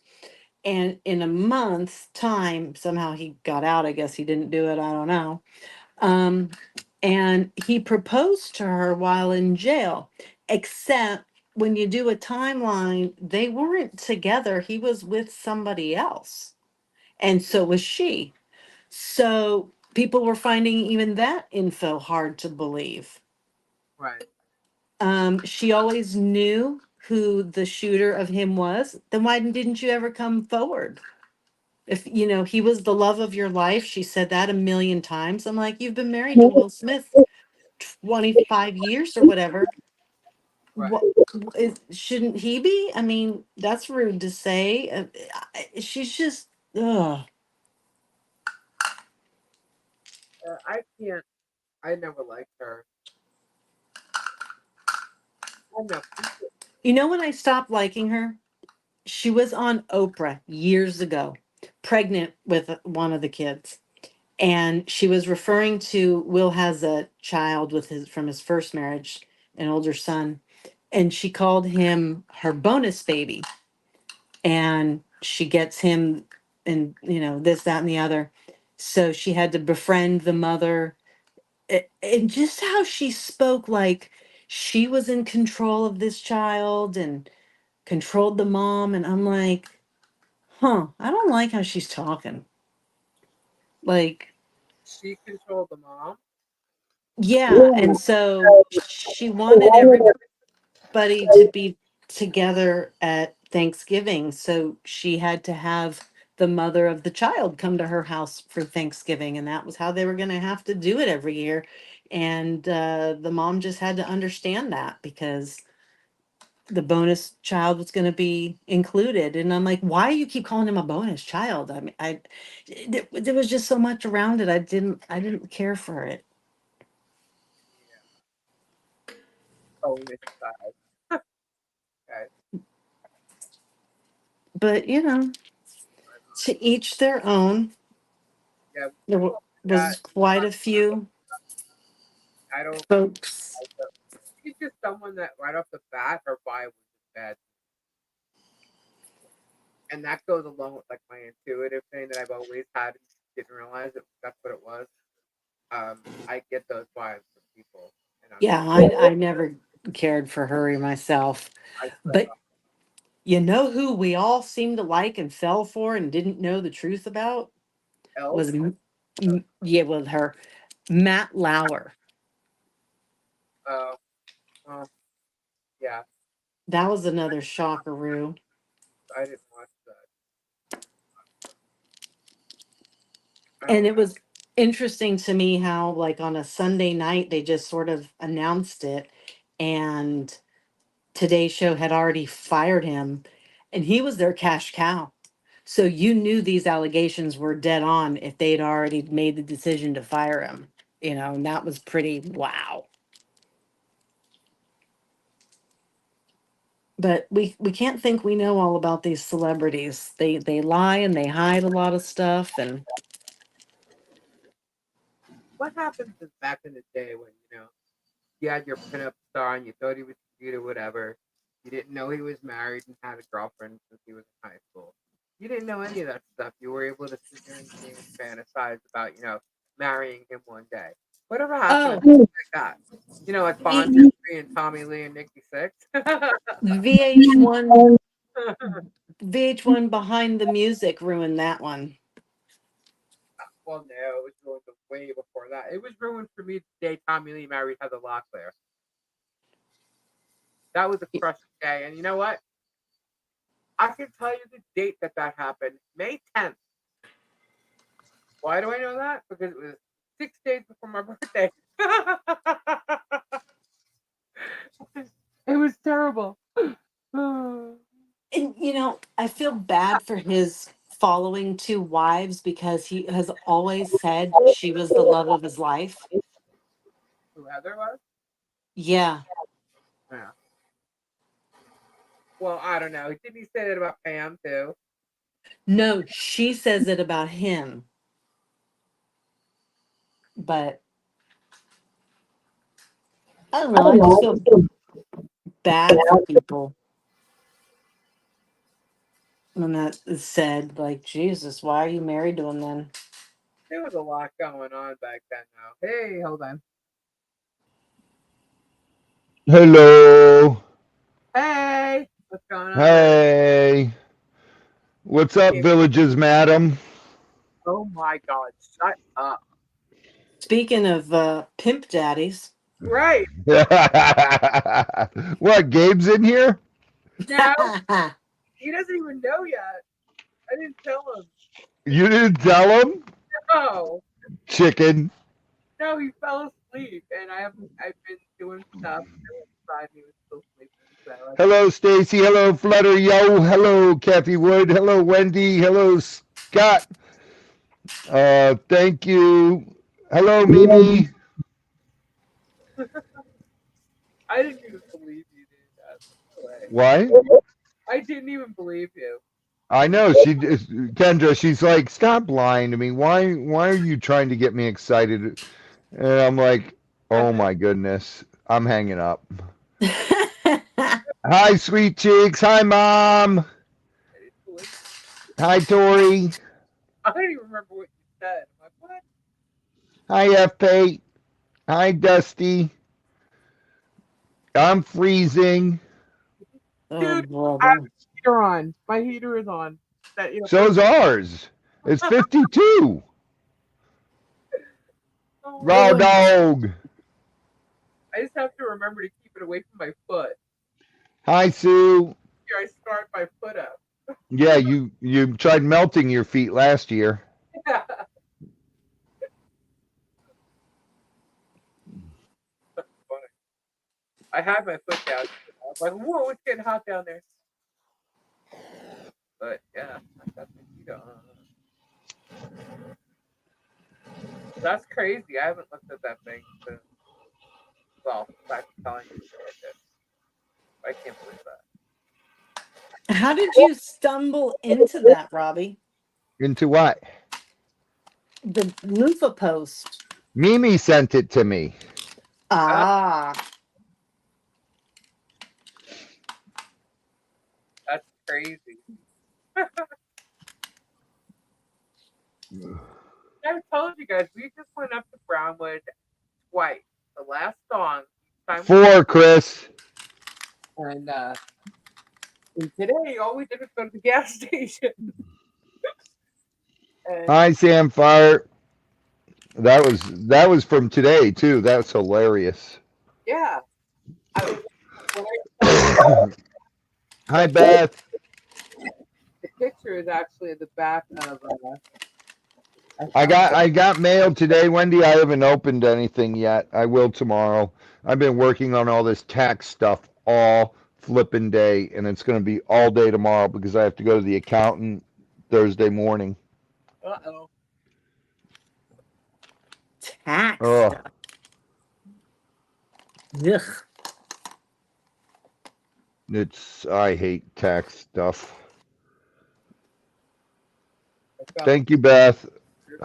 And in a month's time, somehow he got out. I guess he didn't do it. I don't know. Um, and he proposed to her while in jail, except when you do a timeline, they weren't together. He was with somebody else. And so was she. So people were finding even that info hard to believe. Right. She always knew who the shooter of him was. Then why didn't you ever come forward? If you know he was the love of your life, she said that a million times. I'm like, you've been married to Will Smith 25 years or whatever. Right. What shouldn't he be? I mean, that's rude to say. She's just, ugh. I can't. I never liked her. I know. You know when I stopped liking her? She was on Oprah years ago, pregnant with one of the kids. And she was referring to Will has a child with his from his first marriage, an older son, and she called him her bonus baby. And she gets him and this, that, and the other. So she had to befriend the mother. And just how she spoke like she was in control of this child and controlled the mom. And I'm like, I don't like how she's talking. Like, She controlled the mom. yeah. And so she wanted everybody to be together at Thanksgiving. So she had to have the mother of the child come to her house for Thanksgiving. And that was how they were going to have to do it every year. And the mom just had to understand that because the bonus child was going to be included. And I'm like, why do you keep calling him a bonus child? I mean, there was just so much around it. I didn't care for it. Yeah. Bonus side. Okay. But to each their own. Yeah. There That was quite a few I don't folks. like her. She's just someone that right off the bat, her vibe was just bad, and that goes along with like my intuitive thing that I've always had. And didn't realize it. That's what it was. I get those vibes from people, and I'm Yeah, just I never cared for her myself. I shut But up. You know who we all seemed to like and fell for and didn't know the truth about Elf. was yeah, with her Matt Lauer. Oh, oh, yeah. That was another shockeroo. I didn't watch that. I And don't it know. was interesting to me how, like, on a Sunday night, they just sort of announced it, and Today's Show had already fired him, and he was their cash cow. So you knew these allegations were dead on if they'd already made the decision to fire him, and that was pretty wow. But we can't think we know all about these celebrities. They lie and they hide a lot of stuff, and What happened to back in the day when you had your pinup star and you thought he was cute or whatever. You didn't know he was married and had a girlfriend since he was in high school. You didn't know any of that stuff. You were able to sit there and think and fantasize about, marrying him one day. Whatever happened to oh, things like that? Like Bon V- Jovi and Tommy Lee and Nikki Sixx. VH1 VH1 Behind the Music ruined that one. Well, no, it was ruined way before that. It was ruined for me the day Tommy Lee married Heather Locklear. That was a crushing day. And you know what? I can tell you the date that happened, May 10th. Why do I know that? Because it was 6 days before my birthday. It was terrible. And I feel bad for his following two wives because he has always said she was the love of his life. Who Heather was? Yeah. Yeah. Well, I don't know. Didn't he say that about Pam too? No, she says it about him. But I don't know. I just feel bad for people when that is said. Like, Jesus, why are you married to him then? There was a lot going on back then. Now, hey, hold on. Hello. Hey, what's going on? Hey. What's up, Hey, villages, madam? oh my God! Shut up. Speaking of pimp daddies. Right What, Gabe's in here? now, he doesn't even know yet. I didn't tell him. You didn't tell him? No, Chicken. no, he fell asleep, and I've been doing stuff. I went inside, and he was still sleeping. So I just Hello, Stacy. Hello, Flutter. Yo. Hello, Kathy Wood. Hello, Wendy. Hello, Scott. Thank you. Hello, Mimi. I didn't even believe you, dude. No way. What? I didn't even believe you. I know Kendra. She's like, stop lying to me. Why are you trying to get me excited? And I'm like, I oh my goodness, I'm hanging up. Hi, sweet cheeks. Hi, mom. didn't believe. Hi, Tori. I don't even remember what you said. I'm like, what? Hi, F. Pate. Hi, Dusty. I'm freezing. Oh, Dude, I have brother. a heater on. My heater is on. That So's ours. It's 52. Oh my Raw Oh, God. dog. I just have to remember to keep it away from my foot. Hi, Sue. Here, I start my foot up. Yeah, you tried melting your feet last year. Funny. I had my foot down. I was like, whoa, it's getting hot down there. But yeah, I got the heater on. That's crazy. I haven't looked at that thing since, well, back telling you it. I can't believe that. how did you stumble into that, Robbie? Into what? The loofah post. Mimi sent it to me. Ah, Ah. that's crazy. I told you guys, we just went up to Brownwood twice. The last song, each time we went, Four, Chris. and And today, all we did was go to the gas station. And Hi, Sam Fire. That was from today too. That's hilarious. yeah, I was when I Hi, Beth. the picture is actually in the back of I I found got it. I got mail today, Wendy. I haven't opened anything yet. I will tomorrow. I've been working on all this tax stuff all flipping day, and it's going to be all day tomorrow because I have to go to the accountant Thursday morning. Uh-oh. Tax Oh, stuff. Ugh. I hate tax stuff. I found Thank you, Beth. it.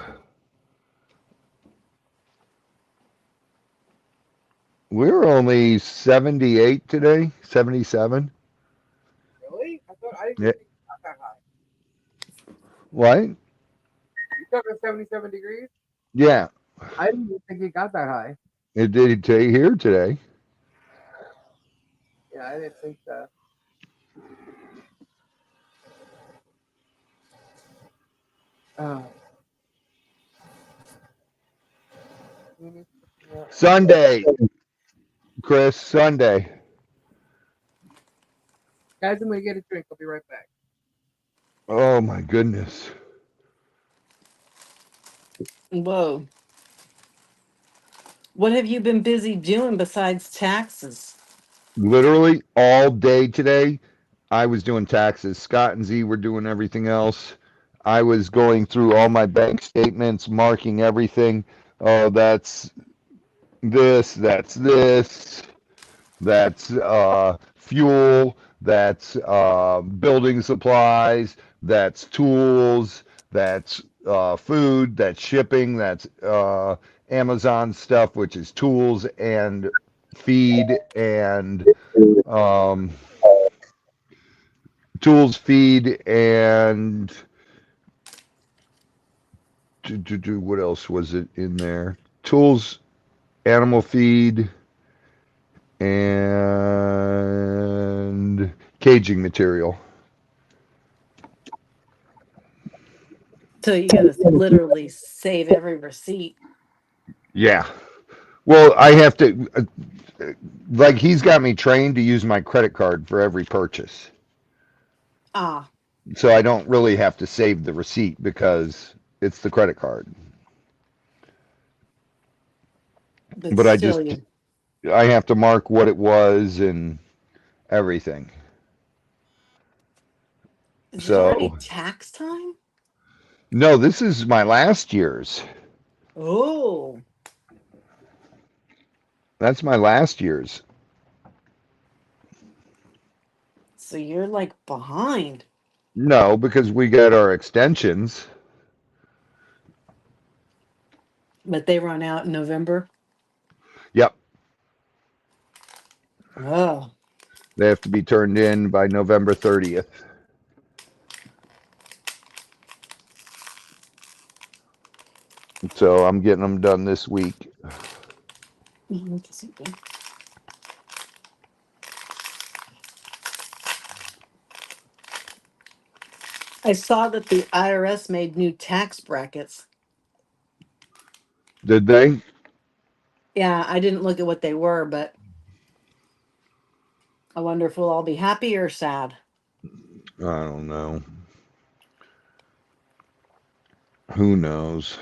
We're only 78 today, 77. Really? I didn't Yeah. think it got that high. What? You thought it was 77 degrees? Yeah, I didn't even think it got that high. it did here today. Yeah, I didn't think so. Oh. Sunday, Chris, Sunday. Guys, I'm gonna get a drink. I'll be right back. Oh my goodness. Whoa. What have you been busy doing besides taxes? Literally all day today, I was doing taxes. Scott and Z were doing everything else. I was going through all my bank statements, marking everything. Oh, that's this, that's fuel, that's building supplies, that's tools, that's food, that's shipping, that's Amazon stuff, which is tools and feed and um, tools, feed, and what else was it in there? Tools, animal feed, and caging material. So you got to literally save every receipt. Yeah. Well, I have to, like, he's got me trained to use my credit card for every purchase. Ah, So I don't really have to save the receipt because it's the credit card. but But still, you I have to mark what it was and everything. is it already So, tax time? no, this is my last year's. Oh, That's my last year's. so you're like behind, No, because we got our extensions. but they run out in November. Yep. Oh, They have to be turned in by November 30th. So I'm getting them done this week. I saw that the IRS made new tax brackets. Did they? Yeah, I didn't look at what they were, but I wonder if we'll all be happy or sad. I don't know. Who knows?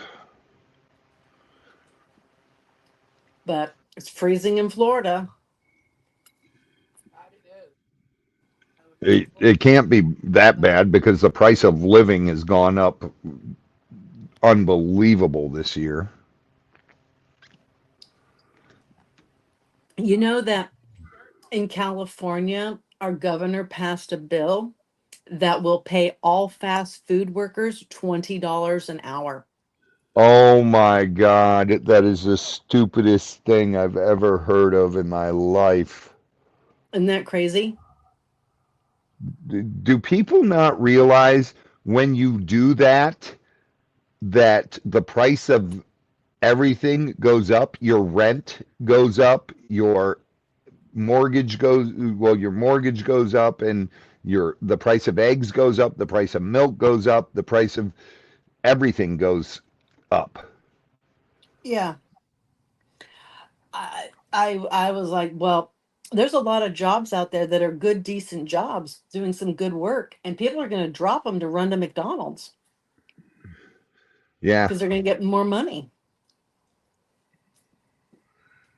But it's freezing in Florida. It can't be that bad because the price of living has gone up unbelievable this year. You know that in California, our governor passed a bill that will pay all fast food workers $20 an hour. Oh my God, that is the stupidest thing I've ever heard of in my life. Isn't that crazy? Do people not realize when you do that, that the price of everything goes up, your rent goes up, your mortgage goes, well, your mortgage goes up, and The price of eggs goes up, the price of milk goes up, the price of everything goes up. Yeah. I was like, well, there's a lot of jobs out there that are good, decent jobs doing some good work, and people are going to drop them to run to McDonald's Yeah. because they're going to get more money.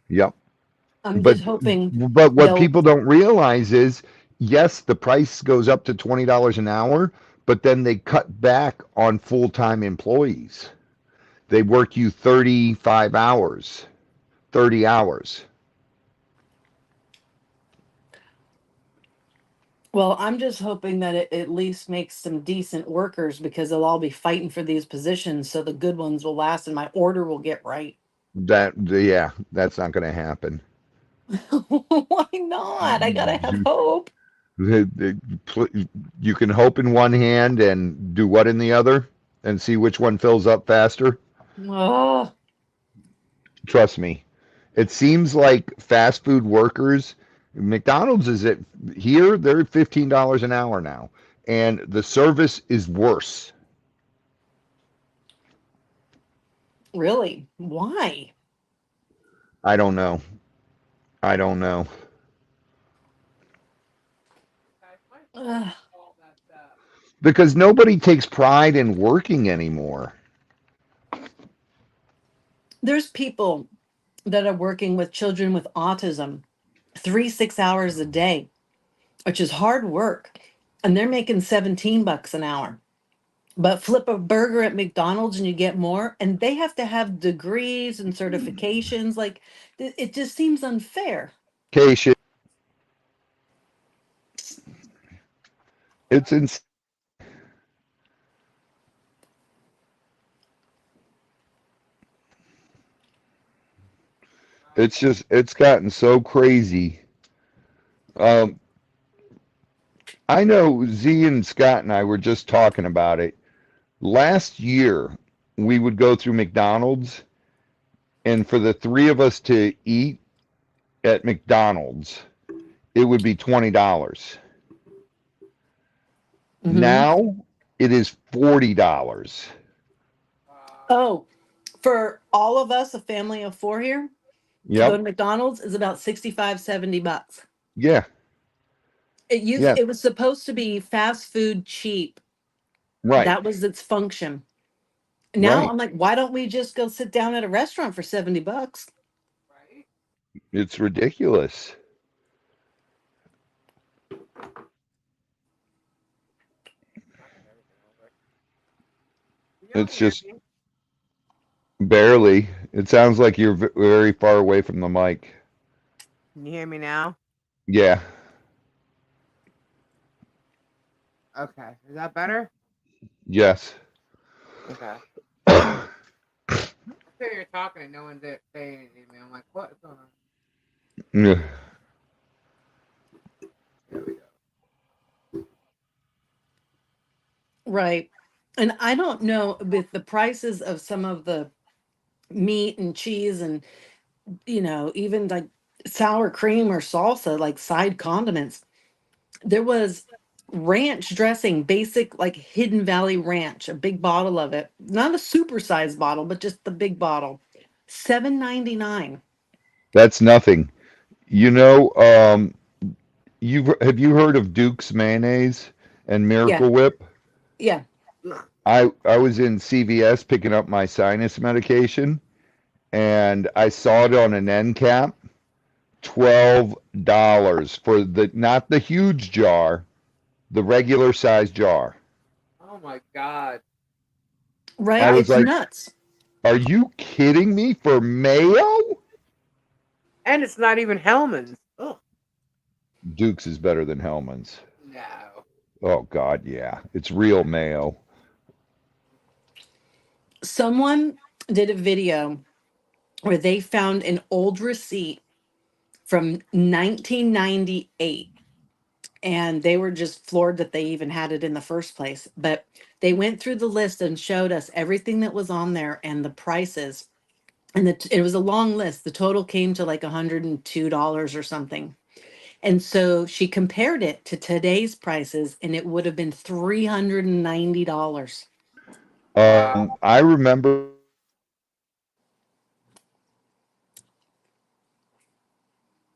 Yep. I'm But just hoping what they'll. people don't realize is, yes, the price goes up to $20 an hour, but then they cut back on full-time employees. They work you 35 hours, 30 hours. Well, I'm just hoping that it at least makes some decent workers because they'll all be fighting for these positions, so the good ones will last and my order will get right. Yeah, that's not going to happen. Why not? I gotta have hope. You can hope in one hand and do what in the other and see which one fills up faster. Oh, Trust me. It seems like fast food workers, McDonald's is at here, they're at $15 an hour now, and the service is worse. really? Why? I don't know. I don't know. Guys, my phone Ugh. all messed up. Because nobody takes pride in working anymore. There's people that are working with children with autism 3 6 hours a day, which is hard work, and they're making 17 bucks an hour. But flip a burger at McDonald's and you get more, and they have to have degrees and certifications. Like it just seems unfair. Cation, it's in, it's just it's gotten so crazy. Um, I know Z and Scott and I were just talking about it. Last year, we would go through McDonald's, and for the three of us to eat at McDonald's, it would be $20. Hmm. Now it is $40. Wow. Oh, for all of us, a family of four here, to go Yep. to McDonald's is about 65, 70 bucks. Yeah. Yeah. It was supposed to be fast food cheap. Right. That was its function. Now Right. I'm like, why don't we just go sit down at a restaurant for 70 bucks? Right? It's ridiculous. Knocking everything over. Can y'all It's hear just me? barely. It sounds like you're very far away from the mic. Can you hear me now? Yeah. Okay. Is that better? Yes. Okay. I feel you're talking and no one's saying anything to me. I'm like, what is going on? Yeah. There we go. Right. And I don't know with the prices of some of the meat and cheese and, even like sour cream or salsa, like side condiments. There was ranch dressing, basic like Hidden Valley Ranch, a big bottle of it. Not a supersized bottle, but just the big bottle. 7.99. That's nothing. You know, have you heard of Duke's mayonnaise and Yeah. Miracle Whip? Yeah. I was in CVS picking up my sinus medication, and I saw it on an end cap, $12 for the not the huge jar, the regular size jar. Oh my god. I Right. That's was It's like, like, nuts. "Are you kidding me for mayo?" and it's not even Hellman's. Oh Duke's is better than Hellman's. no. Oh God, yeah, it's real mayo. Someone did a video where they found an old receipt from 1998, and they were just floored that they even had it in the first place. But they went through the list and showed us everything that was on there and the prices. And it was a long list. The total came to like $102 or something. And so she compared it to today's prices, and it would have been $390. Wow. I remember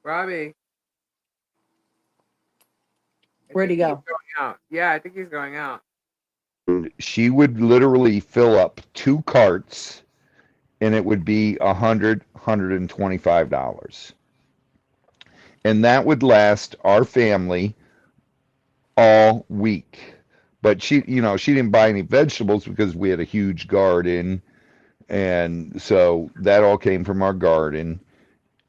Robbie, I Where'd he think he's go? going out. Yeah, I think he's going out. she would literally fill up 2 carts, and it would be $125, and that would last our family all week. But she didn't buy any vegetables because we had a huge garden, and so that all came from our garden,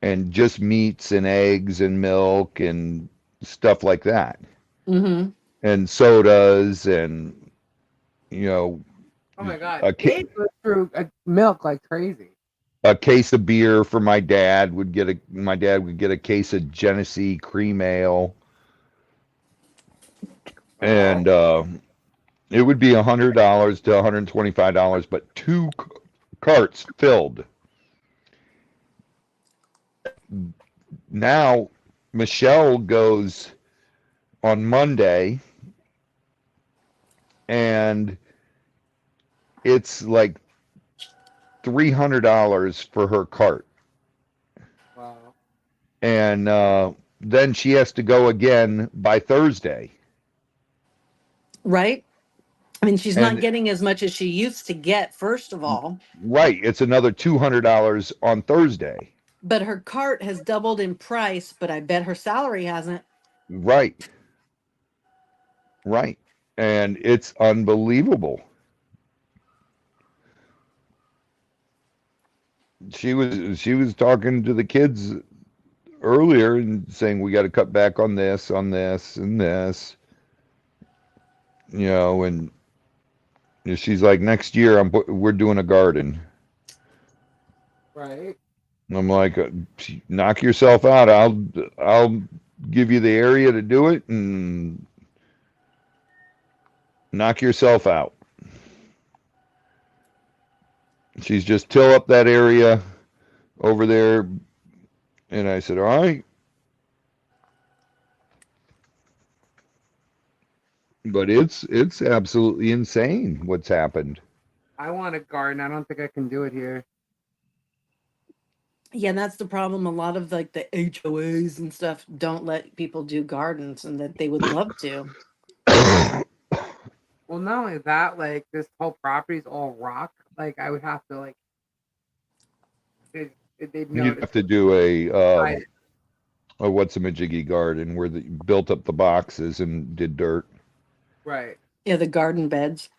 and just meats and eggs and milk and stuff like that, Mm-hmm. and sodas, and you know Oh my God, a Dave goes through milk like crazy. a case of beer for my dad. My dad would get a case of Genesee cream ale, Wow. and it would be $100 to $125, but 2 carts filled. Now Michelle goes on Monday, and it's like $300 for her cart, Wow. and then she has to go again by Thursday. Right? I mean, she's not And getting as much as she used to get, first of all, right, it's another $200 on Thursday. but her cart has doubled in price, but I bet her salary hasn't. Right, right, and it's unbelievable. She was talking to the kids earlier and saying we got to cut back on this, and this, and she's like, next year we're doing a garden. Right. And I'm like, knock yourself out. I'll give you the area to do it, and knock yourself out. She's just till up that area over there, and I said, all right. But it's absolutely insane what's happened. I want a garden. I don't think I can do it here. Yeah, that's the problem. A lot of like the HOAs and stuff don't let people do gardens, and that they would love to. Well, not only that, like this whole property is all rock. Like I would have to like they'd You'd notice. have to do I, a what's a majiggy garden where they built up the boxes and did dirt. right. Yeah, the garden beds.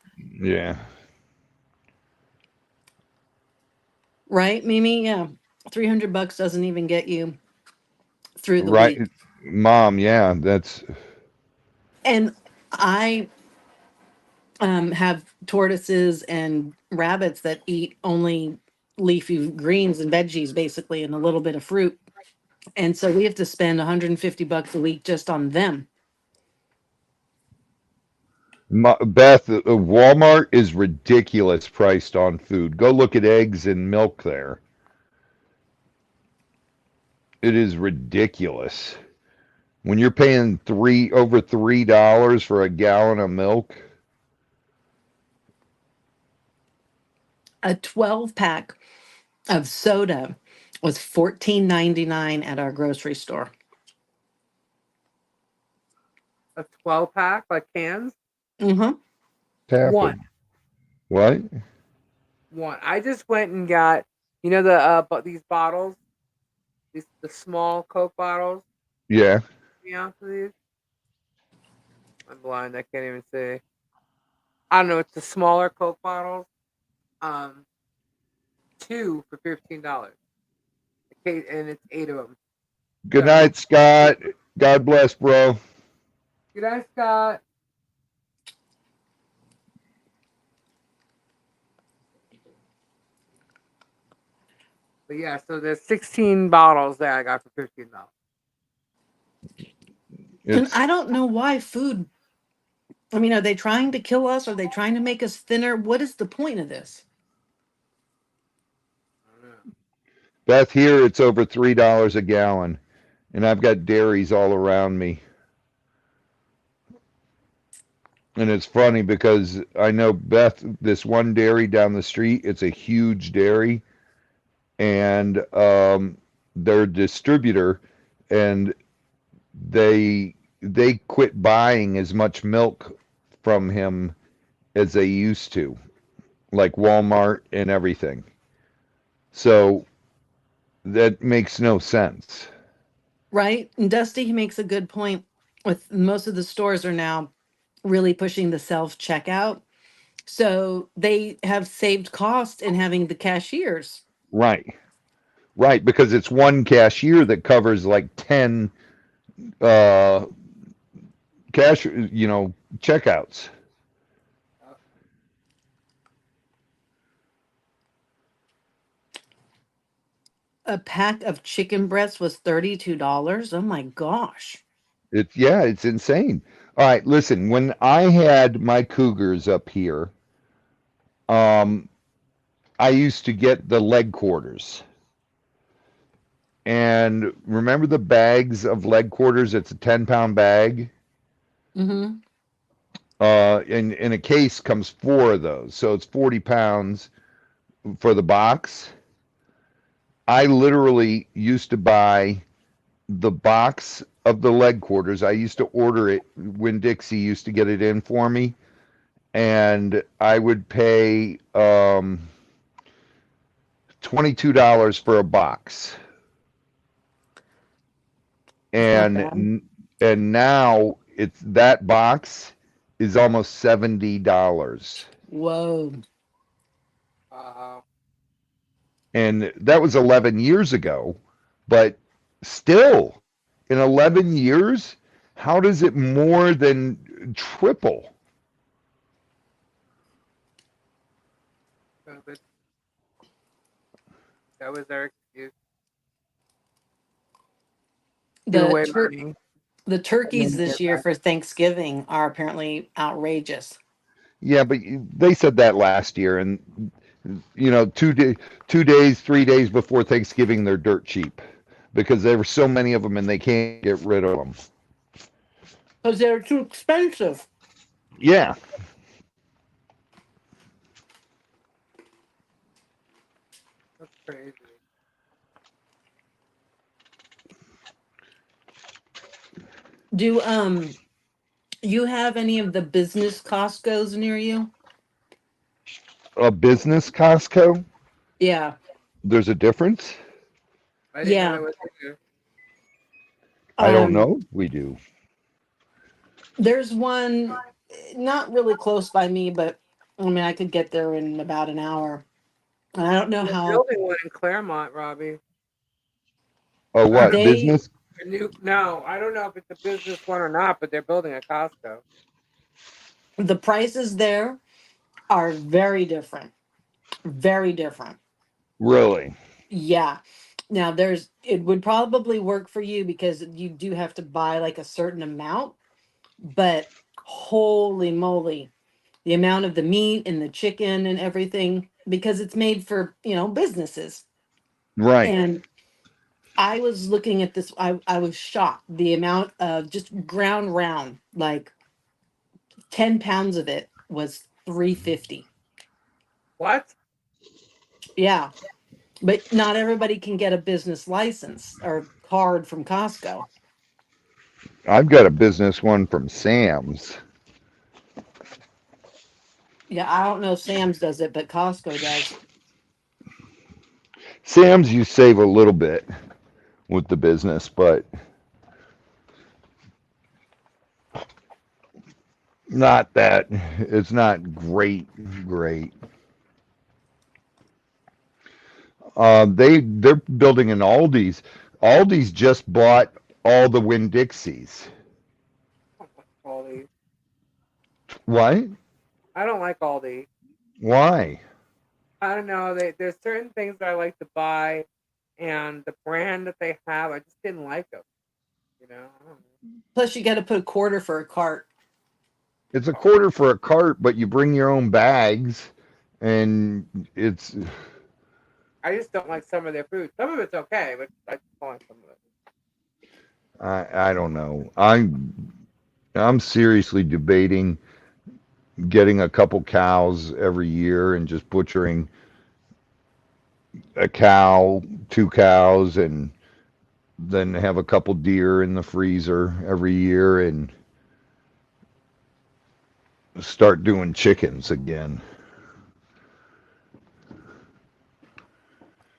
Yeah. Right, Mimi? Yeah. $300 doesn't even get you through the Right. week. Mom, yeah, that's And I have tortoises and rabbits that eat only leafy greens and veggies, basically, and a little bit of fruit. And so we have to spend $150 a week just on them. Beth, Walmart is ridiculous priced on food. Go look at eggs and milk there. It is ridiculous. When you're paying over $3 for a gallon of milk, A 12 pack of soda was $14.99 at our grocery store. A 12-pack, like cans. Mm-hmm. One. What? One. I just went and got, the but these bottles, the small Coke bottles. Yeah. Yeah, these. I'm blind. I can't even see. I don't know. It's the smaller Coke bottles. Um, 2 for $15. Okay, and it's 8 of them. Good So, night, Scott. God bless, bro. good night, Scott. But yeah, so there's 16 bottles that I got for $15. And It's I don't know why food. I mean, are they trying to kill us? Are they trying to make us thinner? What is the point of this? I don't know. Beth, here it's over $3 a gallon. and I've got dairies all around me. And it's funny because I know Beth, this one dairy down the street, it's a huge dairy, and their distributor, and they quit buying as much milk from him as they used to, like Walmart and everything. So that makes no sense. Right? And Dusty, he makes a good point. With most of the stores are now really pushing the self checkout. So they have saved cost in having the cashiers. Right. Right, because it's one cashier that covers like 10 uh cash, checkouts. A pack of chicken breasts was $32. Oh my gosh. It's insane. All right, listen, when I had my cougars up here, um I used to get the leg quarters. And remember the bags of leg quarters? It's a 10-pound bag. Mm-hmm. In a case comes four of those. So it's 40 pounds for the box. I literally used to buy the box of the leg quarters. I used to order it when Dixie used to get it in for me, and I would pay $22 for a box. It's not bad. And now it's that box is almost $70. Whoa. Uh, And that was 11 years ago, but still in 11 years, how does it more than triple? COVID. That was their excuse. Give The away tur- money the and turkeys then this get year back. for Thanksgiving are apparently outrageous. Yeah, but they said that last year, and 2 days, 3 days before Thanksgiving, they're dirt cheap because there were so many of them and they can't get rid of them. Because they're too expensive. Yeah, That's crazy. Do you have any of the business Costco's near you? a business Costco. Yeah. There's a difference. I didn't know Yeah. there was a I don't Um know. We do. there's one not really close by me, but I mean I could get there in about an hour. And I don't know They're how building one in Claremont, Robbie. Oh, I what don't know they business? if no, I don't know if it's a business one or not, but they're building a Costco. the prices there are very different. Very different. Really? Yeah. Now it would probably work for you because you do have to buy like a certain amount, but holy moly, the amount of the meat and the chicken and everything because it's made for, businesses. Right. And I was looking at this I was shocked the amount of just ground round like 10 pounds of it was 350. What? Yeah, but not everybody can get a business license or card from Costco. I've got a business one from Sam's. Yeah, I don't know if Sam's does it, but Costco does. Sam's, you save a little bit with the business, but not that. It's not great. Great. They're building an Aldi's. Aldi's just bought all the Winn Dixies. I don't like Aldi. What? I don't like Aldi. Why? I don't know. There's certain things that I like to buy, and the brand that they have, I just didn't like them. You know. I don't Plus, you got to put a quarter for a cart. It's a quarter for a cart, but you bring your own bags, and it's I just don't like some of their food. Some of it's okay, but I just don't like some of it. I don't know. I'm seriously debating getting a couple cows every year and just butchering a cow, two cows, and then have a couple deer in the freezer every year and start doing chickens again.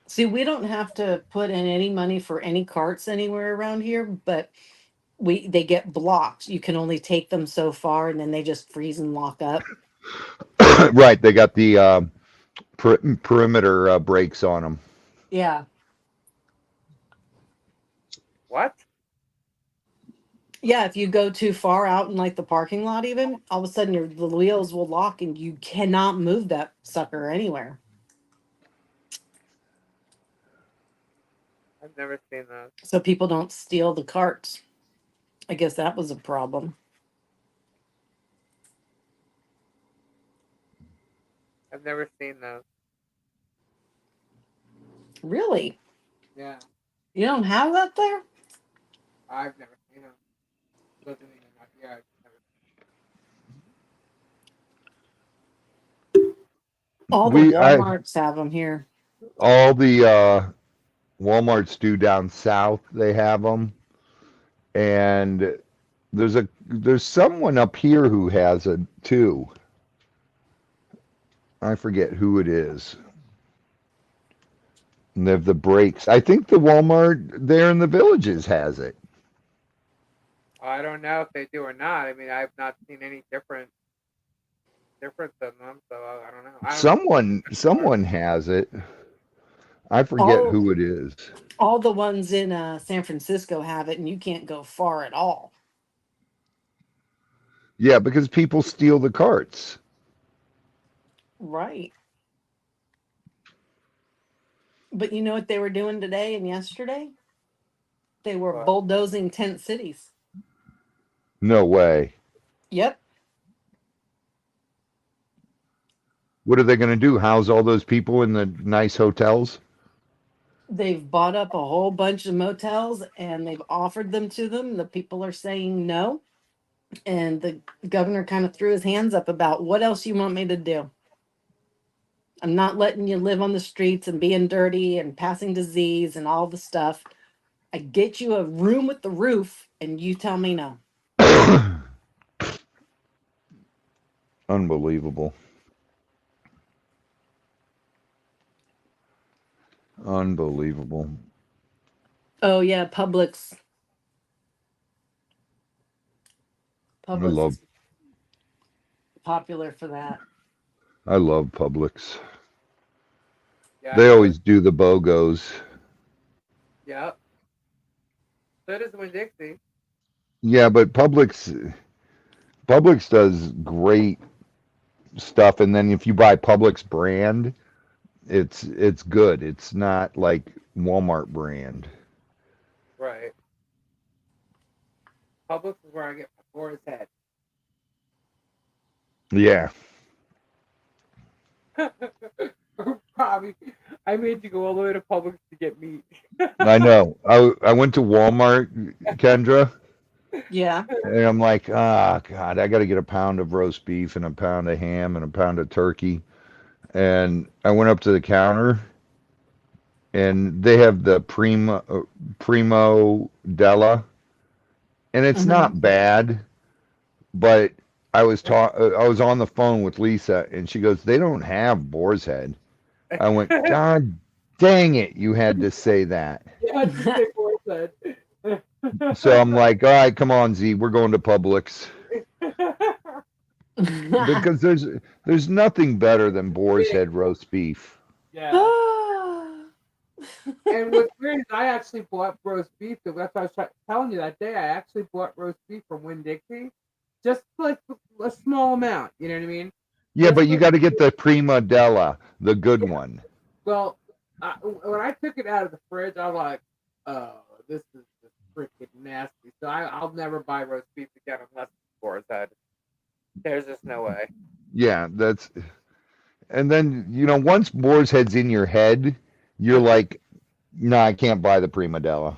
See, we don't have to put in any money for any carts anywhere around here, but they get blocked. You can only take them so far and then they just freeze and lock up. Right, they got the perimeter brakes on them. Yeah. What? Yeah, if you go too far out in like the parking lot even, all of a sudden the wheels will lock and you cannot move that sucker anywhere. I've never seen those. So people don't steal the carts. I guess that was a problem. I've never seen those. Really? Yeah, You don't have that there? I've never seen them. Doesn't even not yeah. I've never. All the Walmarts have them here. All the Walmarts do down south. They have them, and there's someone up here who has it too. I forget who it is. And they have the brakes. I think the Walmart there in the Villages has it. I don't know if they do or not. I mean, I've not seen any difference in them, so I don't know. Someone has it. I forget All who it is. all the ones in San Francisco have it, and you can't go far at all. Yeah, because people steal the carts. Right. But you know what they were doing today and yesterday? They were What? bulldozing tent cities. No way. Yep. What are they going to do? House all those people in the nice hotels? They've bought up a whole bunch of motels and they've offered them to them. The people are saying no. And the governor kind of threw his hands up about what else you want me to do. I'm not letting you live on the streets and being dirty and passing disease and all the stuff. I get you a room with the roof and you tell me no. Unbelievable. Unbelievable. Oh yeah, Publix. I Publix love is popular for that. Publix. Yeah, They always do the BOGOs. Yep. So does Winn-Dixie. Yeah, but Publix does great stuff, and then if you buy Publix brand, it's good. It's not like Walmart brand. Right. Publix is where I get my boar's head. Yeah. Probably. I made you go all the way to Publix to get meat. I know. I went to Walmart, Kendra, Yeah. and I'm like, ah, God, I got to get a pound of roast beef and a pound of ham and a pound of turkey. And I went up to the counter, and they have the Primo Della, and it's not bad, but I was on the phone with Lisa, and she goes, "They don't have boar's head." I went, "God dang it, you had to say that." Yeah, just say boar's head. So I'm like, "All right, come on, Z, we're going to Publix." Because there's nothing better than boar's head roast beef. Yeah. And what's weird is I actually bought roast beef. That's what I was telling you that day. I actually bought roast beef from Winn-Dixie, just like a small amount. You know what I mean? Yeah, but you got to get the Prima Della, the good one. Well, when I took it out of the fridge, I was like, "Oh, this is just freaking nasty." So I'll never buy roast beef again unless it's boar's head. There's just no way. Yeah, and then once boar's head's in your head, you're like, no, I can't buy the Prima Della.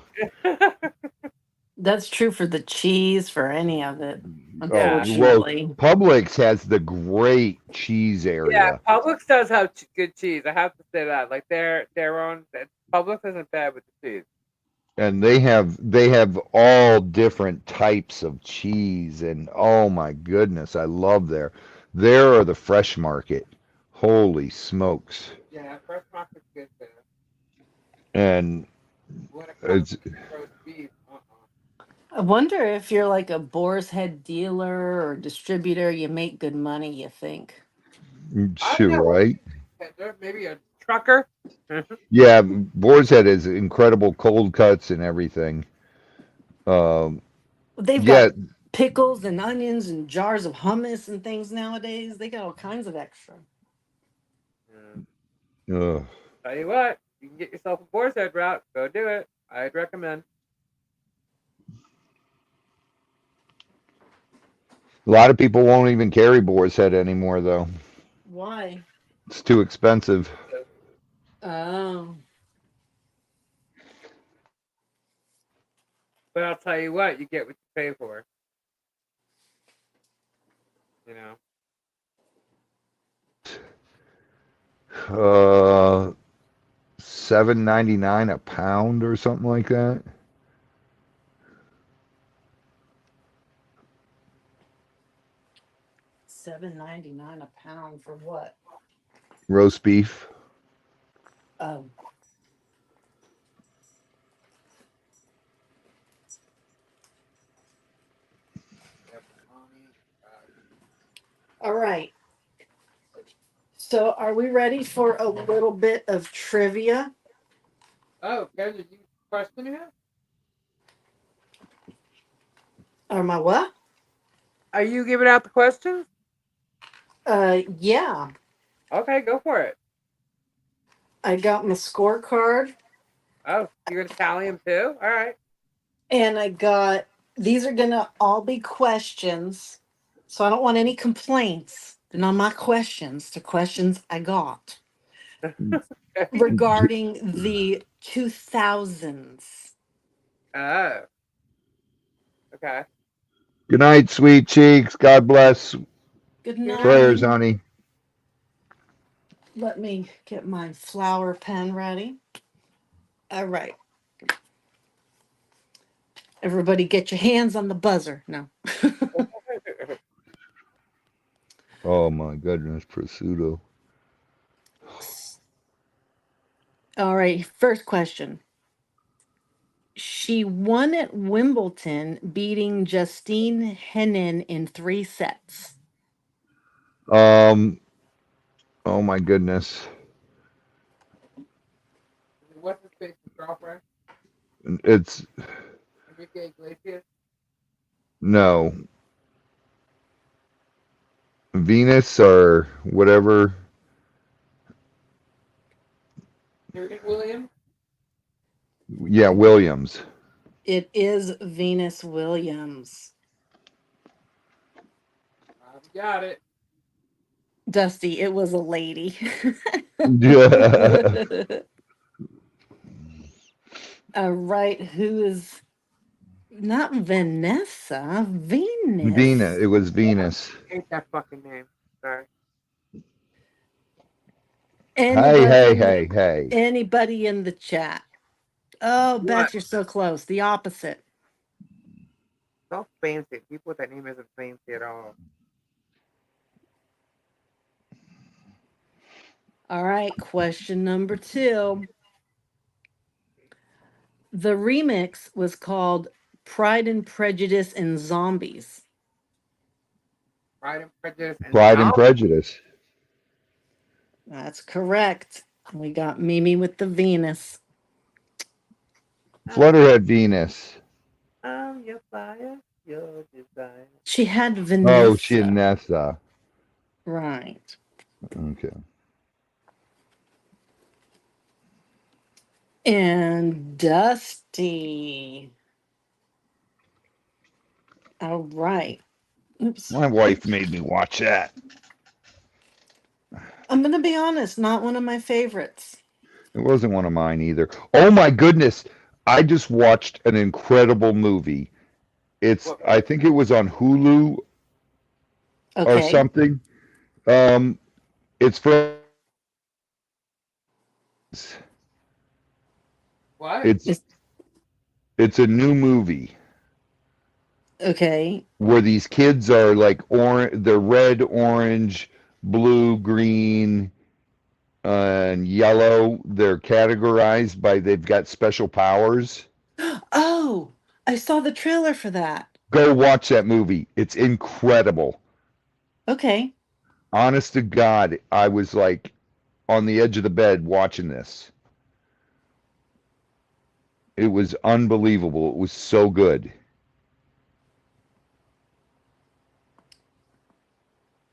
That's true for the cheese, for any of it, Oh, well, unfortunately. Publix has the great cheese Yeah, area. Publix does have good cheese. I have to say that. Like their own Publix isn't bad with the cheese. And they have all different types of cheese, and oh my goodness, I love there are the fresh market. Holy smokes. Yeah, fresh market's good there. And When it comes it's to roast beef, I wonder if you're like a boar's head dealer or distributor, you make good money, you think. I don't know. right. Maybe a trucker. Yeah, Boar's Head is incredible cold cuts and everything. Um, They've got yeah, pickles and onions and jars of hummus and things nowadays. They got all kinds of extra. ugh. Tell you what, you can get yourself a boar's head route. Go do it. I'd recommend. A lot of people won't even carry Boar's Head anymore, though. Why? It's too expensive. Oh. But I'll tell you what, you get what you pay for. You know. $7.99 a pound or something like that. $7.99 a pound for what? Roast beef. Oh. All right. So are we ready for a little bit of trivia? Oh, guys, did you question here? Or my what? Are you giving out the questions? Yeah. Okay, go for it. I got my scorecard Oh, you're gonna tally them too? All right. and I got these are gonna all be questions. So I don't want any complaints. They're not my questions, the questions I got regarding the 2000s. Oh, okay. Good night, sweet cheeks. God bless. Good night. Prayers, honey. Let me get my flower pen ready. All right. Everybody get your hands on the buzzer. No. Oh my goodness, prosciutto. All right. First question. She won at Wimbledon, beating Justine Henin in 3 sets. Oh my goodness. What's his face's girlfriend? It's Enrique Iglesias. no Venus or whatever. Serena Williams. Yeah, Williams. It is Venus Williams. Got it. Dusty, it was a lady. Yeah. All right. Who is not Vanessa? Venus. Venus. It was Venus. I hate that fucking name. Sorry. Anybody, Hey. anybody in the chat? Oh, What? Beth, you're so close. The opposite. So fancy. People with that name isn't fancy at all. All right. Question number 2. The remix was called Pride and Prejudice and Zombies. Pride and Prejudice and Pride and Zombies. Prejudice. That's correct. We got Mimi with the Venus. Flutterhead Venus. Your fire, your desire. She had Vanessa. Oh, Shinessa. Right. Okay. And Dusty. All right. Oops. My wife made me watch that. I'm going to be honest, not one of my favorites. It wasn't one of mine either. Oh my goodness. I just watched an incredible movie. I think it was on Hulu or Okay. something. Um, it's from What? it's It's, it's a new movie okay. where these kids are like they're red, orange, blue, green, and yellow. They're categorized by they've got special powers. Oh, I saw the trailer for that. Go watch that movie. It's incredible. Okay. Honest to God, I was like on the edge of the bed watching this. It was unbelievable. It was so good.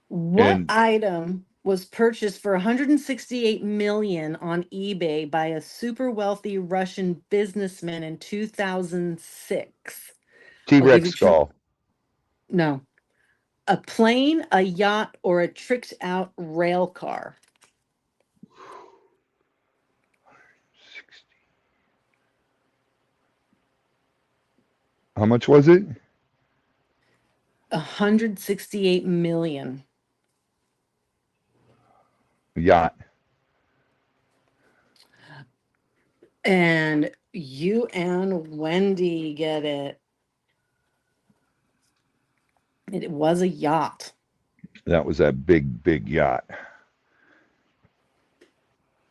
What And item was purchased for 168 million on eBay by a super wealthy Russian businessman in 2006? I'll give you T-Rex two. doll. No. A plane, a yacht, or a tricked out rail car? How much was it? 168 million. Yacht. And you and Wendy get it. It was a yacht. That was that big, big yacht.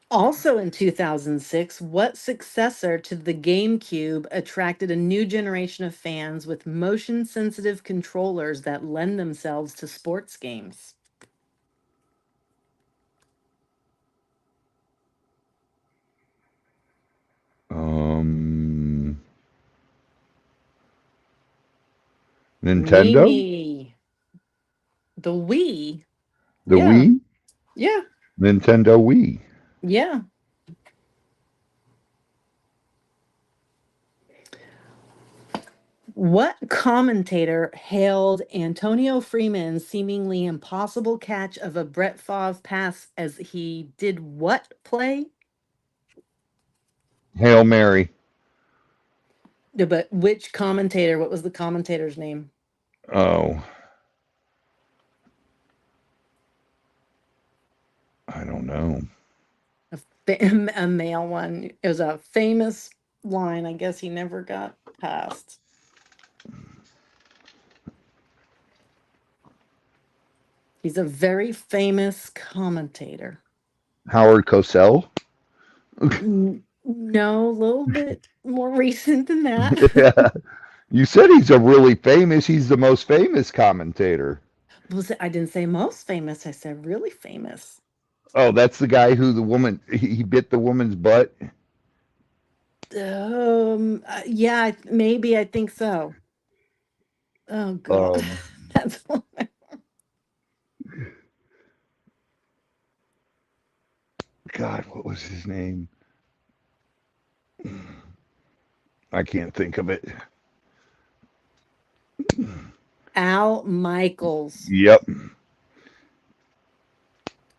Also in 2006, what successor to the GameCube attracted a new generation of fans with motion sensitive controllers that lend themselves to sports games? Um, Nintendo? Mimi. The Wii. The Yeah. Wii? Yeah. Nintendo Wii. Yeah. What commentator hailed Antonio Freeman's seemingly impossible catch of a Brett Favre pass as he did what play? Hail Mary. No, but which commentator? What was the commentator's name? Oh, I don't know. A male one. It was a famous line. I guess he never got past. He's a very famous commentator. Howard Cosell? No, a little bit more recent than that. Yeah. You said he's a really famous, he's the most famous commentator. I didn't say most famous. I said really famous. Oh, that's the guy who the woman, he bit the woman's butt? Yeah, maybe I think so. Oh God, Um, that's God, what was his name? I can't think of it. Al Michaels. Yep.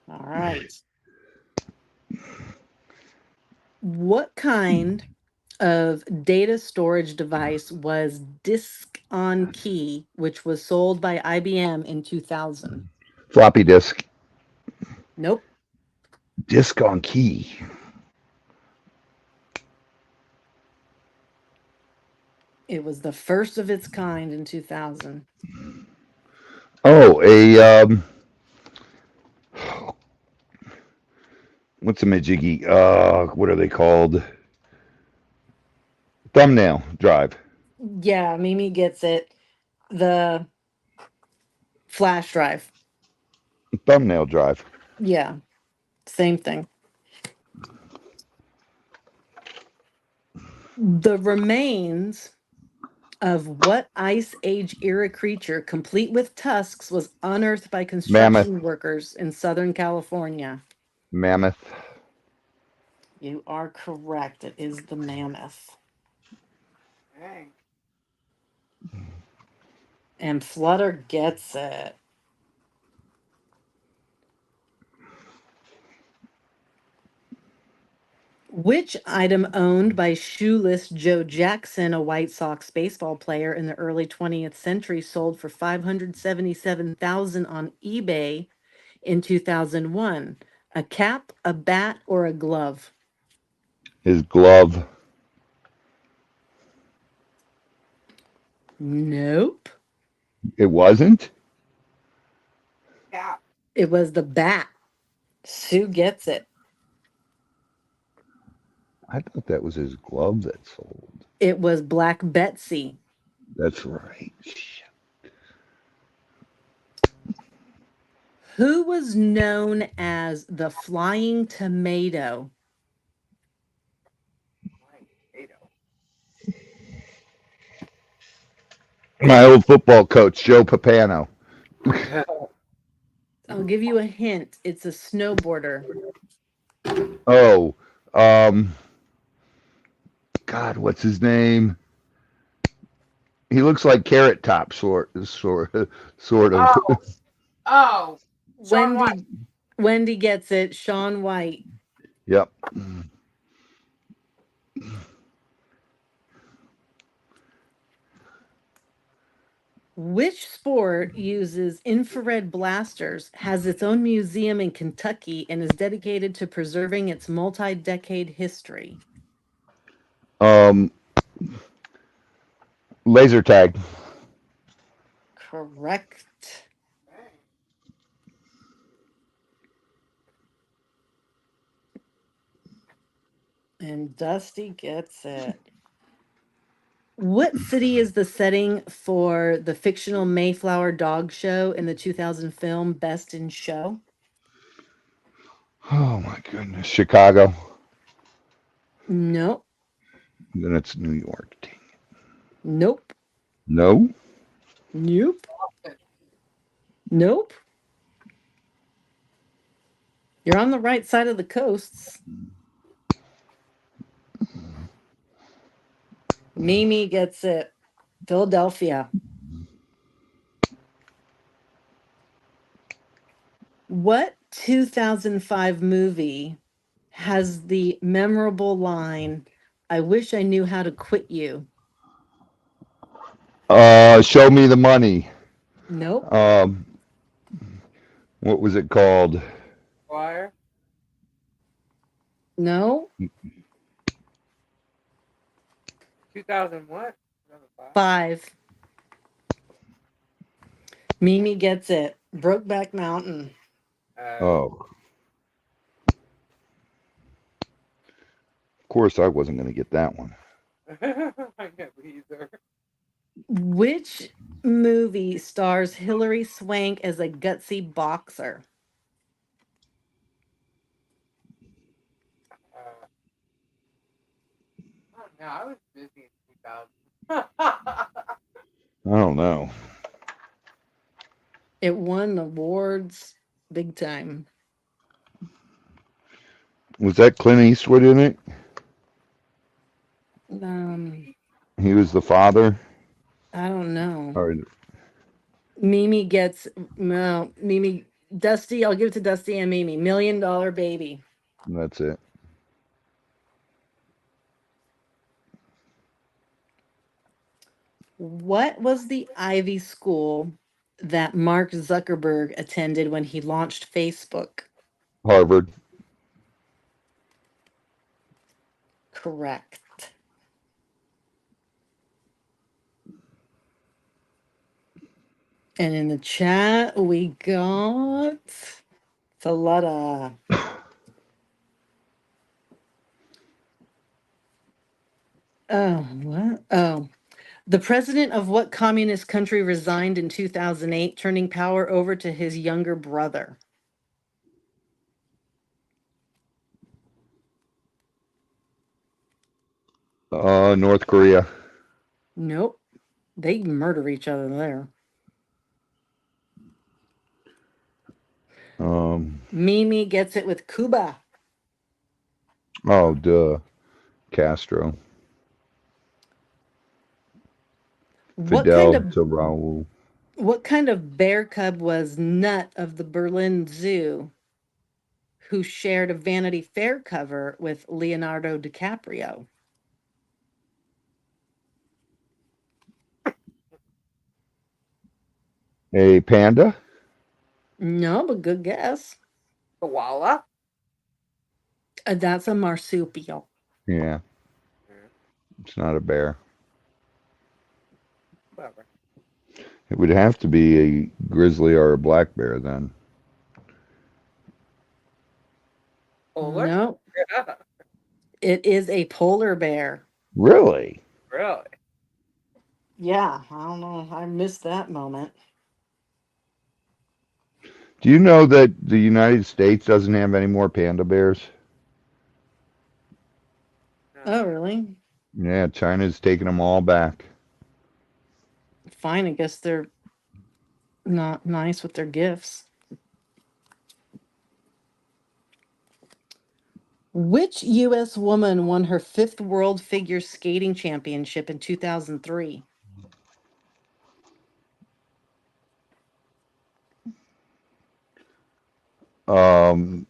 All right. What kind of data storage device was Disk on Key, which was sold by IBM in 2000? Floppy disk. Nope. Disc on key. It was the first of its kind in 2000. Oh, what's a majiggy? What are they called? Thumbnail drive. Yeah, Mimi gets it. The flash drive. Thumbnail drive. Yeah, same thing. The remains of what Ice Age era creature, complete with tusks, was unearthed by Mammoth. construction workers in Southern California? Mammoth. You are correct. It is the mammoth. Dang. And Flutter gets it. Which item owned by shoeless Joe Jackson, a White Sox baseball player in the early 20th century, sold for $577,000 on eBay in 2001? A cap, a bat, or a glove? His glove. Nope. It wasn't? Yeah. It was the bat. Sue gets it. I thought that was his glove that sold. It was Black Betsy. That's right. Shit. Who was known as the Flying Tomato? My old football coach, Joe Papano. I'll give you a hint. It's a snowboarder. Oh, God, what's his name? He looks like Carrot Top, sort of. Oh, oh, Shaun White. Wendy gets it. Shaun White. Yep. Which sport uses infrared blasters, has its own museum in Kentucky, and is dedicated to preserving its multi-decade history? Um, Laser tag. Correct. And Dusty gets it. What city is the setting for the fictional Mayflower dog show in the 2000 film Best in Show? Oh my goodness, Chicago. Nope. Then it's New York. Dang it. Nope. No. Nope. Nope. You're on the right side of the coasts. Mimi gets it. Philadelphia. What 2005 movie has the memorable line, "I wish I knew how to quit you"? Show me the money. Nope. What was it called? Wire. No. 2000 what? 5. Mimi gets it. Brokeback Mountain. Oh. Of course, I wasn't going to get that one. I can't either. Which movie stars Hilary Swank as a gutsy boxer? Oh, no, I was busy in 2000. I don't know. It won awards big time. Was that Clint Eastwood in it? He was the father? I don't know. Or, Mimi gets Mimi. Dusty, I'll give it to Dusty and Mimi. $1 Million Baby. that's it. What was the Ivy school that Mark Zuckerberg attended when he launched Facebook? Harvard. Correct. And in the chat, we got Salada. Oh, what? Oh. The president of what communist country resigned in 2008, turning power over to his younger brother? North Korea. Nope. They murder each other there. Mimi gets it with Cuba. Oh, duh. Castro. Fidel to Raul. What kind of bear cub was Nut of the Berlin Zoo, who shared a Vanity Fair cover with Leonardo DiCaprio? A panda? No, but good guess. Koala. That's a marsupial. Yeah, it's not a bear. Whatever. It would have to be a grizzly or a black bear then. Polar. No, Yeah. it is a polar bear. Really? Really. Yeah, I don't know. I missed that moment. Do you know that the United States doesn't have any more panda bears? No. Oh, really? Yeah, China's taking them all back. Fine. I guess they're not nice with their gifts. Which U.S. woman won her fifth World Figure Skating Championship in 2003?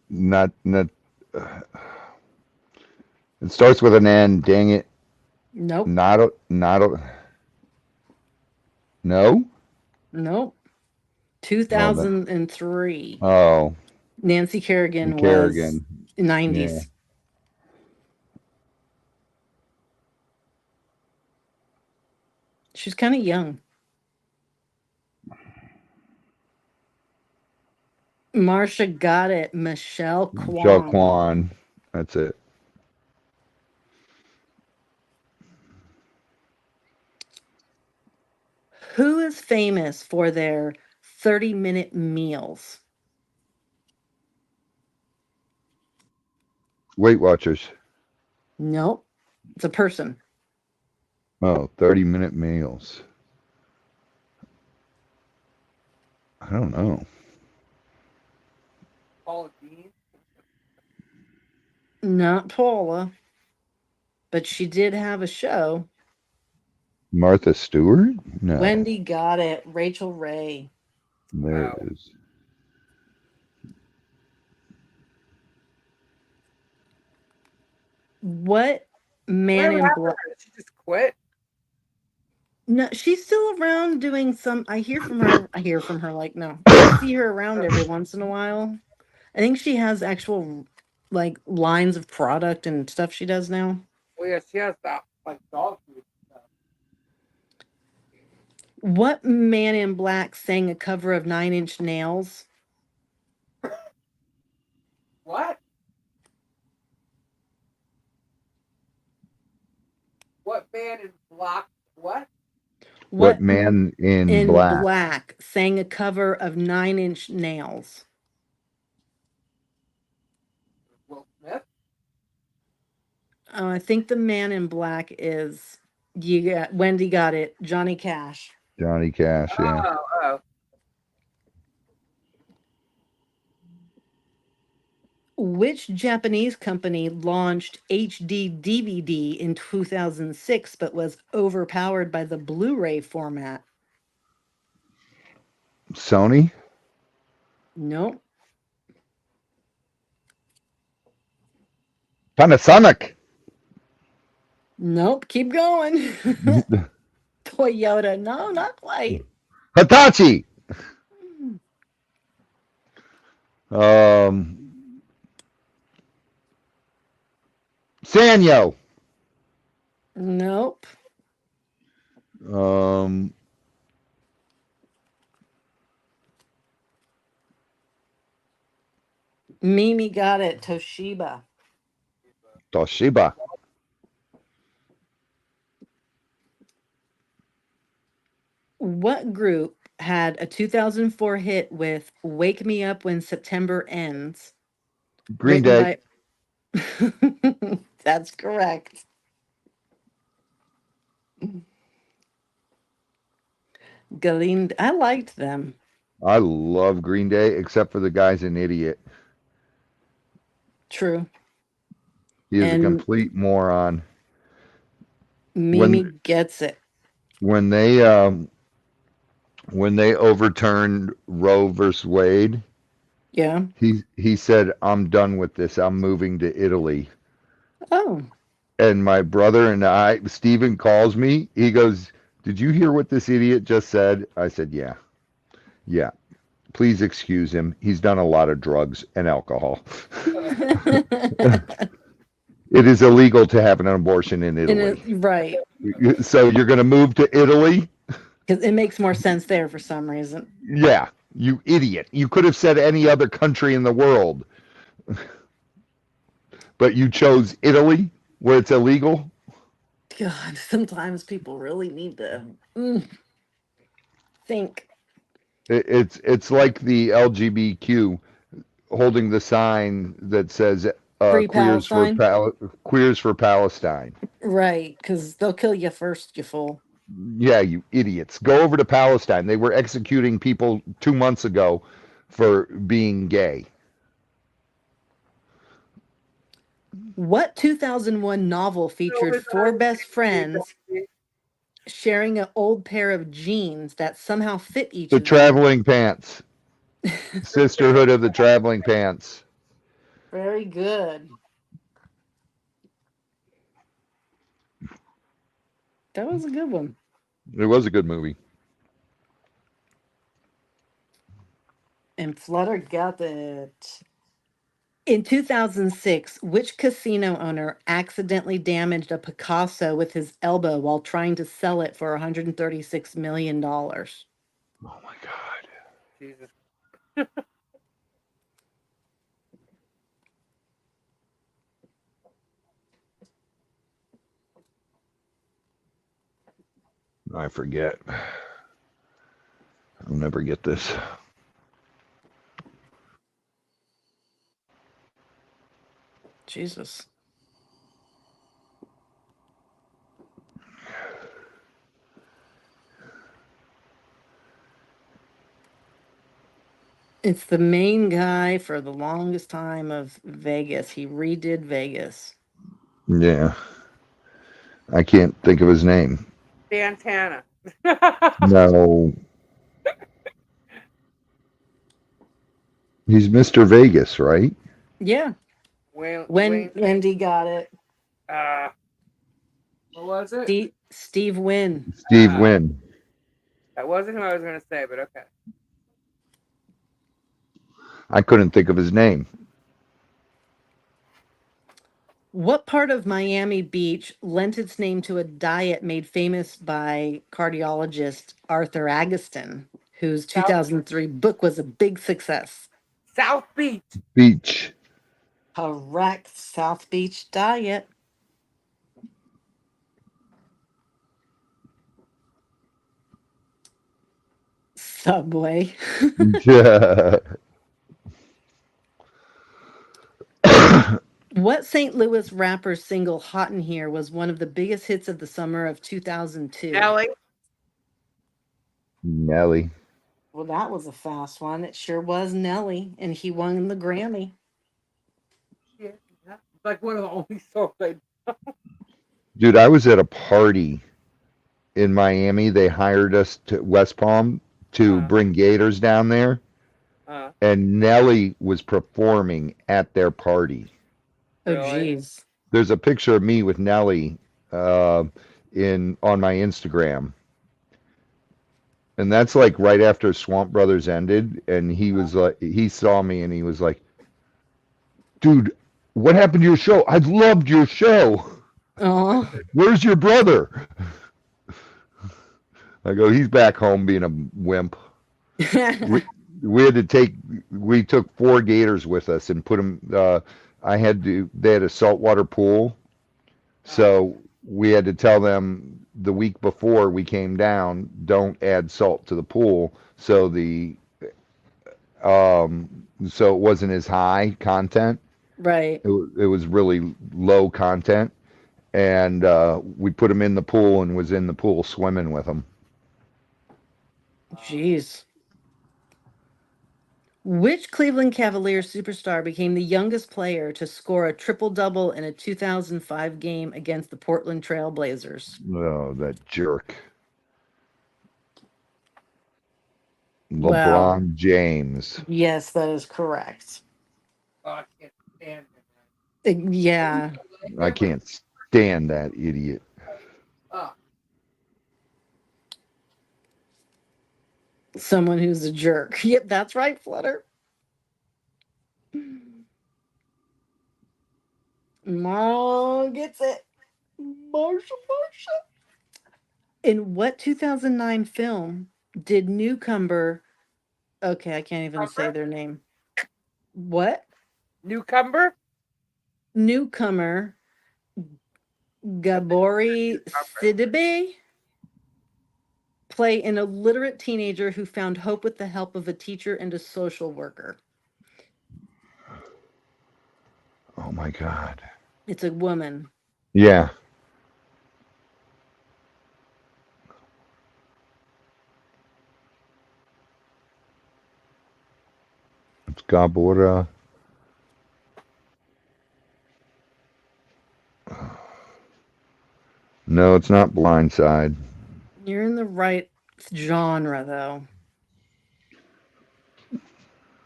Not. It starts with an N. Dang it. Nope. Not. No. Nope. Oh, the, 2003. oh, Nancy the Kerrigan was Kerrigan. Yeah. 90s. She's kind of young. Marsha got it. Michelle Kwan. Jaquan. That's it. Who is famous for their 30-minute meals? Weight Watchers. Nope. It's a person. Oh, 30-minute meals. I don't know. Paula Dean. Not Paula, but she did have a show. Martha Stewart? No. Wendy got it. Rachel Ray. There it Oh. is. What man Whatever in happened black? to her? Did she just quit? No, she's still around doing some. I hear from her. I hear from her like no. I see her around every once in a while. I think she has actual like lines of product and stuff she does now. Well, yeah, she has that like dog food stuff. What man in black sang a cover of 9 Inch Nails? What? What man in black? What? What man in black? Black sang a cover of 9 Inch Nails? Will Smith. I think the man in black is Wendy got it. Johnny Cash. Johnny Cash, yeah. Oh. Which Japanese company launched HD DVD in 2006 but was overpowered by the Blu-ray format? Sony? Nope. Panasonic. Nope. Keep going. Toyota. No, not quite. Hitachi. Sanyo. Nope. Mimi got it. Toshiba. Toshiba. What group had a 2004 hit with Wake Me Up When September Ends? Green Written Day. by. That's correct. Galind. I liked them. I love Green Day, except for the guy's an idiot. True. He is a And complete moron. Mimi gets it. When they overturned Roe versus Wade, Yeah. He said, "I'm done with this. I'm moving to Italy." Oh. And my brother and I, Steven calls me. He goes, "Did you hear what this idiot just said?" I said, "Yeah. Yeah. Please excuse him. He's done a lot of drugs and alcohol." It is illegal to have an abortion in Italy. Right. So you're going to move to Italy? Because it makes more sense there for some reason. Yeah, you idiot. You could have said any other country in the world, but you chose Italy where it's illegal? God, sometimes people really need to think. It's like the LGBTQ holding the sign that says Free Palestine. queers for Palestine. Right, because they'll kill you first, you fool. Yeah, you idiots. Go over to Palestine. They were executing people 2 months ago for being gay. What 2001 novel featured four best friends sharing an old pair of jeans that somehow fit each The of them? Traveling Pants. Sisterhood of the Traveling Pants. Very good. That was a good one. It was a good movie. And Flutter got it. In 2006, which casino owner accidentally damaged a Picasso with his elbow while trying to sell it for $136 million? Oh my God. Jesus. I forget. I'll never get this. Jesus. It's the main guy for the longest time of Vegas. He redid Vegas. Yeah. I can't think of his name. Santana. No. He's Mr. Vegas, right? Yeah. When When Wendy got it. uh What was it? Steve Wynn. Steve Wynn. that wasn't who I was gonna say, but okay. I couldn't think of his name. What part of Miami Beach lent its name to a diet made famous by cardiologist Arthur Agustin, whose South 2003 book was a big success? South Beach. Beach. Correct. South Beach diet. Subway. Yeah. What St. Louis rapper's single Hot in Here was one of the biggest hits of the summer of 2002? Ellie. Nelly. Well, that was a fast one. It sure was Nelly, and he won the Grammy. Yeah, it's like one of the only songs I. Dude, I was at a party in Miami. They hired us to West Palm to bring gators down there, and Nelly was performing at their party. Oh, Really? geez. There's a picture of me with Nelly in on my Instagram. And that's like right after Swamp Brothers ended, and he was like, he saw me and he was like, "Dude, what happened to your show? I loved your show. Oh. Where's your brother?" I go, "He's back home being a wimp." We had to we took 4 gators with us and put them. They had a saltwater pool, so we had to tell them the week before we came down, don't add salt to the pool, so so it wasn't as high content. Right. It was really low content, and we put them in the pool and was in the pool swimming with them. Jeez. Which Cleveland Cavaliers superstar became the youngest player to score a triple-double in a 2005 game against the Portland Trail Blazers? Oh, that jerk. Well, LeBron James. yes, that is correct. Oh, I can't stand him, Yeah, man. I can't stand that idiot. Oh, someone who's a jerk. Yep, that's right, Flutter. Marl gets it. Marsha. In what 2009 film did newcomer? Okay, I can't even say Cumber? their name. What? Newcomer? Newcomer I think Gabori Cumber. Sidibe play an illiterate teenager who found hope with the help of a teacher and a social worker. Oh my God. It's a woman. Yeah. It's Gabora. No, it's not Blindside. You're in the right genre, though.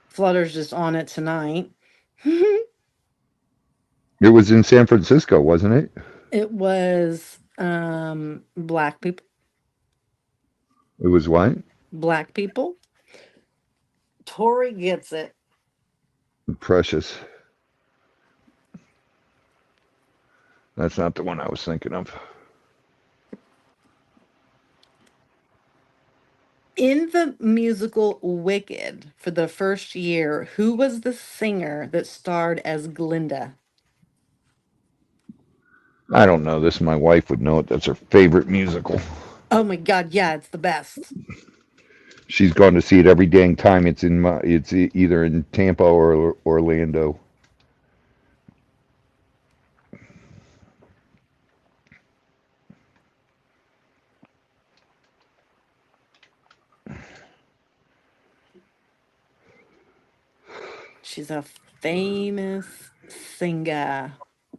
Flutter's just on it tonight. It was in San Francisco, wasn't it? It was black people. It was what? Black people. Tori gets it. Precious. That's not the one I was thinking of. In the musical Wicked for the first year, who was the singer that starred as Glinda? I don't know. This my wife would know it. That's her favorite musical. Oh my God, yeah, it's the best. She's gone to see it every dang time. It's either in Tampa or Orlando. She's a famous singer.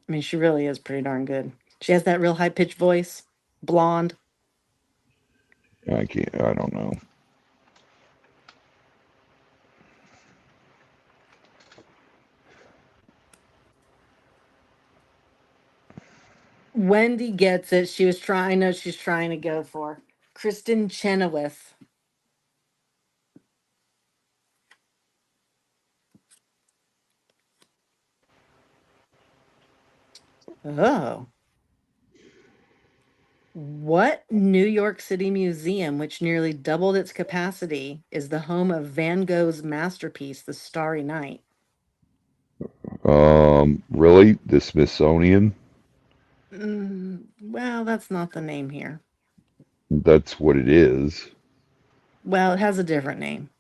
I mean, she really is pretty darn good. She has that real high pitched voice, blonde. I can't. I don't know. Wendy gets it. She was trying, I know she's trying to go for Kristen Chenoweth. Oh. What New York City museum, which nearly doubled its capacity, is the home of Van Gogh's masterpiece, The Starry Night? Really? The Smithsonian? Well, that's not the name here. That's what it is. Well, it has a different name.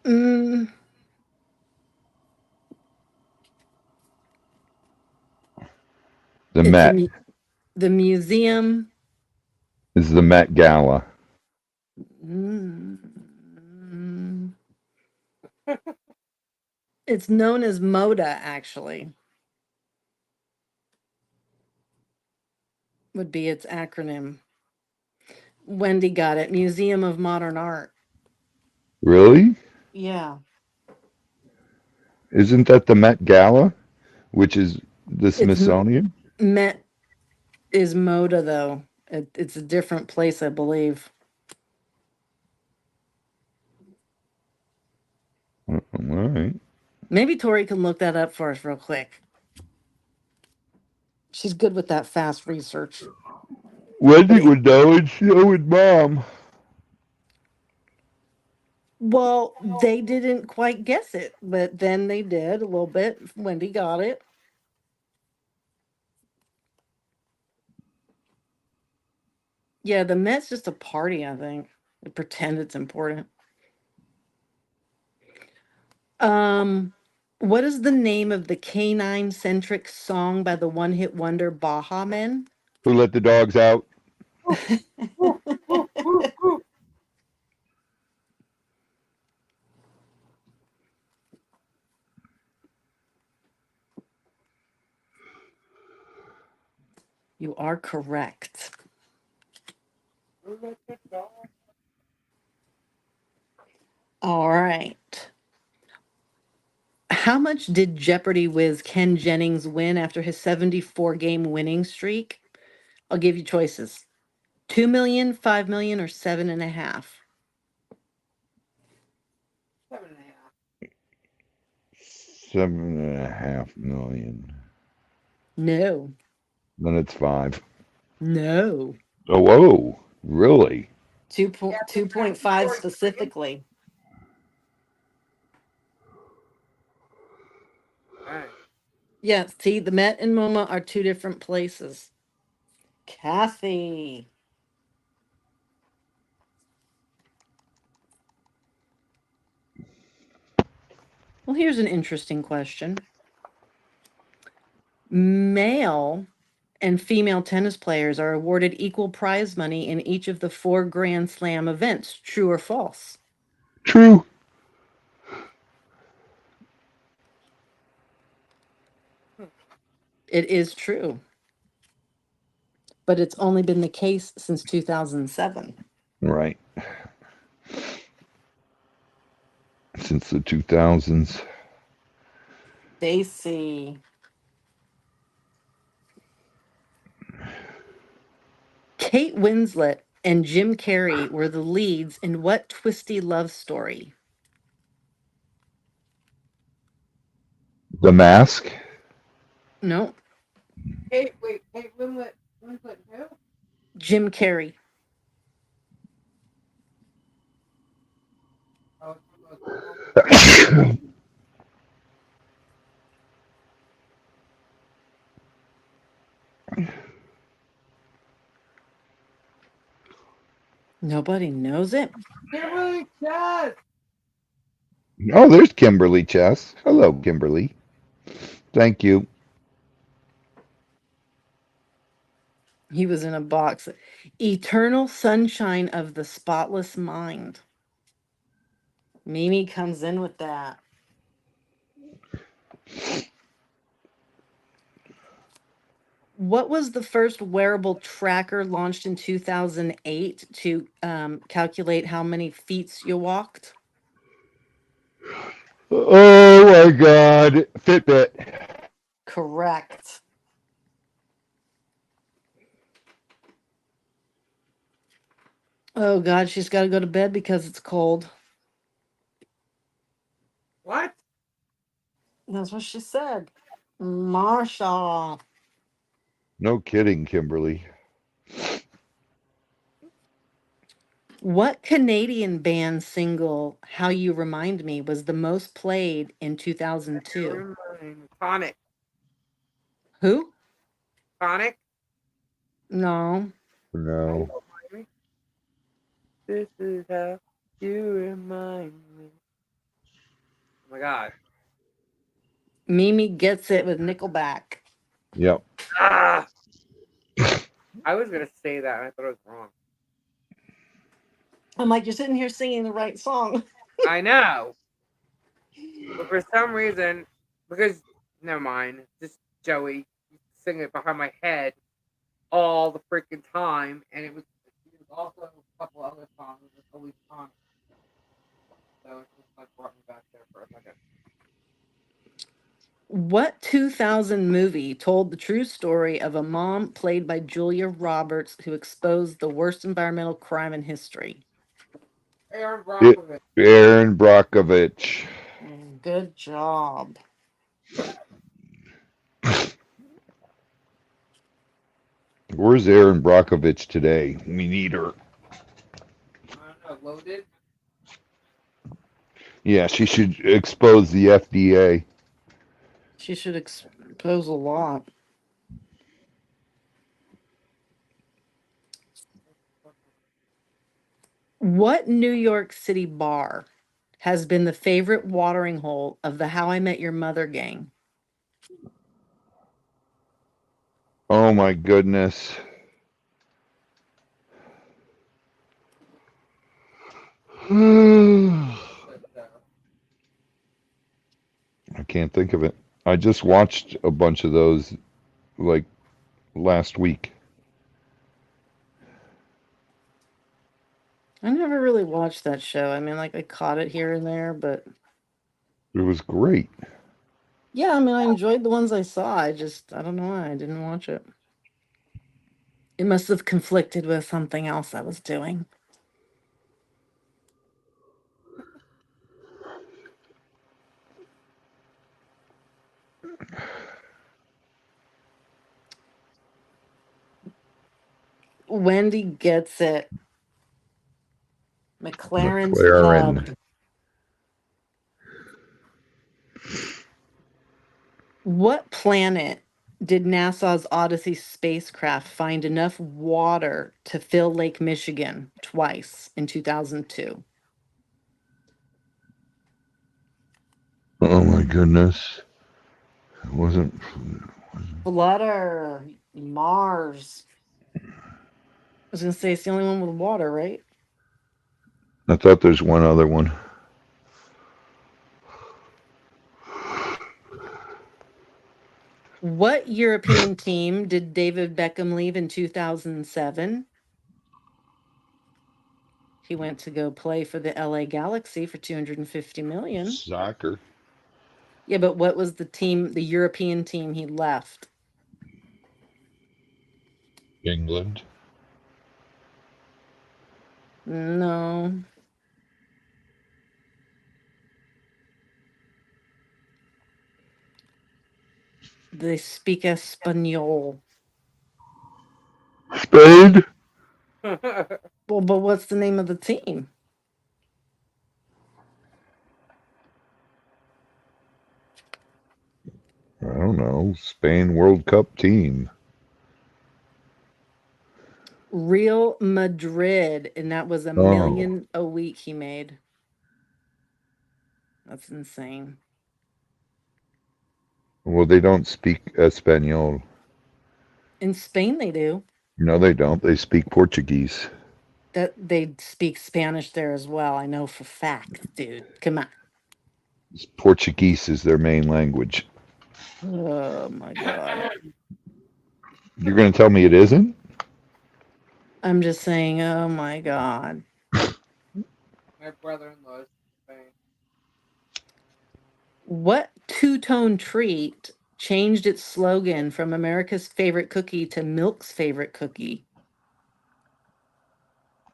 Mm, The it's Met. the museum. Is the Met Gala. Mm, it's known as MODA, actually, would be its acronym. Wendy got it. Museum of Modern Art. Really? Yeah. Isn't that the Met Gala, which is the It's Smithsonian? Met is MODA, though. It's a different place, I believe. All right. Maybe Tori can look that up for us real quick. She's good with that fast research. Wendy would know, and so would Mom. Well, they didn't quite guess it, but then they did a little bit. Wendy got it. Yeah, the Met's just a party, I think. They pretend it's important. Um, what is the name of the canine centric song by the one hit wonder Baha Men? Who let the dogs out? Woo, woo, woo, woo. You are correct. All right. How much did Jeopardy whiz Ken Jennings win after his 74-game winning streak? I'll give you choices. 2 million, 5 million, or 7.5. 7.5. 7.5 million. No. Then it's 5. No. Oh, whoa. Really? 2.5 specifically. Alright. Yeah, see, the Met and MoMA are two different places. Kathy. Well, here's an interesting question. Male and female tennis players are awarded equal prize money in each of the 4 Grand Slam events. True or false? True. It is true. But it's only been the case since 2007. Right. Since the 2000s. Stacy. Kate Winslet and Jim Carrey were the leads in what twisty love story? The Mask. No, Kate Winslet who? Jim Carrey. Oh, it's Nobody knows it. Kimberly Chess. Oh, there's Kimberly Chess. Hello, Kimberly. Thank you. He was in a box. Eternal Sunshine of the Spotless Mind. Mimi comes in with that. What was the first wearable tracker launched in 2008 to calculate how many feet you walked? Oh my God. Fitbit. Correct. Oh God, she's got to go to bed because it's cold. What? That's what she said. Marsha. No kidding, Kimberly. What Canadian band single How You Remind Me was the most played in 2002? Tonic. Who? Tonic. No. No. This is how you remind me. Oh my god. Mimi Gets It with Nickelback. Yep. Ah! I was gonna say that and I thought it was wrong. I'm like, you're sitting here singing the right song. I know. But for some reason, because never mind, just Joey singing it behind my head all the freaking time, and it was also a couple other songs with always on. So it just like brought me back there for a second. What 2000 movie told the true story of a mom played by Julia Roberts who exposed the worst environmental crime in history? Aaron It, Brockovich. Aaron Brockovich. Good job. Where's Aaron Brockovich today? We need her. I don't know. Loaded. Yeah, she should expose the FDA. She should expose a lot. What New York City bar has been the favorite watering hole of the How I Met Your Mother gang? Oh my goodness. I can't think of it. I just watched a bunch of those like last week. I never really watched that show. I mean, like I caught it here and there, but It was great. yeah, I mean, I enjoyed the ones I saw. I don't know why I didn't watch it. It must have conflicted with something else I was doing. Wendy gets it. McLaren's McLaren. Pub. What planet did NASA's Odyssey spacecraft find enough water to fill Lake Michigan twice in 2002? Oh my goodness. It wasn't. Flutter, Mars. I was gonna say it's the only one with water, right? I thought there's one other one. What European team did David Beckham leave in 2007? He went to go play for the LA Galaxy for 250 million. Soccer. Yeah, but what was the European team he left? England. No. They speak Espanol. Spain. Well, but what's the name of the team? I don't know. Spain World Cup team. Real Madrid, and that was a Oh. million a week he made. That's insane. Well, they don't speak Espanol. In Spain, they do. No, they don't. They speak Portuguese. That they speak Spanish there as well. I know for fact, dude. Come on. Portuguese is their main language. Oh my god. You're going to tell me it isn't? I'm just saying, oh my god. My brother-in-law is from Spain. What two-tone treat changed its slogan from America's favorite cookie to Milk's favorite cookie?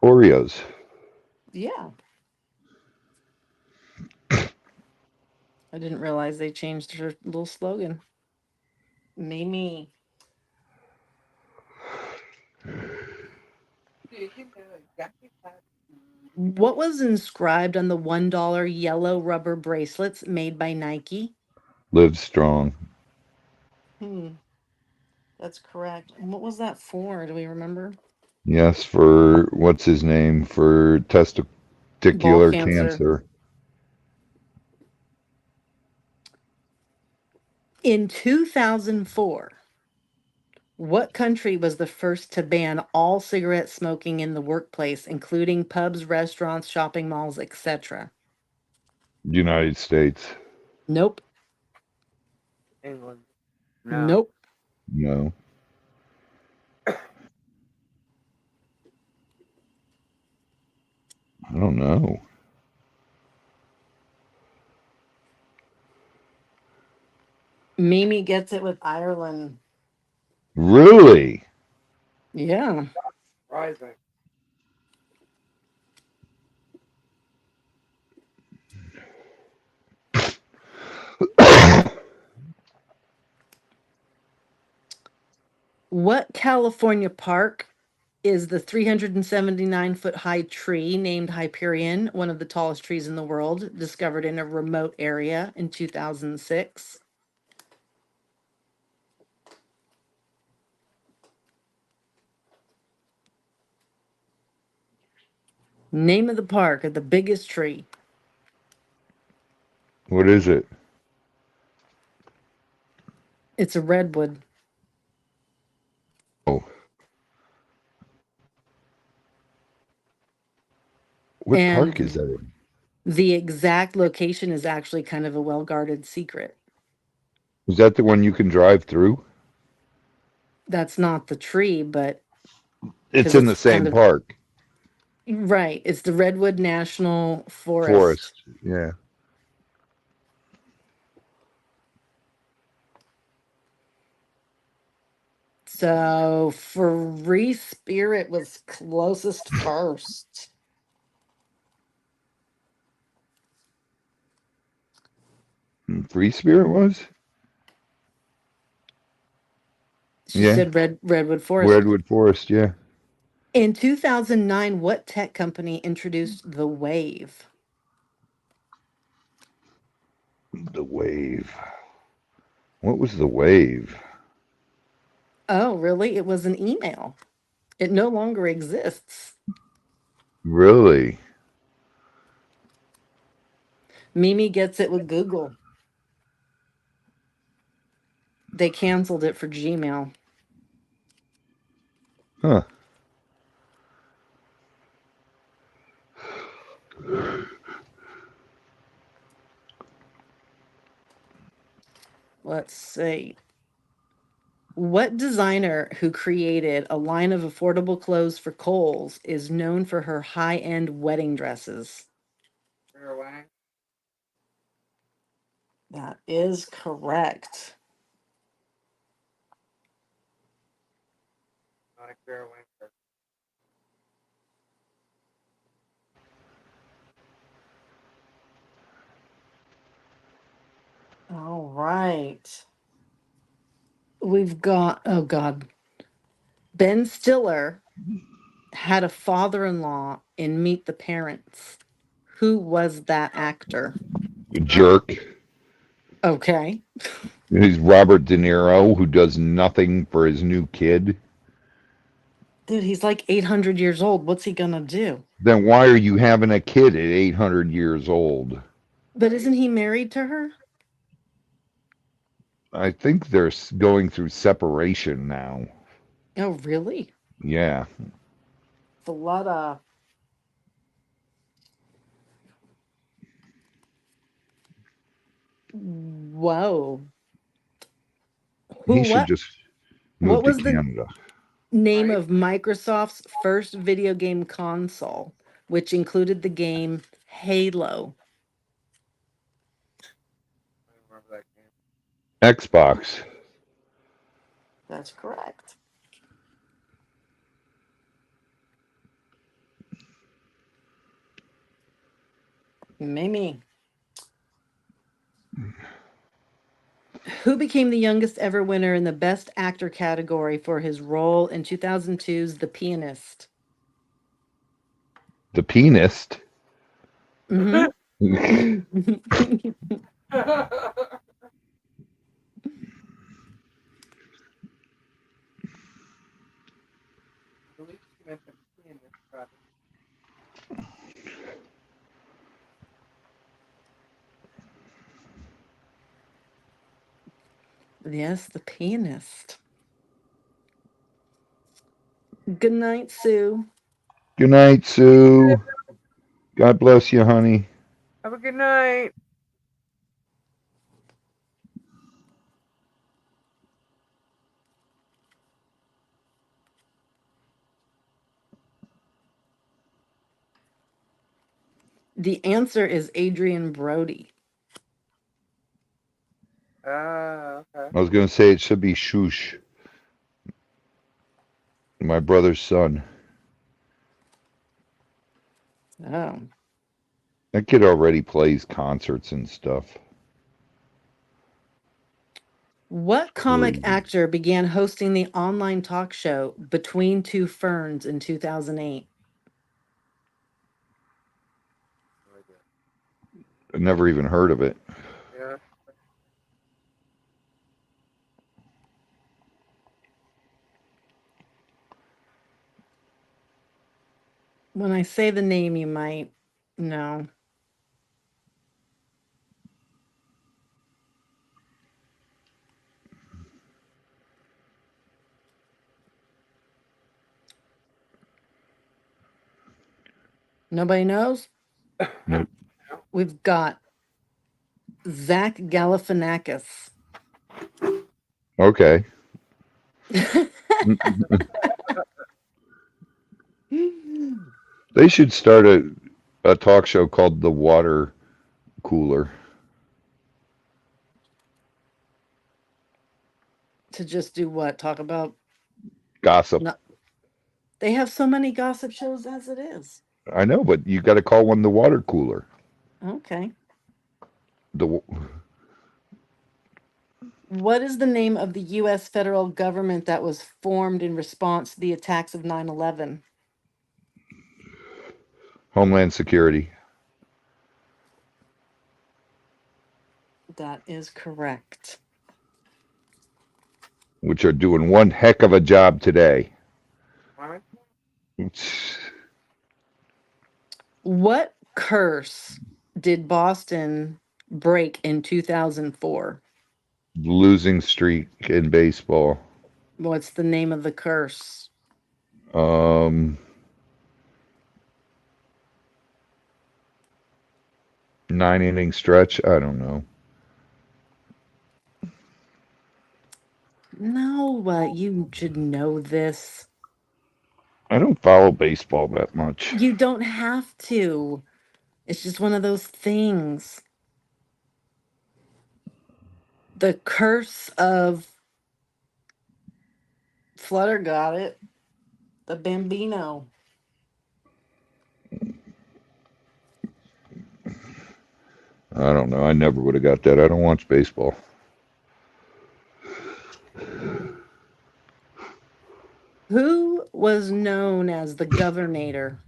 Oreos. Yeah. I didn't realize they changed their little slogan. Mimi. Do you know exactly how? What was inscribed on the $1 yellow rubber bracelets made by Nike? Live strong. Hmm. That's correct. And what was that for? Do we remember? Yes, for what's his name? For Ball testicular cancer. cancer. In 2004, what country was the first to ban all cigarette smoking in the workplace, including pubs, restaurants, shopping malls, etc.? United States. Nope. England. No. Nope. No. I don't know. Mimi gets it with Ireland. Really? Yeah. Surprising. What California park is the 379-foot high tree named Hyperion, one of the tallest trees in the world, discovered in a remote area in 2006? Name of the park of the biggest tree. What is it? It's a redwood. Oh. What park is And that in? the exact location is actually kind of a well-guarded secret. Is that the one you can drive through? That's not the tree, but It's because in the it's kind same of, park. Right. It's the Redwood National Forest. Forest. Yeah. So Free Spirit was closest first. Free Spirit was? She Yeah. said Redwood Forest. Redwood Forest, yeah. In 2009, what tech company introduced the Wave? The Wave. What was the Wave? Oh, really? It was an email. It no longer exists. Really? Mimi gets it with Google. They canceled it for Gmail. Huh. Let's see. What designer who created a line of affordable clothes for Kohl's is known for her high-end wedding dresses? Vera Wang. That is correct. I like Vera Wang. All right. We've got, oh God, Ben Stiller had a father-in-law in Meet the Parents. Who was that actor? Jerk. Okay. He's Robert De Niro, who does nothing for his new kid. Dude, he's like 800 years old. What's he gonna do? Then why are you having a kid at 800 years old? But isn't he married to her? I think they're going through separation now. Oh, really? Yeah. It's a lot of. Whoa. He Who, should what? just What move to was the Canada. name Right? of Microsoft's first video game console, which included the game Halo? I don't remember that game. Xbox. That's correct. Mimi. Who became the youngest ever winner in the Best Actor category for his role in 2002's The Pianist? The Pianist. Mm-hmm. I believe she meant the pianist, but Yes, The Pianist. Good night, Sue. Good night, Sue. God bless you, honey. have a good night. The answer is Adrian Brody. Ah, okay. I was going to say it should be Shush, my brother's son. Oh. That kid already plays concerts and stuff. What comic Crazy. actor began hosting the online talk show Between Two Ferns in 2008? No idea. I never even heard of it. Yeah. When I say the name, you might know. Nobody knows? Nope. We've got Zach Galifianakis. Okay. They should start a talk show called The Water Cooler. To just do what? Talk about. Gossip. No, they have so many gossip shows as it is. I know, but you got to call one The Water Cooler. Okay. The What is the name of the U.S. federal government that was formed in response to the attacks of 9/11? Homeland Security, That is correct. which are doing one heck of a job today. Alright. What curse did Boston break in 2004? Losing streak in baseball. What's the name of the curse? Um, 9 inning stretch. I don't know. No, you should know this. I don't follow baseball that much. You don't have to. It's just one of those things. The curse of Flutter got it. The Bambino. I don't know. I never would have got that. I don't watch baseball. Who was known as the Governator?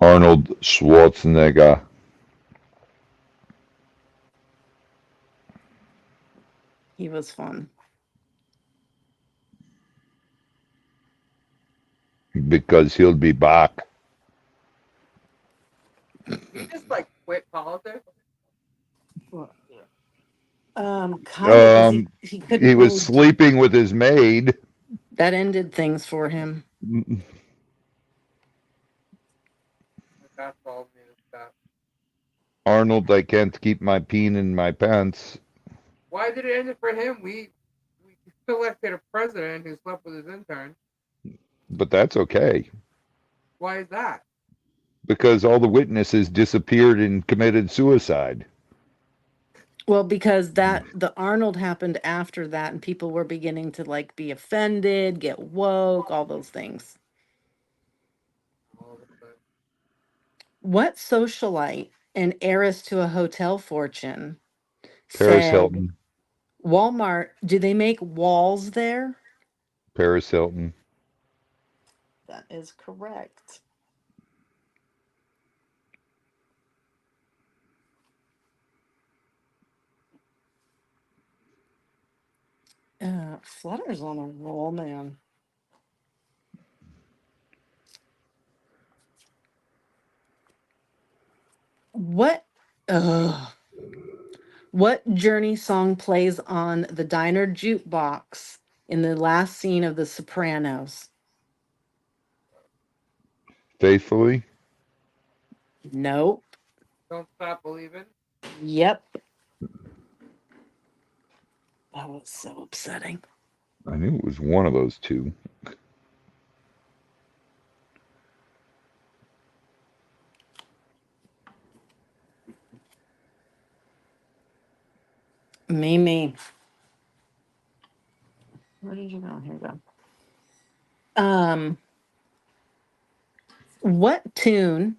Arnold Schwarzenegger. He was fun. Because he'll be back. He just like quit politics. Kind of, because he couldn't He was really. sleeping with his maid. That ended things for him. That's all me to stop. Arnold, I can't keep my peen in my pants. Why did it end it for him? We elected a president who slept with his intern. But that's okay. Why is that? Because all the witnesses disappeared and committed suicide. Well, because the Arnold happened after that, and people were beginning to like be offended, get woke, all those things. All of a sudden. What socialite and heiress to a hotel fortune Paris said Hilton. Walmart, do they make walls there? Paris Hilton. That is correct. Flutter's on a roll, man. What? What Journey song plays on the diner jukebox in the last scene of The Sopranos? Faithfully. Nope. Don't stop believing. Yep. That was so upsetting. I knew it was one of those two. Mimi. Where did you go? Here we go. What tune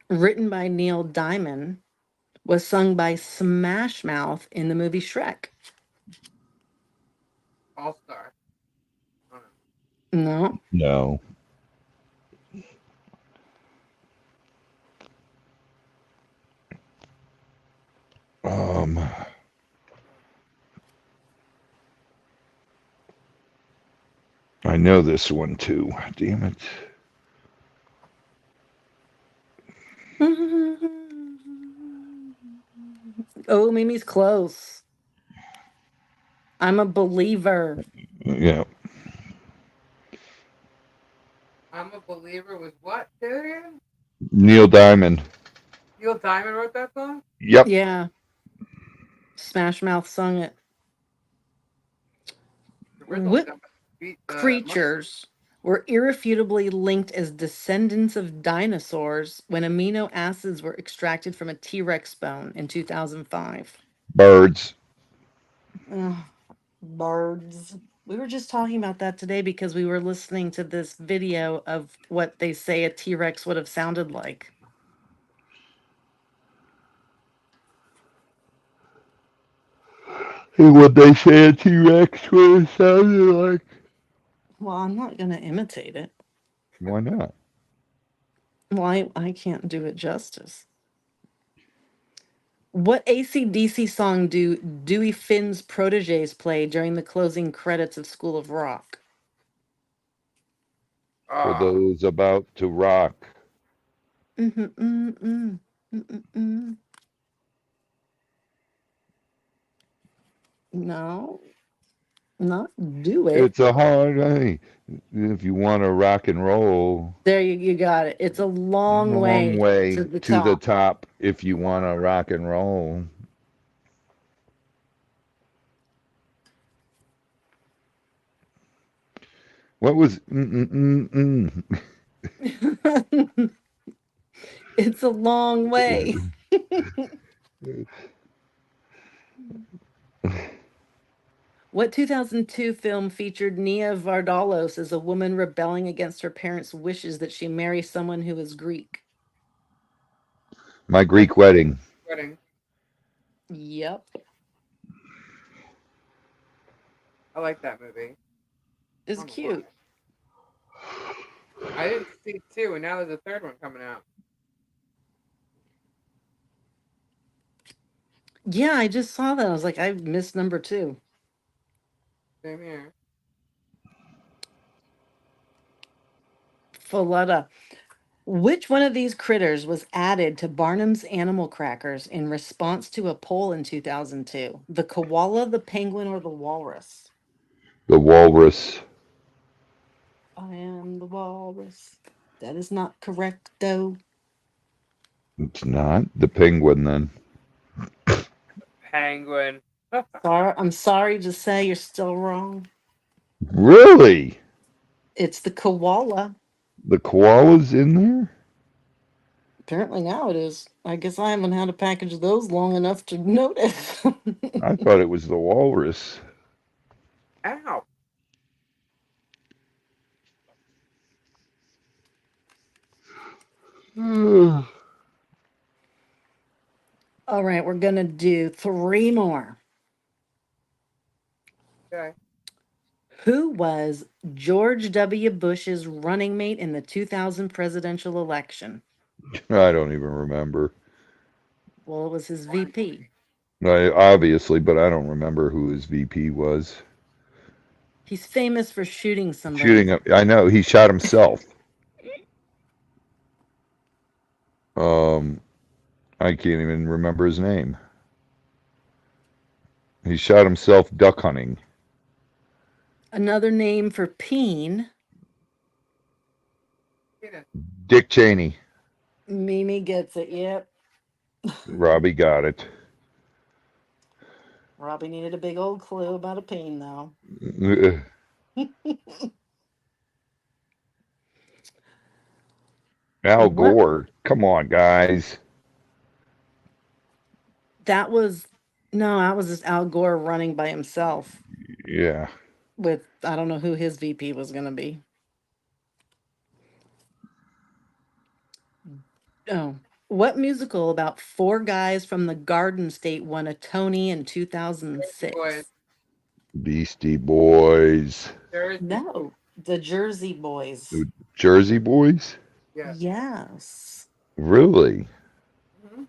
written by Neil Diamond was sung by Smash Mouth in the movie Shrek? All star. No. No. I know this one too. Damn it. Oh, Mimi's close. I'm a believer. Yeah. I'm a believer was what? Say it again? Neil Diamond. Neil Diamond wrote that song? Yep. Yeah. Smash Mouth sung it. The original What got beat, creatures were irrefutably linked as descendants of dinosaurs when amino acids were extracted from a T Rex bone in 2005? Birds. Ugh, birds. We were just talking about that today because we were listening to this video of what they say a T Rex would have sounded like. And what they say a T-Rex would have sounded like. Well, I'm not going to imitate it. Why not? Well, I can't do it justice. What AC/DC song do Dewey Finn's proteges play during the closing credits of School of Rock? For Ah, those about to rock. Mm-mm-mm. Mm-mm-mm. No, not do it. It's a hard way if you want to rock and roll. There you got it. It's a long Long way way to the to the top. top if you want to rock and roll. What was It's a long way. What 2002 film featured Nia Vardalos as a woman rebelling against her parents' wishes that she marry someone who is Greek? My my Greek wedding? wedding. Yep. I like that movie. It's I don't know why. cute. I didn't see two, and now there's a third one coming out. Yeah, I just saw that. I was like, I missed number 2. Same here. Folletta. Which one of these critters was added to Barnum's Animal Crackers in response to a poll in 2002? The koala, the penguin, or the walrus? The walrus. I am the walrus. That is not correct, though. It's not the penguin then. Penguin. I'm sorry to say you're still wrong. Really? It's the koala. The koala's in there? Apparently now it is. I guess I haven't had a package of those long enough to notice. I thought it was the walrus. Ow. All right, we're going to do 3 more. Okay. Who was George W. Bush's running mate in the 2000 presidential election? I don't even remember. Well, it was his VP. Obviously, but I don't remember who his VP was. He's famous for shooting somebody. Shooting him. I know he shot himself. I can't even remember his name. He shot himself duck hunting. Another name for peen. Dick Cheney. Mimi gets it. Yep. Robbie got it. Robbie needed a big old clue about a peen, though. Al What? Gore. Come on, guys. That was just Al Gore running by himself Yeah. with, I don't know who his VP was going to be. Oh, what musical about 4 guys from the Garden State won a Tony in Boys. 2006? Beastie Boys. Jersey. No, the Jersey Boys. The Jersey Boys? Yes. Yes. Really? Mm-hmm.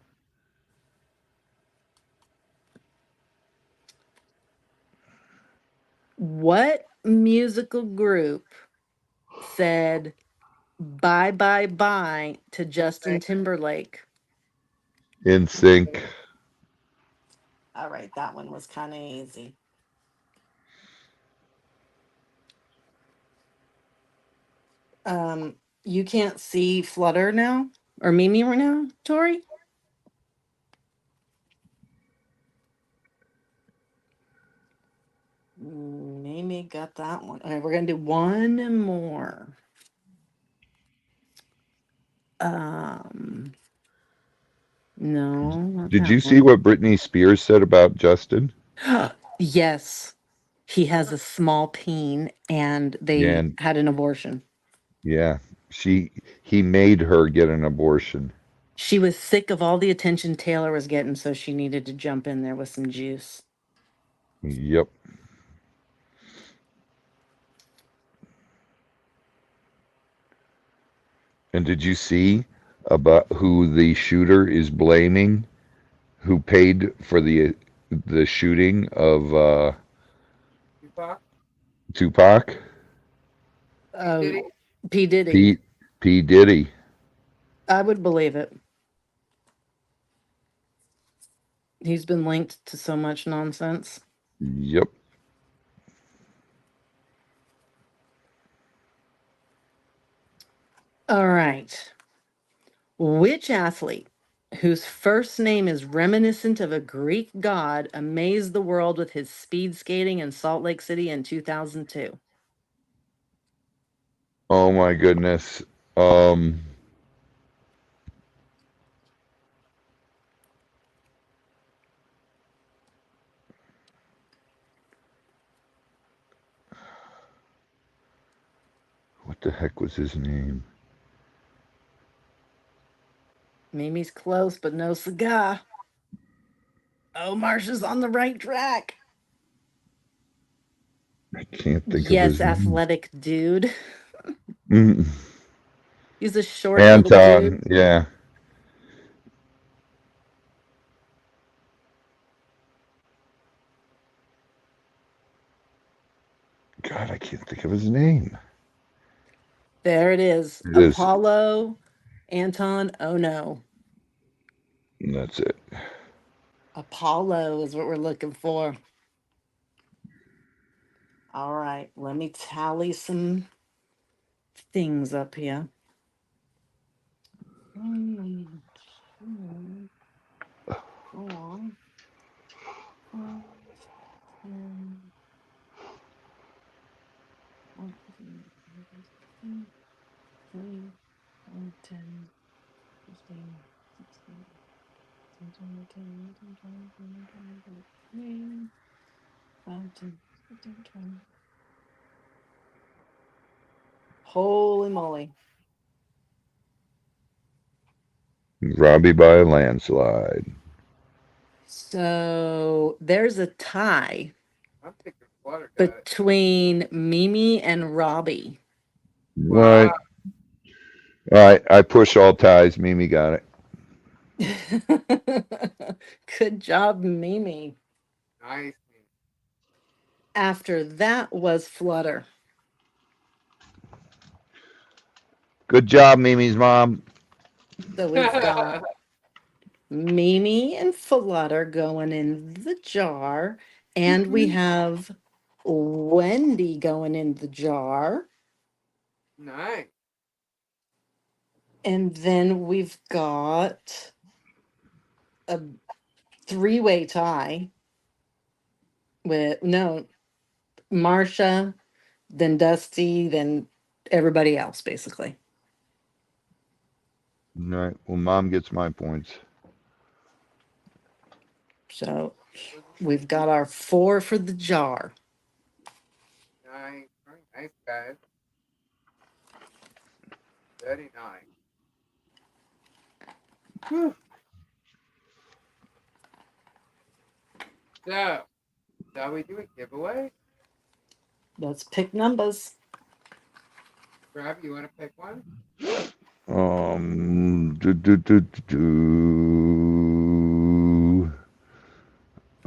What musical group said bye bye bye to Justin Timberlake? In Sync. All right, that one was kind of easy. You can't see Flutter now or Mimi right now, Tori? Mimi got that one. Okay, we're gonna do one more. Um, no, not Did you that see one. what Britney Spears said about Justin? Yes, he has a small peen, and Yeah, they had an abortion. yeah. She he made her get an abortion. She was sick of all the attention Taylor was getting, so she needed to jump in there with some juice. Yep. And did you see about who the shooter is blaming? Who paid for the shooting of Tupac? Tupac? Did Oh, he? P. Diddy. Pete P. Diddy. I would believe it. He's been linked to so much nonsense. Yep. All right. Which athlete whose first name is reminiscent of a Greek god amazed the world with his speed skating in Salt Lake City in 2002? Oh my goodness. Um, what the heck was his name? Mimi's close, but no cigar. Oh, Marsha's on the right track. I can't think of Yes, his name. athletic dude. Mm, He's a short little dude. Anton. Yeah. God, I can't think of his name. There it is. It is. Apollo Anton. Oh no. That's it. Apollo is what we're looking for. All right, let me tally some things up here. 1, 2, 4, 5, 10, 14, 15, 20, 10, 15, 16, 17, 18, 19, 20, 21, 22, 23, 5, 10, 15, 20. Holy moly. Robbie by a landslide. So there's a tie I'm thinking Flutter got it. between Mimi and Robbie. Wow. What? All right, I push all ties. Mimi got it. Good job, Mimi. Nice. After that was Flutter. Good job, Mimi's mom. So we've got Mimi and Flutter going in the jar, and we have Wendy going in the jar, Nice. and then we've got a three-way tie with no Marsha, then Dusty, then everybody else, basically. All right. Well, mom gets my points. So we've got our 4 for the jar. Nice. Very nice, guys. Very nice. Whew. So, shall we do a giveaway? Let's pick numbers. Rob, you want to pick one? Do, do, do, do, do.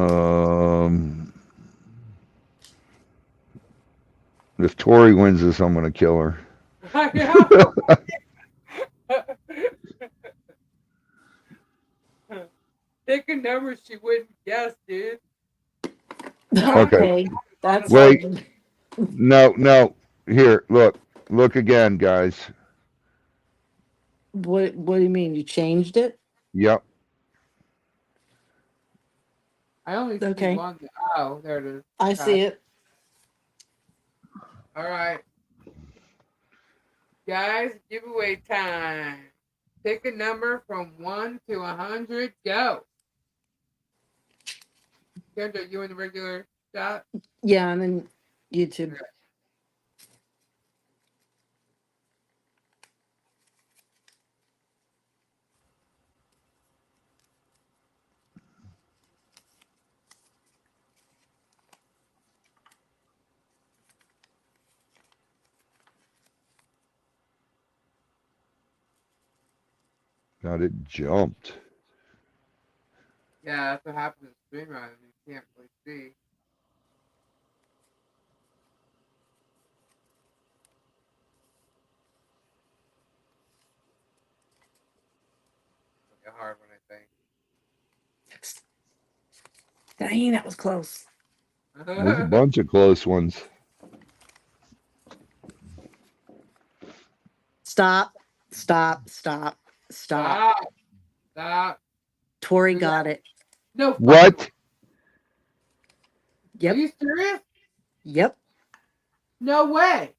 Um, if Tori wins this, I'm gonna kill her. I know. Pick a number she wouldn't guess, dude. Okay. Okay, that's Wait. No, no. Here, look again, guys. what do you mean? You changed it? Yep. I only see Okay, one. Oh, there it is. I Okay. see it. All right, guys, giveaway time. Pick a number from 1 to 100. Go. Kendra, you in the regular shot? Yeah, I'm in YouTube. Okay. God, it jumped. Yeah, that's what happens in stream run. You can't really see. It'll get hard when I think. Dang, that was close. There's a bunch of close ones. Stop, stop, stop, stop. Stop. Stop. Tori Do that. got it. No fucking What? way. Are Yep, you serious? yep. No way.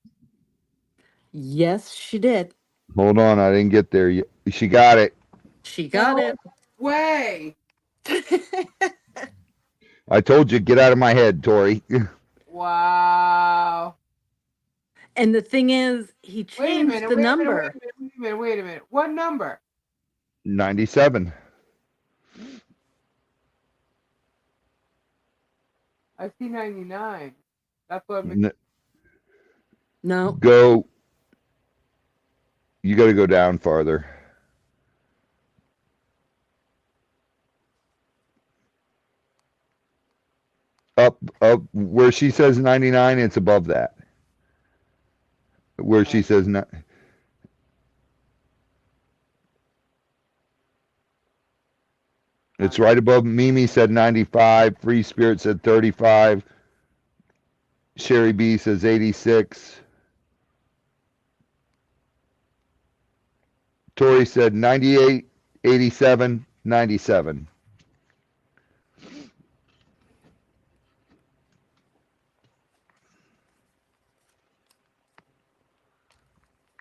Yes, she did. Hold on, I didn't get there yet. She got it. She got No it. way. I told you, get out of my head, Tori. Wow. And the thing is, he Wait a changed minute. the Wait a minute. number. Wait a minute. Wait a minute. Wait a minute. What number? 97. I see 99. That's what. No, Go. You got to go down farther. Up. Where she says 99, it's above that. Where she says not. It's right above. Mimi said 95. Free Spirit said 35. Sherry B says 86. Tori said 98, 87, 97.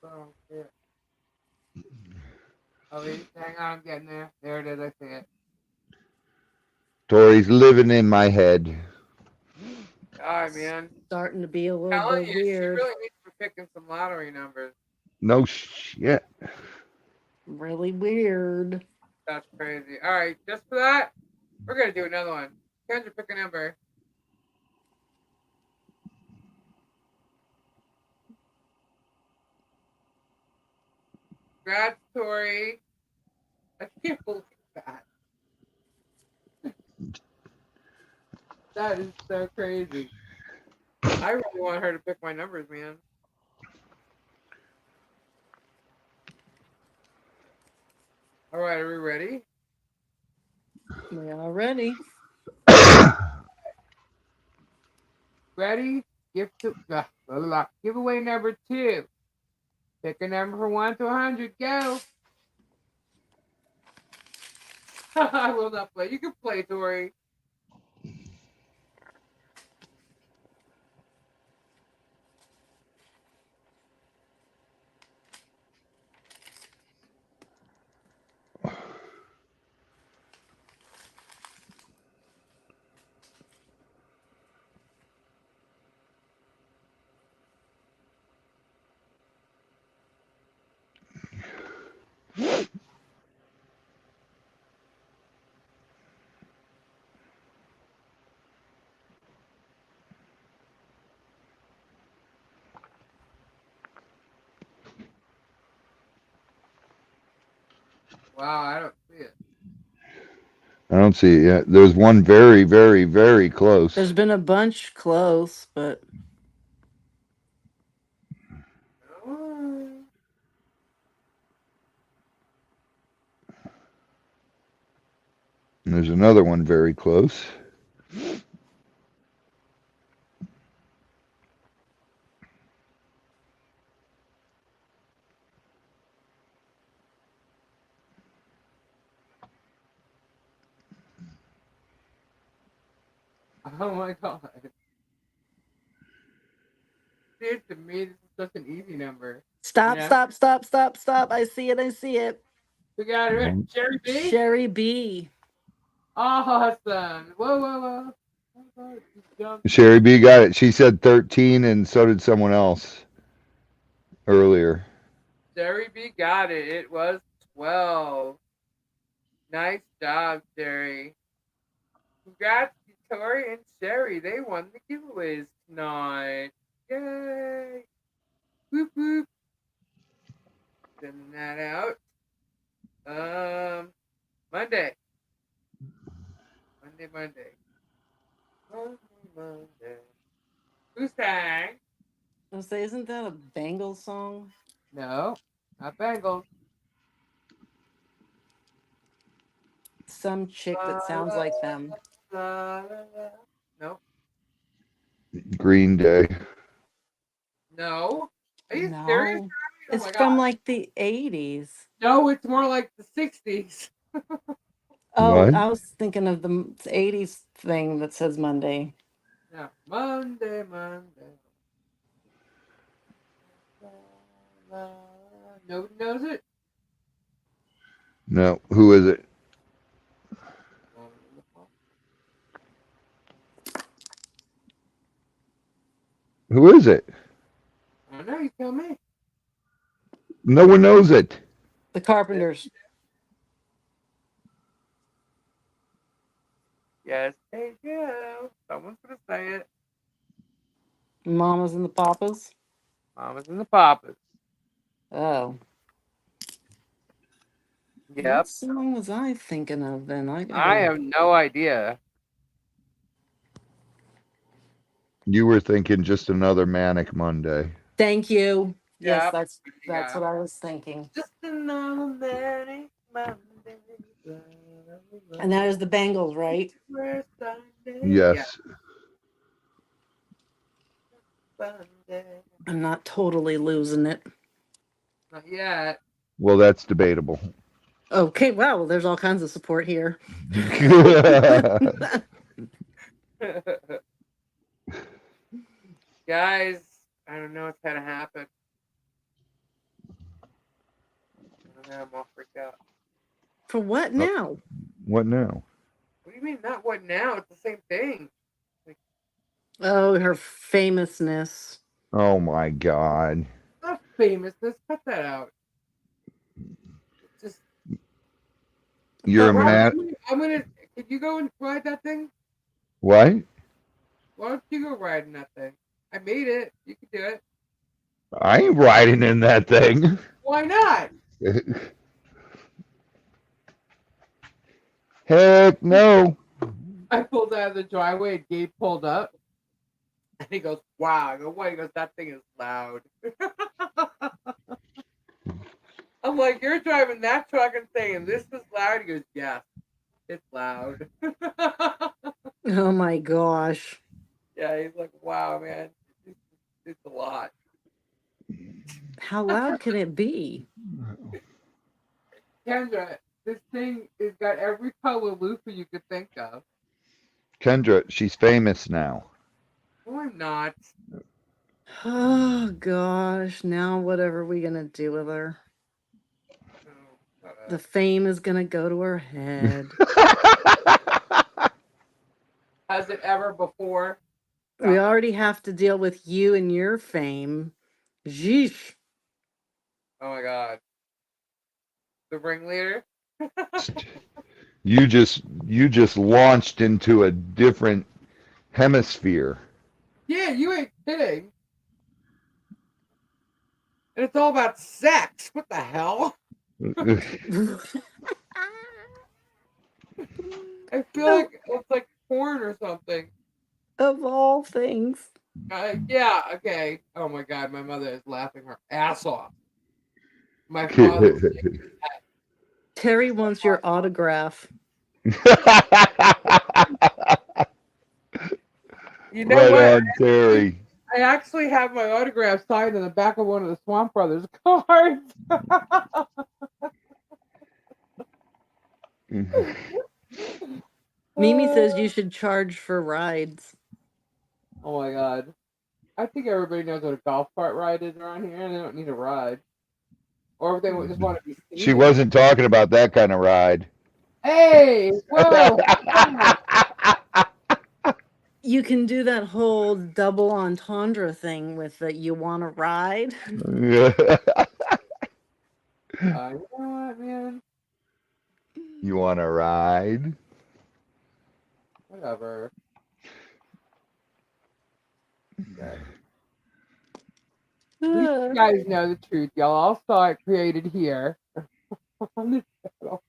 Oh, shit. Oh, wait, hang on. I'm getting there. There it is. I see it. Tori's living in my head. All right, man. starting to be a little Telling bit you, she weird. really needs to be picking some lottery numbers. No shit. Really weird. That's crazy. All right, just for that, we're gonna do another one. Kendra, pick a number. Congrats, Tori. I can't believe that. That is so crazy. I really want her to pick my numbers, man. All right, are we ready? We are ready. Ready? Giveaway number 2. Pick a number from 1 to 100. Go. I will not play. You can play, Tori. Wow, I don't see it. I don't see it yet. There's one very, very, very close. There's been a bunch close, but Oh. And there's another one very close. Oh my god. it to me, this is such an easy number. Stop, Yeah. stop, stop, stop, stop. I see it. I see it. We got it. Sherry B. Sherry B. Awesome. Whoa. Jump. Sherry B got it. She said 13, and so did someone else earlier. Sherry B got it. It was 12. Nice job, Sherry. Congrats to Tori and Sherry. They won the giveaways tonight. Yay! Whoop whoop. Sending that out. Monday. Monday. Who sang? I say, isn't that a Bengals song? No, not Bengals. Some chick that sounds like them. No. Green Day. No. Are you No. serious? Oh It's my from God. like the 80s. No, it's more like the 60s. Oh, What? I was thinking of the 80s thing that says Monday. Yeah, Monday. Nobody knows it? No. Who is it? Who is it? I don't know, you tell me. No one knows it. The Carpenters. Yes, they do. Someone's gonna say it. Mamas and the Papas. Mamas and the Papas. Oh. Yep. What song was I thinking of then? I have no idea. You were thinking just another manic Monday. Thank you. Yes, Yep. that's Yeah. what I was thinking. Just another manic Monday. And that is the Bengals, right? Yes. Sunday. I'm not totally losing it. Not yet. Well, that's debatable. Okay, wow, there's all kinds of support here. Guys, I don't know what's gonna happen. I don't know, I'm all freaked out. For what now? What now? What do you mean not what now? It's the same thing. Oh, her famousness. Oh my God. Not famous. Let's cut that out. It's just You're a But man. I'm gonna. Can you go and ride that thing? What? Why don't you go riding that thing? I made it. You can do it. I ain't riding in that thing. Why not? Heck no. I pulled out of the driveway and Gabe pulled up. And he goes, wow. I go, what? He goes, that thing is loud. I'm like, you're driving that truck and thing, and this is loud? He goes, yes, it's loud. oh my gosh. Yeah, he's like, wow, man. It's a lot. How loud can it be? Kendra, this thing has got every color loofah you could think of. Kendra, she's famous now. No, I'm not. Oh gosh, now whatever we gonna do with her? No, The fame is gonna go to her head. Has it ever before? We already have to deal with you and your fame. Jeesh. Oh my God. The ringleader? You just launched into a different hemisphere. Yeah, you ain't kidding. And it's all about sex. What the hell? I feel like it's like porn or something. Of all things. Yeah, okay. Oh my God, my mother is laughing her ass off. My father. Terry wants your autograph. You know Right what? on, Terry. I actually have my autograph signed in the back of one of the Swamp Brothers cards. Mimi says you should charge for rides. Oh my God. I think everybody knows what a golf cart ride is around here, and they don't need a ride. Or if they just want to be seen. She wasn't talking about that kind of ride. Hey, whoa! You can do that whole double entendre thing with the "you want to ride." You know what, man? You want to ride? Whatever. Okay. At least you guys know the truth. Y'all all saw it created here. On the channel.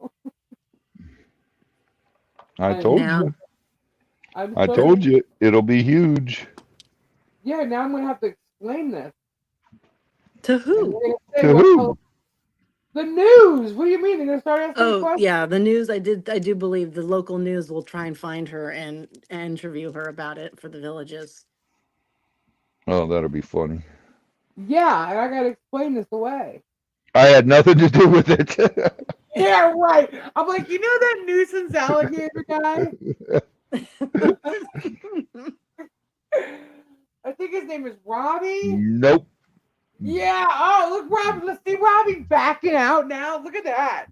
I told Now- you. I'm I so- told you it'll be huge. Yeah, now I'm gonna have to explain this. To And who? they're gonna say, To what who? color- The news. What do you mean? They're gonna start asking Oh questions. yeah, the news. I do believe the local news will try and find her and interview her about it for the villages. Oh, that'll be funny. Yeah, and I gotta explain this away. I had nothing to do with it. Yeah, right. I'm like, you know that nuisance alligator guy? I think his name is Robbie. Nope. Yeah. Oh, look, Robbie. Let's see Robbie backing out now. Look at that.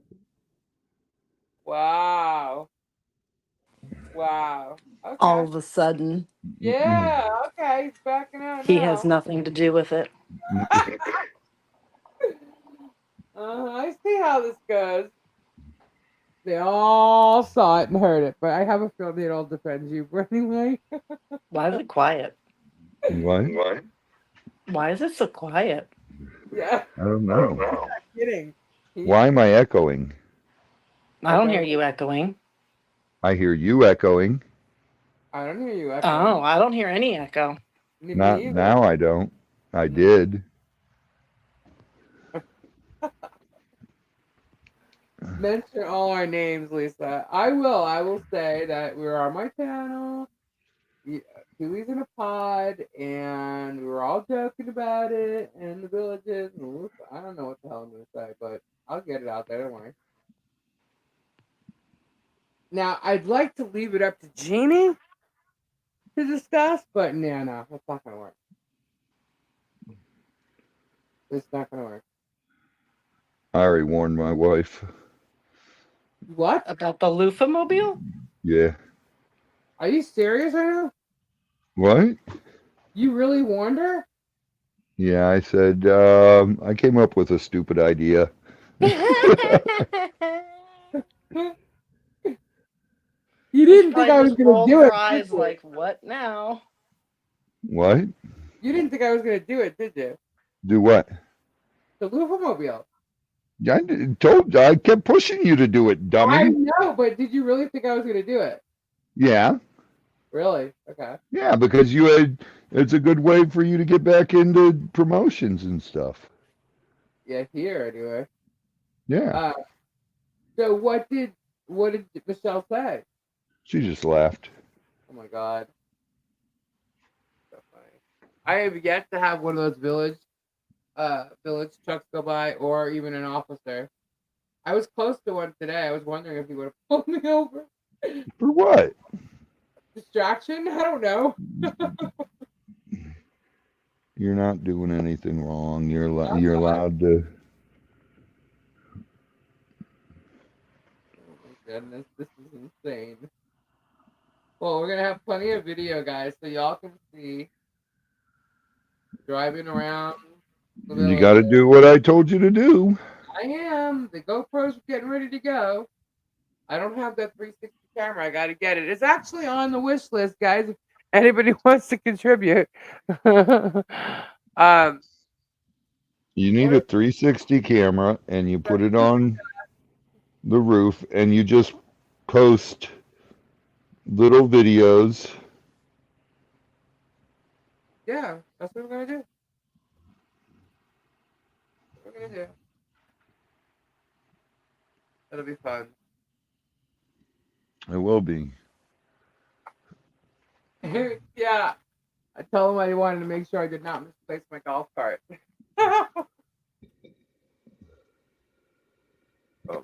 Wow. Wow. Okay. All of a sudden, Yeah. Okay. He's backing out he now. has nothing to do with it. I see how this goes. They all saw it and heard it, but I have a feeling it all defends you. But anyway. Why is it quiet? What? Why is it so quiet? Yeah. I don't know. Not kidding. Why am I echoing? I don't Okay. hear you echoing. I hear you echoing. I don't hear you. Oh, I don't hear any echo. Me Not either. now. I don't. I did. Mention all our names, Lisa. I will. I will say that we were on my channel. Huey's in a pod, and we were all joking about it, and the villages. And I don't know what the hell I'm going to say, but I'll get it out there. Don't worry. Now, I'd like to leave it up to Jeannie to discuss, but no, that's not going to work. It's not going to work. I already warned my wife. What? About the loofah mobile? Yeah. Are you serious right now? What? You really warned her? Yeah, I said, I came up with a stupid idea. You didn't think I was Just going to rolled do her it. eyes Did you? like, what now? What? You didn't think I was going to do it, did you? Do what? The Loofamobile. I kept pushing you to do it, I dummy. know, but did you really think I was going to do it? Yeah. Really? Okay. Yeah, because it's a good way for you to get back into promotions and stuff. Yeah, here anyway. Yeah. So what did Michelle say? She just laughed. Oh my god. So funny. I have yet to have one of those village trucks go by, or even an officer. I was close to one today. I was wondering if he would have pulled me over. For what? Distraction? I don't know. You're not doing anything wrong. You're allowed to. Oh my goodness, this is insane. Well, we're gonna have plenty of video, guys, so y'all can see driving around. You got to do what I told you to do. I am. The GoPro's getting ready to go. I don't have that 360 camera. I got to get it. It's actually on the wish list, guys. If anybody wants to contribute. You need a 360 camera, and you put it on the roof, and you just post little videos. Yeah, that's what we're gonna do. That's what we're gonna do. It'll be fun. It will be. Yeah. I told him I wanted to make sure I did not misplace my golf cart. Oh my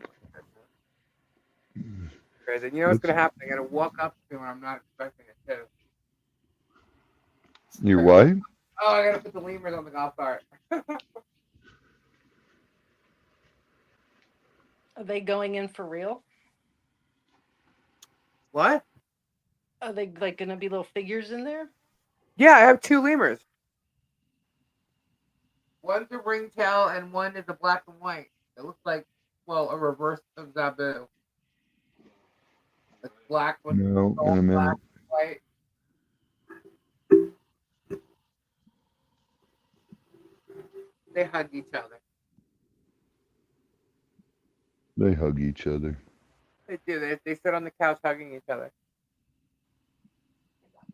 goodness. Crazy. You know what's gonna happen? I'm gonna walk up to him and I'm not expecting it too. Your what? Oh, I gotta put the lemurs on the golf cart. Are they going in for real? What? Are they like going to be little figures in there? Yeah, I have 2 lemurs. One's a ringtail and one is a black and white. It looks like, well, a reverse of Zabu. It's black with No, in all a black minute. and white. They hug each other. They hug each other. They do. They sit on the couch hugging each other.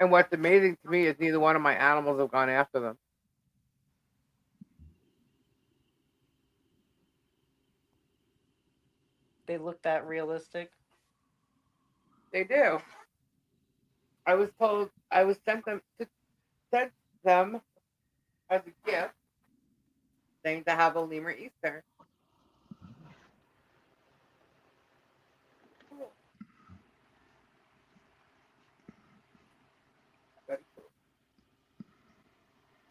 And what's amazing to me is neither one of my animals have gone after them. They look that realistic. They do. I was told I was sent them as a gift, saying to have a lemur Easter. Cool. Very cool.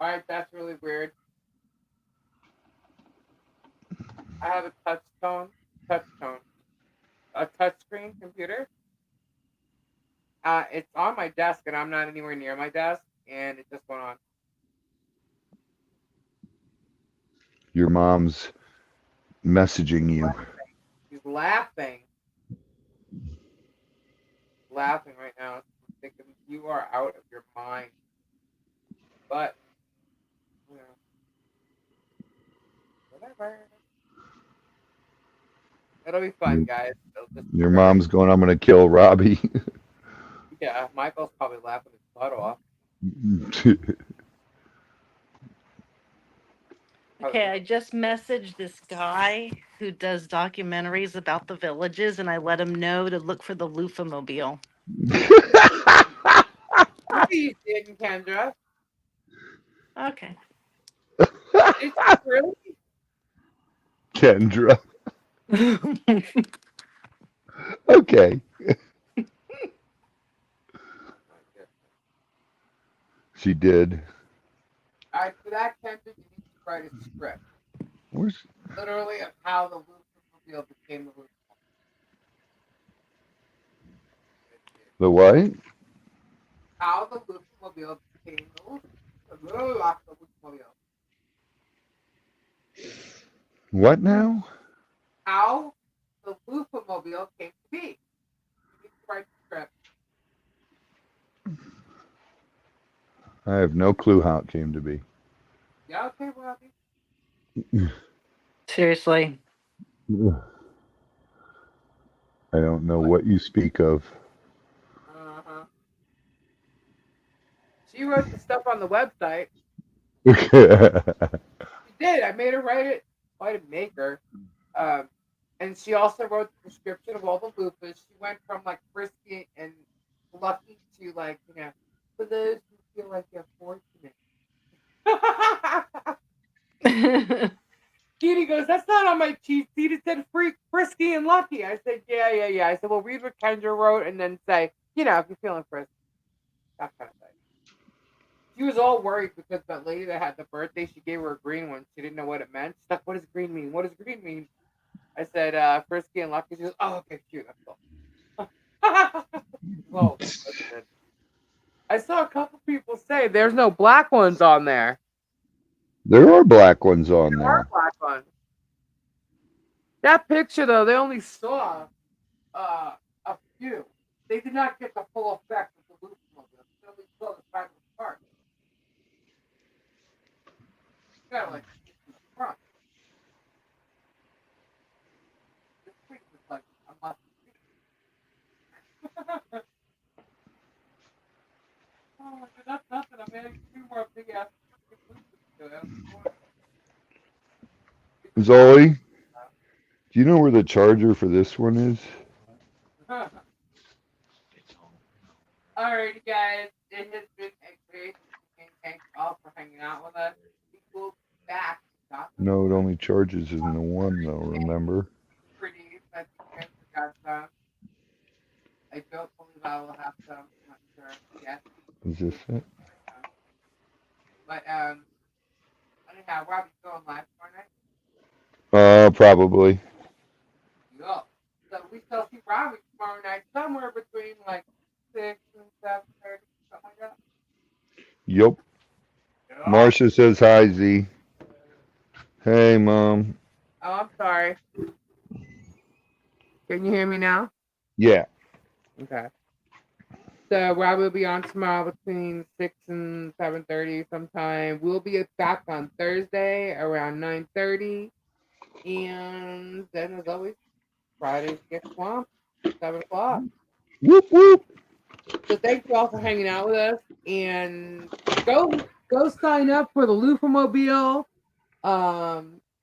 All right, that's really weird. I have a a touchscreen computer. It's on my desk, and I'm not anywhere near my desk, and it just went on. Your mom's messaging you. He's laughing, laughing right now, thinking you are out of your mind. But you know, whatever. It'll be fun, guys. It'll just be Your very mom's going, I'm going to kill Robbie. yeah. Michael's probably laughing his butt off. Okay, I just messaged this guy who does documentaries about the villages, and I let him know to look for the loofah-mobile. You didn't, Kendra. Okay. Did you really? Kendra. Okay. She did. All right, for that, Kendra, you need to write a script, Where's literally of how the Lucasmobile became the Lucasmobile. the what? How the Lucasmobile became the Lucasmobile. What now? How the Lucasmobile came to be. You need to write the script. I have no clue how it came to be. Yeah, okay, Robbie. Seriously. I don't know what you speak of. Uh-huh. She wrote the stuff on the website. She did. I made her write it. I didn't make her. Um, and she also wrote the description of all the loofahs. She went from like frisky and lucky to like, for those who feel like they're fortunate. Kitty goes, that's not on my cheat sheet. It said frisky and lucky. I said, yeah. I said, well, read what Kendra wrote and then say, if you're feeling frisky. That kind of thing. She was all worried because that lady that had the birthday, she gave her a green one. She didn't know what it meant. She's like, what does green mean? What does green mean? I said, frisky and lucky. She goes, oh, okay, cute. That's all. Well, listen. I saw a couple people say there's no black ones on there. There are black ones on There are there. black ones. That picture, though, they only saw a few. They did not get the full effect of the loop mobile. They only saw the side of the car. You gotta like see from the front. This thing was like a must see. Oh my god, that's nothing. I'm adding 2 more big ass loopers to it. Zoe, do you know where the charger for this one is? Alrighty, guys. It has been a great weekend. Thanks all for hanging out with us. We will be back. No, it only charges in the one though, remember? Pretty, I think I forgot some. I don't believe I will have some. I'm not sure. Yes. Is this it? But probably. Yup. So we shall see Robbie tomorrow night, somewhere between like 6 and 7:30, something like that. Yup. Yup. Marcia says hi, Z. Hey, Mom. Oh, I'm sorry. Can you hear me now? Yeah. Okay. So Rob will be on tomorrow between 6 and 7:30 sometime. We'll be back on Thursday around 9:30. And then as always, Fridays get swamped, 7 o'clock. Whoop, whoop. So thank you all for hanging out with us. And go sign up for the Loofamobile.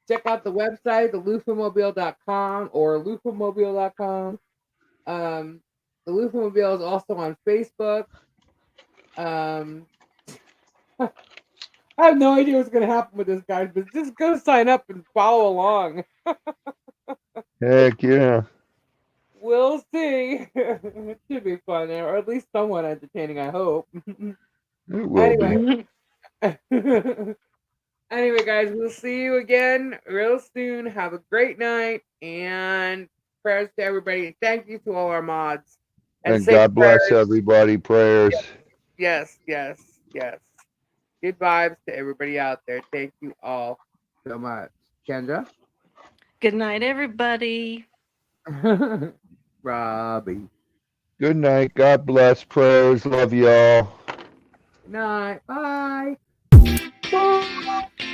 Check out the website, theloofamobile.com or loofamobile.com. The Loofamobile is also on Facebook. I have no idea what's gonna happen with this, guys, but just go sign up and follow along. Heck yeah. We'll see. It should be fun, or at least somewhat entertaining, I hope. It will be. Anyway, guys, we'll see you again real soon. Have a great night and prayers to everybody. Thank you to all our mods. And say God bless prayers. everybody. Prayers. Yes. Good vibes to everybody out there. Thank you all so much. Kendra? Good night, everybody. Robbie. Good night. God bless. Prayers. Love y'all. Good night. Bye. Bye.